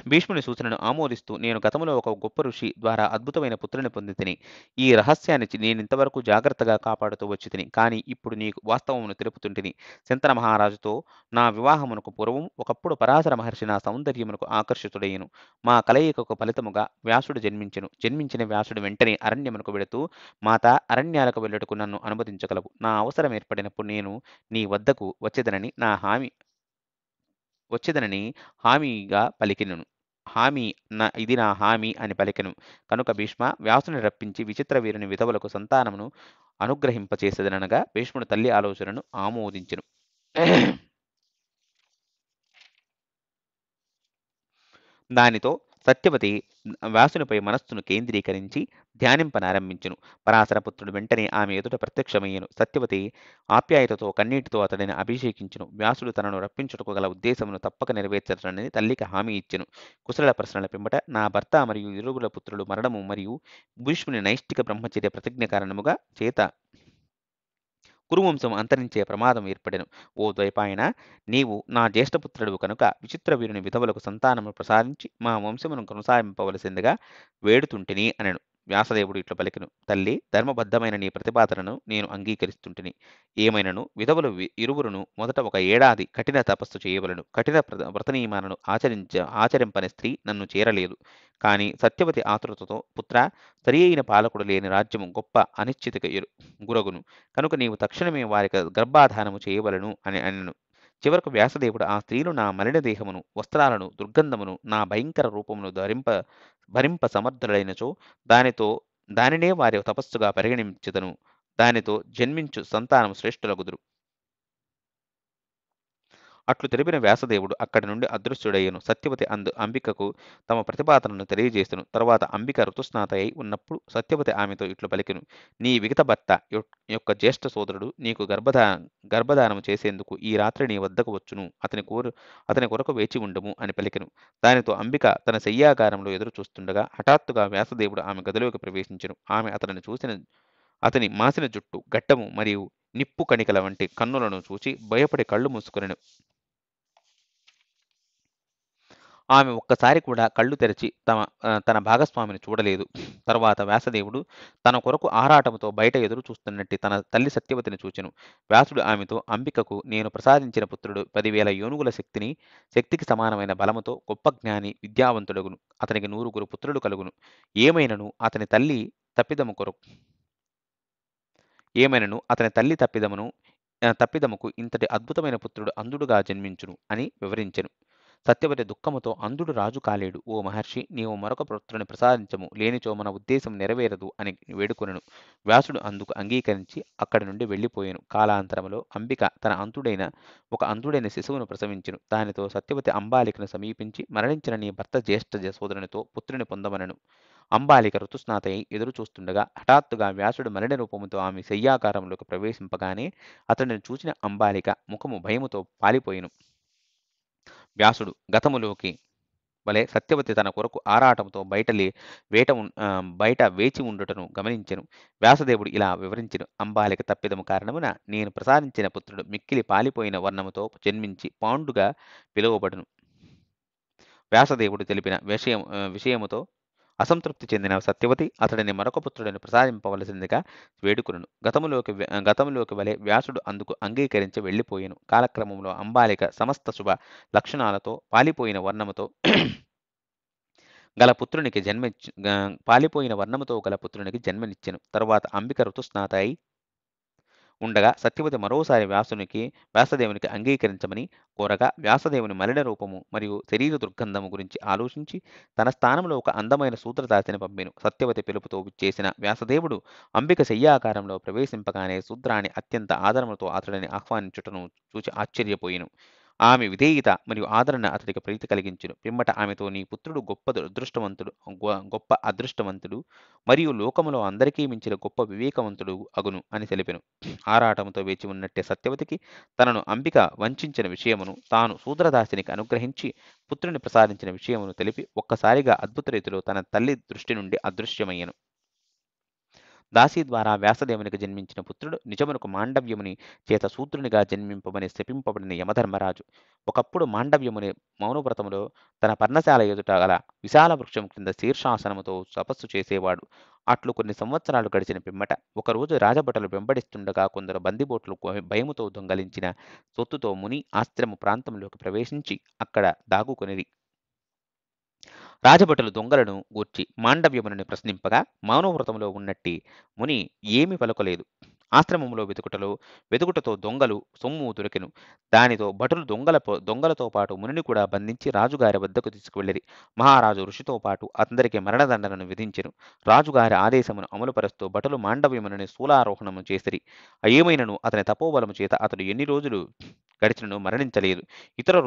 భీష్ముని సూచనను ఆమోదిస్తూ నేను గతములో ఒక గొప్ప ఋషి ద్వారా అద్భుతమైన పుత్రుని పొందితిని. ఈ రహస్యాన్ని నేనింతవరకు జాగ్రత్తగా కాపాడుతూ వచ్చితిని. కానీ ఇప్పుడు నీకు వాస్తవమును తెలుపుతుంటిని. శంతన మహారాజుతో నా వివాహమునకు పూర్వం ఒకప్పుడు పరాశర మహర్షి నా సౌందర్యమునకు ఆకర్షితుడయ్యను. మా కలయికకు ఫలితముగా వ్యాసుడు జన్మించెను. జన్మించిన వ్యాసుడు వెంటనే అరణ్యమునకు వెళుతూ మాత అరణ్యాలకు వెళ్ళుటకు నన్ను అనుమతించగలవు. నా అవసరం ఏర్పడినప్పుడు నేను నీ వద్దకు వచ్చేదనని హామీగా పలికెను. ఇది నా హామీ అని పలికెను. కనుక భీష్మ వ్యాసుని రప్పించి విచిత్ర వీరుని విధవులకు సంతానమును అనుగ్రహింపచేసేదనగా భీష్ముడు తల్లి ఆలోచనను ఆమోదించెను. దానితో సత్యవతి వ్యాసునిపై మనస్సును కేంద్రీకరించి ధ్యానింపనారంభించెను. పరాశరపుత్రుడు వెంటనే ఆమె ఎదుట ప్రత్యక్షమయ్యెను. సత్యవతి ఆప్యాయతతో కన్నీటితో అతడిని అభిషేకించెను. వ్యాసుడు తనను రప్పించుటకు గల ఉద్దేశమును తప్పక నెరవేర్చటనని తల్లికి హామీ ఇచ్చెను. కుశల ప్రశ్నల పిమ్మట నా భర్త మరియు ఇరువుల పుత్రులు మరణము మరియు భీష్ముని నైష్టిక బ్రహ్మచర్య ప్రతిజ్ఞ కారణముగా చేత కురువంశం అంతరించే ప్రమాదం ఏర్పడెను. ఓ ద్వైపాయన నీవు నా జ్యేష్ఠపుత్రుడు కనుక విచిత్ర వీరుని విధవులకు సంతానము ప్రసాదించి మా వంశమును కొనసాగింపవలసిందిగా వేడుతుంటిని అనెను. వ్యాసదేవుడు ఇట్లు పలికెను. తల్లి ధర్మబద్ధమైన నీ ప్రతిపాదనను నేను అంగీకరిస్తుంటిని. ఏమైనను విధవులు ఇరువురును మొదట 1 ఏడాది కఠిన తపస్సు చేయవలను. కఠిన వ్రత నియమాలను ఆచరింపని స్త్రీ నన్ను చేరలేదు. కాని సత్యవతి ఆతృతతో పుత్ర సరి అయిన పాలకుడు లేని రాజ్యము గొప్ప అనిశ్చితిక గురగును. కనుక నీవు తక్షణమే వారికి గర్భాధానము చేయవలను అని అనెను. చివరకు వ్యాసదేవుడు ఆ స్త్రీలు నా మలిన దేహమును వస్త్రాలను దుర్గంధమును నా భయంకర రూపమును భరింప సమర్థులైనచో దానినే వారి తపస్సుగా పరిగణించుదను. దానితో జన్మించు సంతానము శ్రేష్ఠులగుదురు. అట్లు తెలిపిన వ్యాసదేవుడు అక్కడి నుండి అదృశ్యుడయ్యను. సత్యవతి అంబికకు తమ ప్రతిపాదనను తెలియజేసెను. తరువాత అంబిక ఋతుస్నాత అయి ఉన్నప్పుడు సత్యవతి ఆమెతో ఇట్లు పలికెను. నీ విగత భర్త యొక్క జ్యేష్ఠ సోదరుడు నీకు గర్భధానము చేసేందుకు ఈ రాత్రి నీ వద్దకు వచ్చును. అతని కొరకు వేచి ఉండుము అని పలికెను. దానితో అంబిక తన శయ్యాగారంలో ఎదురు చూస్తుండగా హఠాత్తుగా వ్యాసదేవుడు ఆమె గదిలోకి ప్రవేశించెను. ఆమె అతని మాసిన జుట్టు, గడ్డము మరియు నిప్పు కణికల వంటి కన్నులను చూచి భయపడి కళ్ళు మూసుకొనెను. ఆమె ఒక్కసారి కూడా కళ్ళు తెరచి తన భాగస్వామిని చూడలేదు. తరువాత వ్యాసదేవుడు తన కొరకు ఆరాటముతో బయట ఎదురు చూస్తున్నట్టు తన తల్లి సత్యవతిని చూచెను. వ్యాసుడు ఆమెతో అంబికకు నేను ప్రసాదించిన పుత్రుడు 10,000 ఏనుగుల శక్తికి సమానమైన బలముతో గొప్ప జ్ఞాని విద్యావంతుడగును. అతనికి 100 పుత్రులు కలుగును. ఏమైనను అతని తల్లి తప్పిదముకు ఇంతటి అద్భుతమైన పుత్రుడు అంధుడుగా జన్మించును అని వివరించెను. సత్యవతి దుఃఖముతో అంధుడు రాజు కాలేడు. ఓ మహర్షి, నీవు మరొక పుత్రుని ప్రసాదించము, లేనిచో మన ఉద్దేశం నెరవేరదు అని వేడుకొనెను. వ్యాసుడు అందుకు అంగీకరించి అక్కడి నుండి వెళ్ళిపోయెను. కాలాంతరములో అంబిక తన అంతుడైన శిశువును ప్రసవించెను. దానితో సత్యవతి అంబాలికను సమీపించి, మరణించిన నీ భర్త జ్యేష్ఠ సోదరునితో పుత్రుని పొందమనెను. అంబాలిక ఋతుస్నాతై ఎదురు చూస్తుండగా హఠాత్తుగా వ్యాసుడు మలిన రూపముతో ఆమె శయ్యాకారంలోకి ప్రవేశింపగానే అతడిని చూచిన అంబాలిక ముఖము భయముతో పాలిపోయెను. వ్యాసుడు గతములోకి వలె సత్యవతి తన కొరకు ఆరాటంతో బయట వేచి ఉండుటను గమనించెను. వ్యాసదేవుడు ఇలా వివరించెను. అంబాలిక తప్పిదము కారణమున నేను ప్రసాదించిన పుత్రుడు మిక్కిలి పాలిపోయిన వర్ణముతో జన్మించి పాండుగా పిలువబడును. వ్యాసదేవుడు తెలిపిన విషయముతో అసంతృప్తి చెందిన సత్యవతి అతడిని మరొక పుత్రుడిని ప్రసాదింపవలసిందిగా వేడుకొనెను. గతములోకి వలె వ్యాసుడు అందుకు అంగీకరించి వెళ్ళిపోయెను. కాలక్రమంలో అంబాలిక సమస్త శుభ లక్షణాలతో పాలిపోయిన వర్ణముతో గల పుత్రునికి జన్మనిచ్చెను. తరువాత అంబిక ఋతుస్నాత అయి ఉండగా సత్యవతి మరోసారి వ్యాసదేవునికి అంగీకరించమని కోరగా వ్యాసదేవుని మలిన రూపము మరియు శరీర దుర్గంధము గురించి ఆలోచించి తన స్థానంలో ఒక అందమైన శూద్రదాసిని పంపెను. సత్యవతి పిలుపుతో విచ్చేసిన వ్యాసదేవుడు అంబిక శయ్యాకారంలో ప్రవేశింపగానే శూద్రాన్ని అత్యంత ఆదరముతో అతడిని ఆహ్వానించుటను చూచి ఆశ్చర్యపోయెను. ఆమె విధేయత మరియు ఆదరణ అతడికి ప్రీతి కలిగించును. పిమ్మట ఆమెతో, నీ పుత్రుడు గొప్ప అదృష్టవంతుడు మరియు లోకములో అందరికీ మించిన గొప్ప వివేకవంతుడు అగును అని తెలిపెను. ఆరాటముతో వేచి ఉన్నట్టే సత్యవతికి తనను అంబిక వంచిన విషయమును, తాను శూద్రదాసినికి అనుగ్రహించి పుత్రుని ప్రసాదించిన విషయమును తెలిపి ఒక్కసారిగా అద్భుత రీతిలో తన తల్లి దృష్టి నుండి అదృశ్యమయ్యను. దాసి ద్వారా వ్యాసదేవునికి జన్మించిన పుత్రుడు నిజమునకు మాండవ్యముని చేత శూద్రునిగా జన్మింపమని శపింపబడిన యమధర్మరాజు. ఒకప్పుడు మాండవ్యముని మౌనవ్రతములో తన పర్ణశాల ఎదుట గల విశాల వృక్షం క్రింద శీర్షాసనముతో తపస్సు చేసేవాడు. అట్లు కొన్ని సంవత్సరాలు గడిచిన పిమ్మట ఒకరోజు రాజభటులు వెంబడిస్తుండగా కొందరు బందిబోట్లు భయముతో దొంగలించిన సొత్తుతో ముని ఆశ్రమ ప్రాంతంలోకి ప్రవేశించి అక్కడ దాగుకొనిరి. రాజభటులు దొంగలను గూర్చి మాండవ్యముని ప్రశ్నింపగా మౌనవ్రతంలో ఉన్నట్టి ముని ఏమీ పలుకలేదు. ఆశ్రమంలో వెతుకుటతో దొంగలు సొమ్ము దొరికెను. దానితో భటులు దొంగలతో పాటు మునిని కూడా బంధించి రాజుగారి వద్దకు తీసుకువెళ్ళిరి. మహారాజు ఋషితో పాటు అందరికి మరణదండనను విధించెను. రాజుగారి ఆదేశమును అమలుపరుస్తూ భటులు మాండవ్యముని శూలారోహణము చేసిరి. ఏమైనను అతని తపోబలము చేత అతడు ఎన్ని రోజులు గడిచినను మరణించలేదు. ఇతర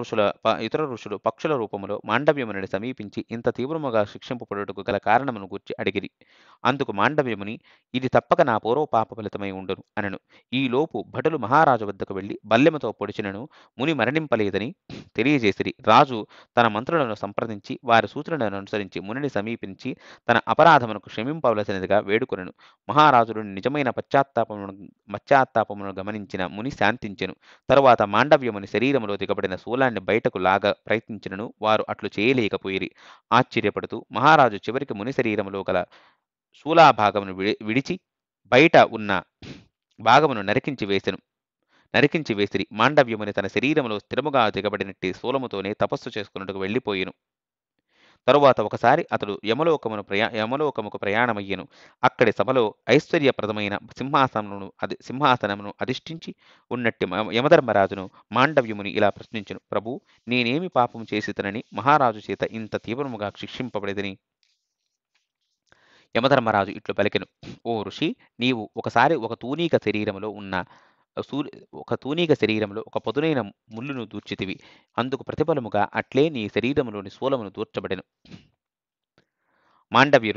ఋషులు పక్షుల రూపములో మాండవ్యముని సమీపించి ఇంత తీవ్రముగా శిక్షింపబడుటకు గల కారణమును గూర్చి అడిగిరి. అందుకు మాండవ్యముని, ఇది తప్పక నా పూర్వ పాప ఫలితమై ఉండును అనెను. ఈలోపు భటులు మహారాజు వద్దకు వెళ్లి బల్లెముతో పొడిచినను ముని మరణింపలేదని తెలియజేసిరి. రాజు తన మంత్రులను సంప్రదించి వారి సూచనలను అనుసరించి మునిని సమీపించి తన అపరాధమునకు క్షమింపవలసినదిగా వేడుకొనెను. మహారాజుడు నిజమైన పశ్చాత్తాపమును గమనించిన ముని శాంతించెను. తరువాత మాండవ్యముని శరీరములో దిగబడిన శూలాన్ని బయటకు లాగా ప్రయత్నించినను వారు అట్లు చేయలేకపోయిరి. ఆశ్చర్యపడుతూ మహారాజు చివరికి ముని శరీరములో గల శూలాభాగమును విడిచి బయట ఉన్న భాగమును నరికించి వేసిరి. మాండవ్యముని తన శరీరములో స్థిరముగా దిగబడినట్టి శూలముతోనే తపస్సు చేసుకున్నట్టుకు వెళ్ళిపోయెను. తరువాత ఒకసారి అతడు యమలోకముకు ప్రయాణమయ్యెను. అక్కడి సభలో ఐశ్వర్యప్రదమైన సింహాసనమును అధిష్ఠించి ఉన్నట్టి యమధర్మరాజును మాండవ్యముని ఇలా ప్రశ్నించెను. ప్రభు, నేనేమి పాపం చేసితనని మహారాజు చేత ఇంత తీవ్రముగా శిక్షింపబడేదని? యమధర్మరాజు ఇట్లు పలికెను. ఓ ఋషి, నీవు ఒకసారి ఒక తూనీక శరీరములో ఒక పదునైన ముళ్ళును దూర్చితివి. అందుకు ప్రతిఫలముగా అట్లే నీ శరీరములోని శూలమును దూర్చబడెను. మాండవ్య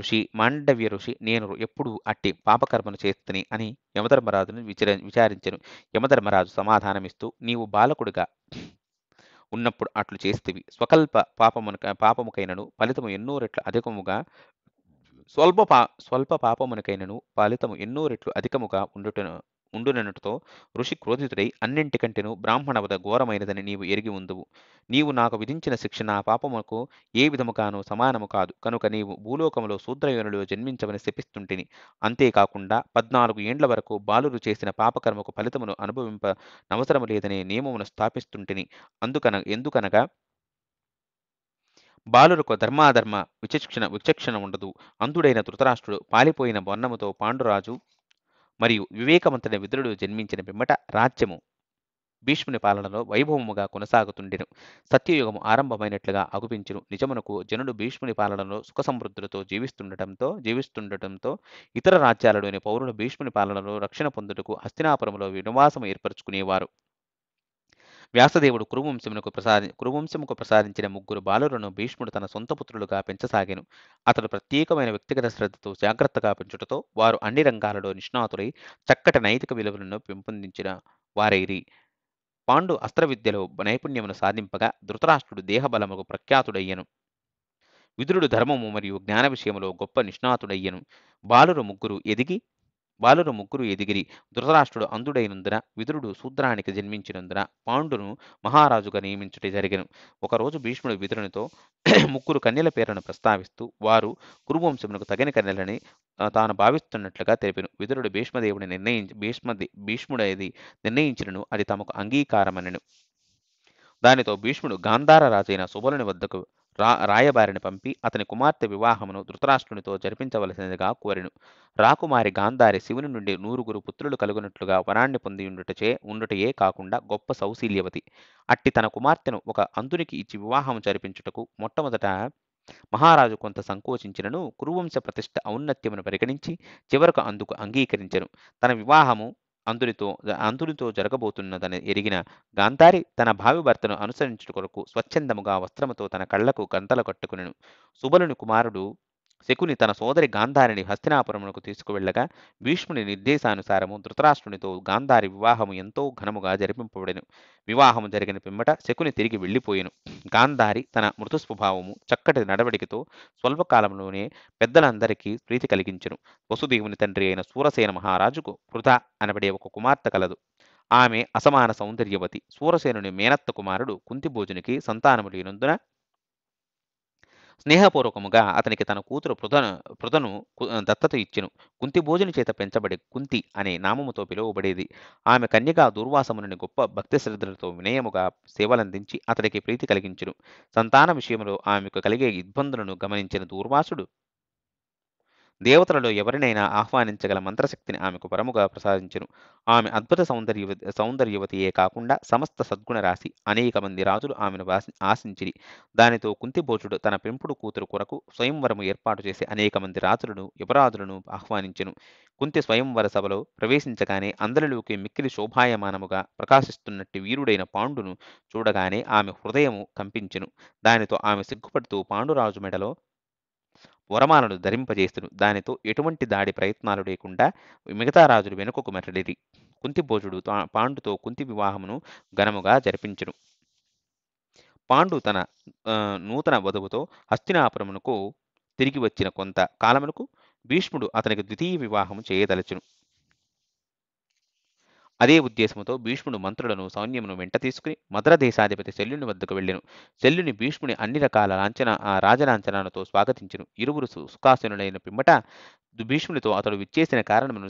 ఋషి నేను ఎప్పుడు అట్టి పాపకర్మను చేస్తుని అని యమధర్మరాజును విచారించెను. యమధర్మరాజు సమాధానమిస్తూ, నీవు బాలకుడిగా ఉన్నప్పుడు అట్లు చేస్తివి. స్వల్ప పాపముకైనను ఫలితము ఎన్నో రెట్లు అధికముగా స్వల్ప పాపమునకైనను ఫలితము ఎన్నో రెట్లు అధికముగా ఉండుననుటతో ఋషి క్రోధితుడై, అన్నింటికంటేను బ్రాహ్మణ వధ ఘోరమైనదని నీవు ఎరిగి ఉందువు. నీవు నాకు విధించిన శిక్ష నా పాపమునకు ఏ విధముగానూ సమానము కాదు. కనుక నీవు భూలోకములో శూద్రయోనిలో జన్మించమని శపిస్తుంటిని. అంతేకాకుండా 14 ఏండ్ల వరకు బాలురు చేసిన పాపకర్మకు ఫలితమును అనుభవింపనవసరము లేదనే నియమమును స్థాపిస్తుంటిని. ఎందుకనగా బాలురకు ధర్మాధర్మ విచక్షణ ఉండదు. అంధుడైన ధృతరాష్ట్రుడు పాలిపోయిన వర్ణముతో పాండురాజు మరియు వివేకవంతుడైన విదురుడు జన్మించిన పిమ్మట రాజ్యము భీష్ముని పాలనలో వైభవముగా కొనసాగుతుండెను. సత్యయుగము ఆరంభమైనట్లుగా అగుపించును. నిజమునకు జనుడు భీష్ముని పాలనలో సుఖ సమృద్ధులతో జీవిస్తుండటంతో ఇతర రాజ్యాలలోని పౌరులు భీష్ముని పాలనలో రక్షణ పొందుటకు హస్తినాపురములో నివాసము ఏర్పరచుకునేవారు. వ్యాసదేవుడు కురువంశముకు ప్రసాదించిన ముగ్గురు బాలులను భీష్ముడు తన సొంత పుత్రులుగా పెంచసాగెను. అతడు ప్రత్యేకమైన వ్యక్తిగత శ్రద్ధతో జాగ్రత్తగా పెంచుటతో వారు అన్ని రంగాలలో నిష్ణాతులై చక్కటి నైతిక విలువలను పెంపొందించిన వారైరి. పాండు అస్త్ర విద్యలో నైపుణ్యమును సాధింపగా ధృతరాష్ట్రుడు దేహబలముకు ప్రఖ్యాతుడయ్యెను. విదురుడు ధర్మము మరియు జ్ఞాన విషయములో గొప్ప నిష్ణాతుడయ్యెను. బాలురు ముగ్గురు ఎదిగిరి. ధృతరాష్ట్రుడు అంధుడైనందున విదురుడు శూద్రానికి జన్మించినందున పాండును మహారాజుగా నియమించుట జరిగెను. ఒకరోజు భీష్ముడు విదురునితో ముగ్గురు కన్యల పేర్లను ప్రస్తావిస్తూ వారు కురువంశమునకు తగిన కన్యలని తాను భావిస్తున్నట్లుగా తెలిపెను. విదురుడు భీష్ముడేది నిర్ణయించినను అది తమకు అంగీకారమనెను. దానితో భీష్ముడు గాంధార రాజైన సుబలుని వద్దకు రాయబారిని పంపి అతని కుమార్తె వివాహమును ధృతరాష్ట్రునితో జరిపించవలసినదిగా కోరెను. రాకుమారి గాంధారి శివుని నుండి 100 పుత్రులు కలుగునట్లుగా వరాన్ని పొంది ఉండుటయే కాకుండా గొప్ప సౌశీల్యవతి. అట్టి తన కుమార్తెను ఒక అంధునికి ఇచ్చి వివాహము జరిపించుటకు మొట్టమొదట మహారాజు కొంత సంకోచించినను కురువంశ ప్రతిష్ఠ ఔన్నత్యమును పరిగణించి చివరకు అందుకు అంగీకరించెను. తన వివాహము అంధునితో జరగబోతున్నదని ఎరిగిన గాంధారి తన భావి భర్తను అనుసరించుట కొరకు స్వచ్ఛందముగా వస్త్రముతో తన కళ్లకు గంతలు కట్టుకునెను. సుబలుని కుమారుడు శకుని తన సోదరి గాంధారిని హస్తినాపురమునకు తీసుకువెళ్లగా భీష్ముని నిర్దేశానుసారము ధృతరాష్ట్రునితో గాంధారి వివాహము ఎంతో ఘనముగా జరిపింపబడెను. వివాహము జరిగిన పిమ్మట శకుని తిరిగి వెళ్లిపోయెను. గాంధారి తన మృదు స్వభావము చక్కటి నడవడికతో స్వల్పకాలంలోనే పెద్దలందరికీ ప్రీతి కలిగించెను. వసుదేవుని తండ్రి అయిన సూరసేన మహారాజుకు పృథ అనబడే ఒక కుమార్తె కలదు. ఆమె అసమాన సౌందర్యవతి. సూరసేనుని మేనత్త కుమారుడు కుంతిభోజునికి సంతానము లేనందున స్నేహపూర్వకముగా అతనికి తన కూతురు పృథను దత్తత ఇచ్చెను. కుంతిభోజుని చేత పెంచబడి కుంతి అనే నామముతో పిలువబడేది. ఆమె కన్యగా దూర్వాసముని గొప్ప భక్తి శ్రద్ధలతో వినయముగా సేవలందించి అతడికి ప్రీతి కలిగించెను. సంతాన విషయంలో ఆమెకు కలిగే ఇబ్బందులను గమనించిన దూర్వాసుడు దేవతలలో ఎవరినైనా ఆహ్వానించగల మంత్రశక్తిని ఆమెకు వరముగా ప్రసాదించెను. ఆమె అద్భుత సౌందర్యవతియే కాకుండా సమస్త సద్గుణ రాశి. అనేక మంది రాజులు ఆమెను ఆశించిరి. దానితో కుంతిభోజుడు తన పెంపుడు కూతురు కొరకు స్వయంవరము ఏర్పాటు చేసి అనేక మంది రాజులను యువరాజులను ఆహ్వానించెను. కుంతి స్వయంవర సభలో ప్రవేశించగానే అందరిలోకి మిక్కిలి శోభాయమానముగా ప్రకాశిస్తున్నట్టి వీరుడైన పాండును చూడగానే ఆమె హృదయము కంపించెను. దానితో ఆమె సిగ్గుపడుతూ పాండురాజు మెడలో వరమాలను ధరింపజేస్తును. దానితో ఎటువంటి దాడి ప్రయత్నాలు లేకుండా మిగతా రాజులు వెనుకకు మరలిరి. కుంతిభోజుడు పాండుతో కుంతి వివాహమును ఘనముగా జరిపించెను. పాండు తన నూతన వధువుతో హస్తినాపురమునకు తిరిగి వచ్చిన కొంత కాలమునకు భీష్ముడు అతనికి ద్వితీయ వివాహము చేయదలచెను. అదే ఉద్దేశముతో భీష్ముడు మంత్రులను సైన్యమును వెంట తీసుకుని మద్ర దేశాధిపతి శల్యుని వద్దకు వెళ్ళెను. శల్యుని భీష్ముని అన్ని రకాల రాజలాంఛనాలతో స్వాగతించెను. ఇరువురు సుఖాసీనులైన పిమ్మట భీష్మునితో అతడు విచ్చేసిన కారణమును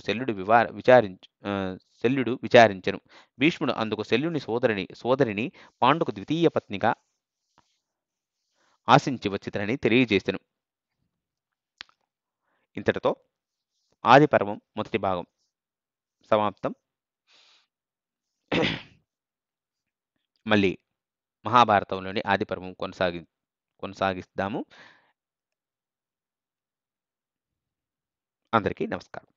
శల్యుడు విచారించెను. భీష్ముడు అందుకు శల్యుని సోదరిని పాండుకు ద్వితీయ పత్నిగా ఆశించి వచ్చితనని తెలియజేసెను. ఇంతటితో ఆదిపర్వం మొదటి భాగం సమాప్తం. మళ్ళీ మహాభారతంలోని ఆదిపర్వం కొనసాగిస్తాము. అందరికీ నమస్కారం.